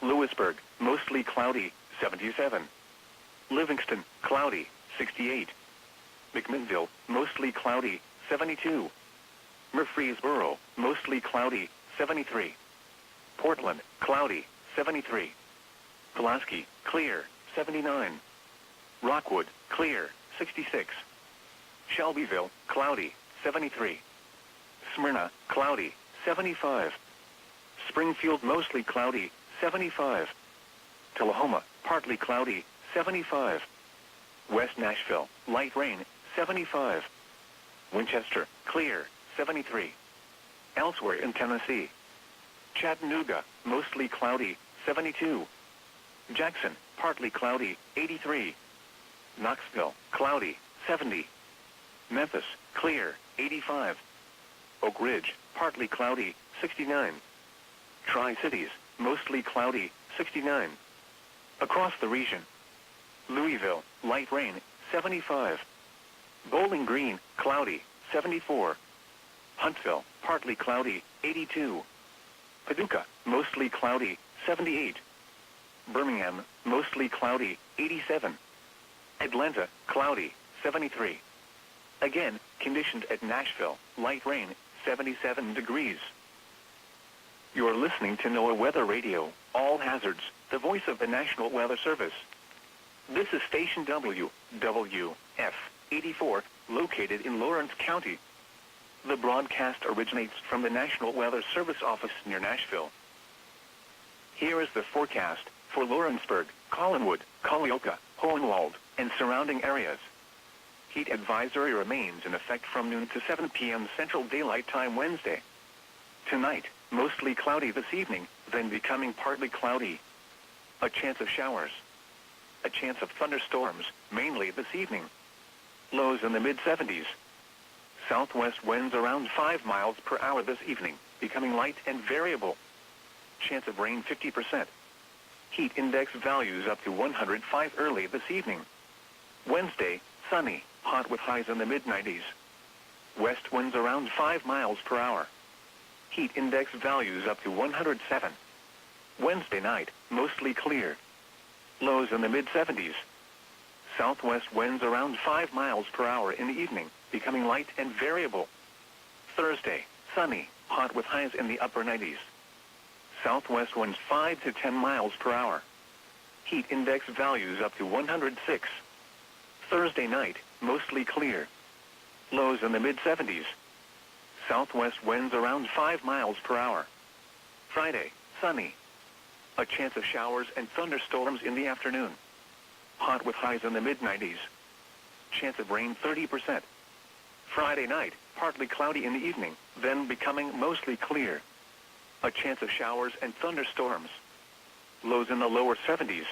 Lewisburg, mostly cloudy, 77. Livingston, cloudy, 68. McMinnville, mostly cloudy, 72. Murfreesboro, mostly cloudy, 73. Portland, cloudy, 73. Pulaski, clear, 79. Rockwood, clear, 66. Shelbyville, cloudy, 73. Smyrna, cloudy, 75. Springfield, mostly cloudy, 75. Tullahoma, partly cloudy, 75. West Nashville, light rain, 75. Winchester, clear, 73. Elsewhere in Tennessee. Chattanooga, mostly cloudy, 72. Jackson, partly cloudy, 83. Knoxville, cloudy, 70. Memphis, clear, 85. Oak Ridge, partly cloudy, 69. Tri-Cities, mostly cloudy, 69. Across the region. Louisville, light rain, 75. Bowling Green, cloudy, 74. Huntsville, partly cloudy, 82. Paducah, mostly cloudy, 78. Birmingham, mostly cloudy, 87. Atlanta, cloudy, 73. Again, conditions at Nashville, light rain, 77 degrees. You're listening to NOAA Weather Radio, all hazards, the voice of the National Weather Service. This is Station WF 84, located in Lawrence County. The broadcast originates from the National Weather Service office near Nashville. Here is the forecast for Lawrenceburg, Collinwood, Culleoka, Hohenwald, and surrounding areas. Heat advisory remains in effect from noon to 7 p.m. Central Daylight Time Wednesday. Tonight, mostly cloudy this evening, then becoming partly cloudy. A chance of showers. A chance of thunderstorms, mainly this evening. Lows in the mid-70s. Southwest winds around 5 miles per hour this evening, becoming light and variable. Chance of rain 50%. Heat index values up to 105 early this evening. Wednesday, sunny, hot with highs in the mid-90s. West winds around 5 miles per hour. Heat index values up to 107. Wednesday night, mostly clear. Lows in the mid-70s. Southwest winds around 5 miles per hour in the evening, becoming light and variable. Thursday, sunny, hot with highs in the upper 90s. Southwest winds 5 to 10 miles per hour. Heat index values up to 106. Thursday night, mostly clear. Lows in the mid-70s. Southwest winds around 5 miles per hour. Friday, sunny. A chance of showers and thunderstorms in the afternoon. Hot with highs in the mid-90s. Chance of rain 30%. Friday night, partly cloudy in the evening, then becoming mostly clear. A chance of showers and thunderstorms. Lows in the lower 70s.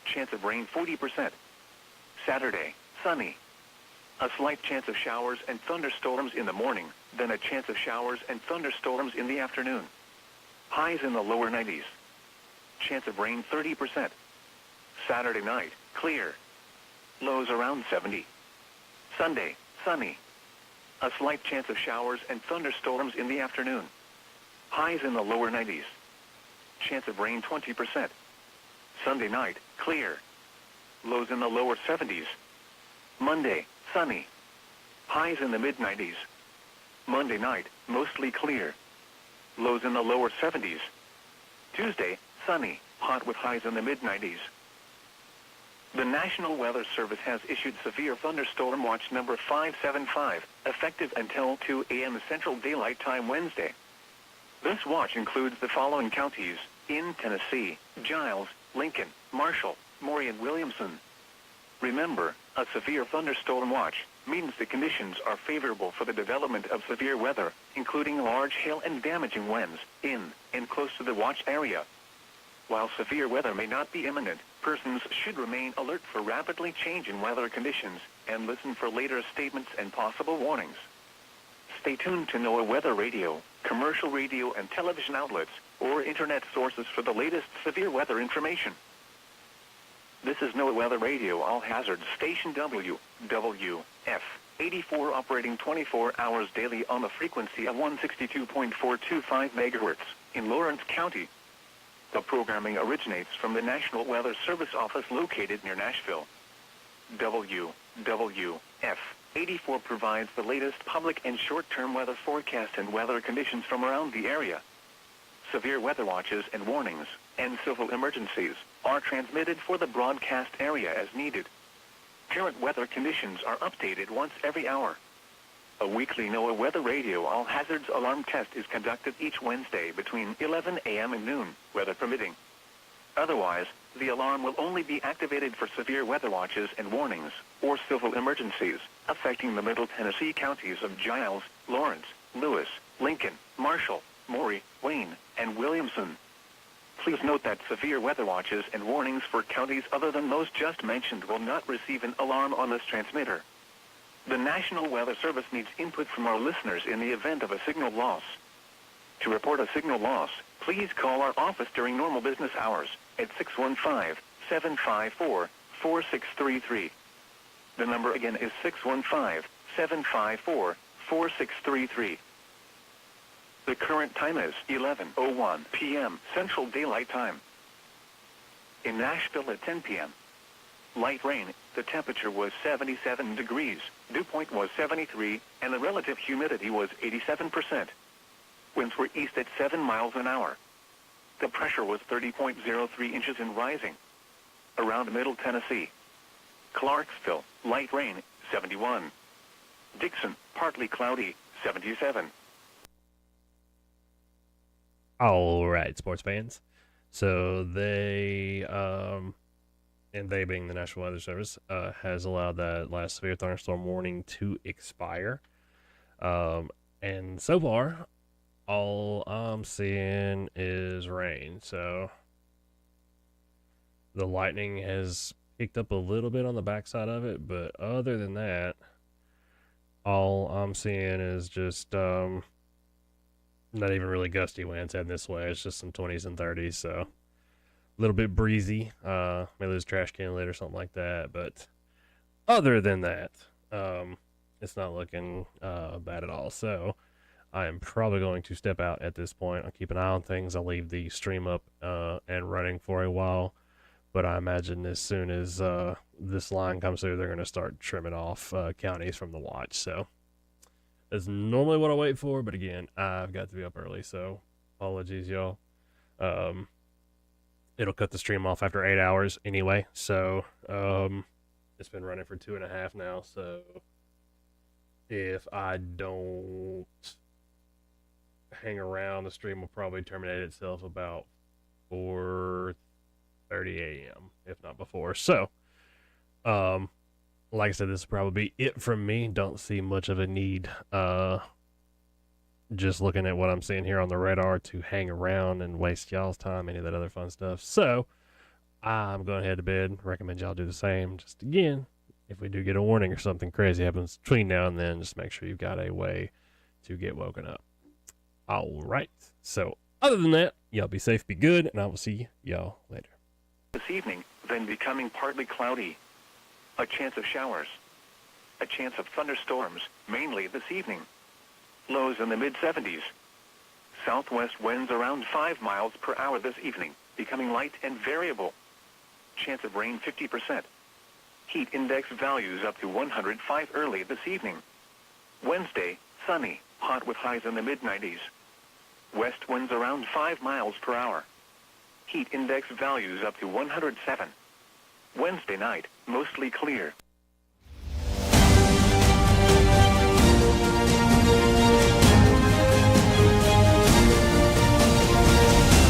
Chance of rain 40%. Saturday, sunny. A slight chance of showers and thunderstorms in the morning, then a chance of showers and thunderstorms in the afternoon. Highs in the lower 90s. Chance of rain 30%. Saturday night, clear. Lows around 70. Sunday, sunny. A slight chance of showers and thunderstorms in the afternoon. Highs in the lower 90s. Chance of rain 20%. Sunday night, clear. Lows in the lower 70s. Monday, sunny. Highs in the mid-90s. Monday night, mostly clear. Lows in the lower 70s. Tuesday, sunny, hot with highs in the mid-90s. The National Weather Service has issued severe thunderstorm watch number 575, effective until 2 a.m. Central Daylight Time Wednesday. This watch includes the following counties in Tennessee: Giles, Lincoln, Marshall, Maury, and Williamson. Remember, a severe thunderstorm watch means the conditions are favorable for the development of severe weather, including large hail and damaging winds, in and close to the watch area. While severe weather may not be imminent, persons should remain alert for rapidly changing weather conditions and listen for later statements and possible warnings. Stay tuned to NOAA Weather Radio, commercial radio and television outlets, or internet sources for the latest severe weather information. This is NOAA Weather Radio All Hazards Station WWF 84, operating 24 hours daily on the frequency of 162.425 megahertz in Lawrence County. The programming originates from the National Weather Service office located near Nashville. WWF 84 provides the latest public and short-term weather forecast and weather conditions from around the area. Severe weather watches and warnings and civil emergencies are transmitted for the broadcast area as needed. Current weather conditions are updated once every hour. A weekly NOAA Weather Radio All Hazards Alarm Test is conducted each Wednesday between 11 a.m. and noon, weather permitting. Otherwise, the alarm will only be activated for severe weather watches and warnings, or civil emergencies, affecting the Middle Tennessee counties of Giles, Lawrence, Lewis, Lincoln, Marshall, Maury, Wayne, and Williamson. Please note that severe weather watches and warnings for counties other than those just mentioned will not receive an alarm on this transmitter. The National Weather Service needs input from our listeners in the event of a signal loss. To report a signal loss, please call our office during normal business hours at 615-754-4633. The number again is 615-754-4633. The current time is 11:01 p.m. Central Daylight Time. In Nashville at 10 p.m. Light rain, the temperature was 77 degrees, dew point was 73, and the relative humidity was 87%. Winds were east at 7 miles an hour. The pressure was 30.03 inches and rising. Around Middle Tennessee. Clarksville, light rain, 71. Dixon, partly cloudy, 77. All right, sports fans. So they and they being the National Weather Service, has allowed that last severe thunderstorm warning to expire. Um, and so far, all I'm seeing is rain. So the lightning has picked up a little bit on the backside of it, but other than that, all I'm seeing is just not even really gusty winds heading this way. It's just some 20s and 30s, so a little bit breezy. May lose trash can lid or something like that, but other than that, it's not looking bad at all. So I am probably going to step out at this point. I'll keep an eye on things. I'll leave the stream up and running for a while. But I imagine as soon as this line comes through, they're going to start trimming off counties from the watch. So that's normally what I wait for. But again, I've got to be up early. So apologies, y'all. It'll cut the stream off after 8 hours anyway. So it's been running for 2.5 now. So if I don't hang around, the stream will probably terminate itself about 4:30 a.m. if not before. So, like I said, this will probably be it from me. Don't see much of a need, just looking at what I'm seeing here on the radar, to hang around and waste y'all's time, any of that other fun stuff. So, I'm going to head to bed. Recommend y'all do the same. Just again, if we do get a warning or something crazy happens between now and then, just make sure you've got a way to get woken up. All right. So, other than that, y'all be safe, be good, and I will see y'all later. This evening, then becoming partly cloudy. A chance of showers. A chance of thunderstorms, mainly this evening. Lows in the mid-70s. Southwest winds around 5 miles per hour this evening, becoming light and variable. Chance of rain 50%. Heat index values up to 105 early this evening. Wednesday, sunny, hot with highs in the mid-90s. West winds around 5 miles per hour. Heat index values up to 107. Wednesday night, mostly clear.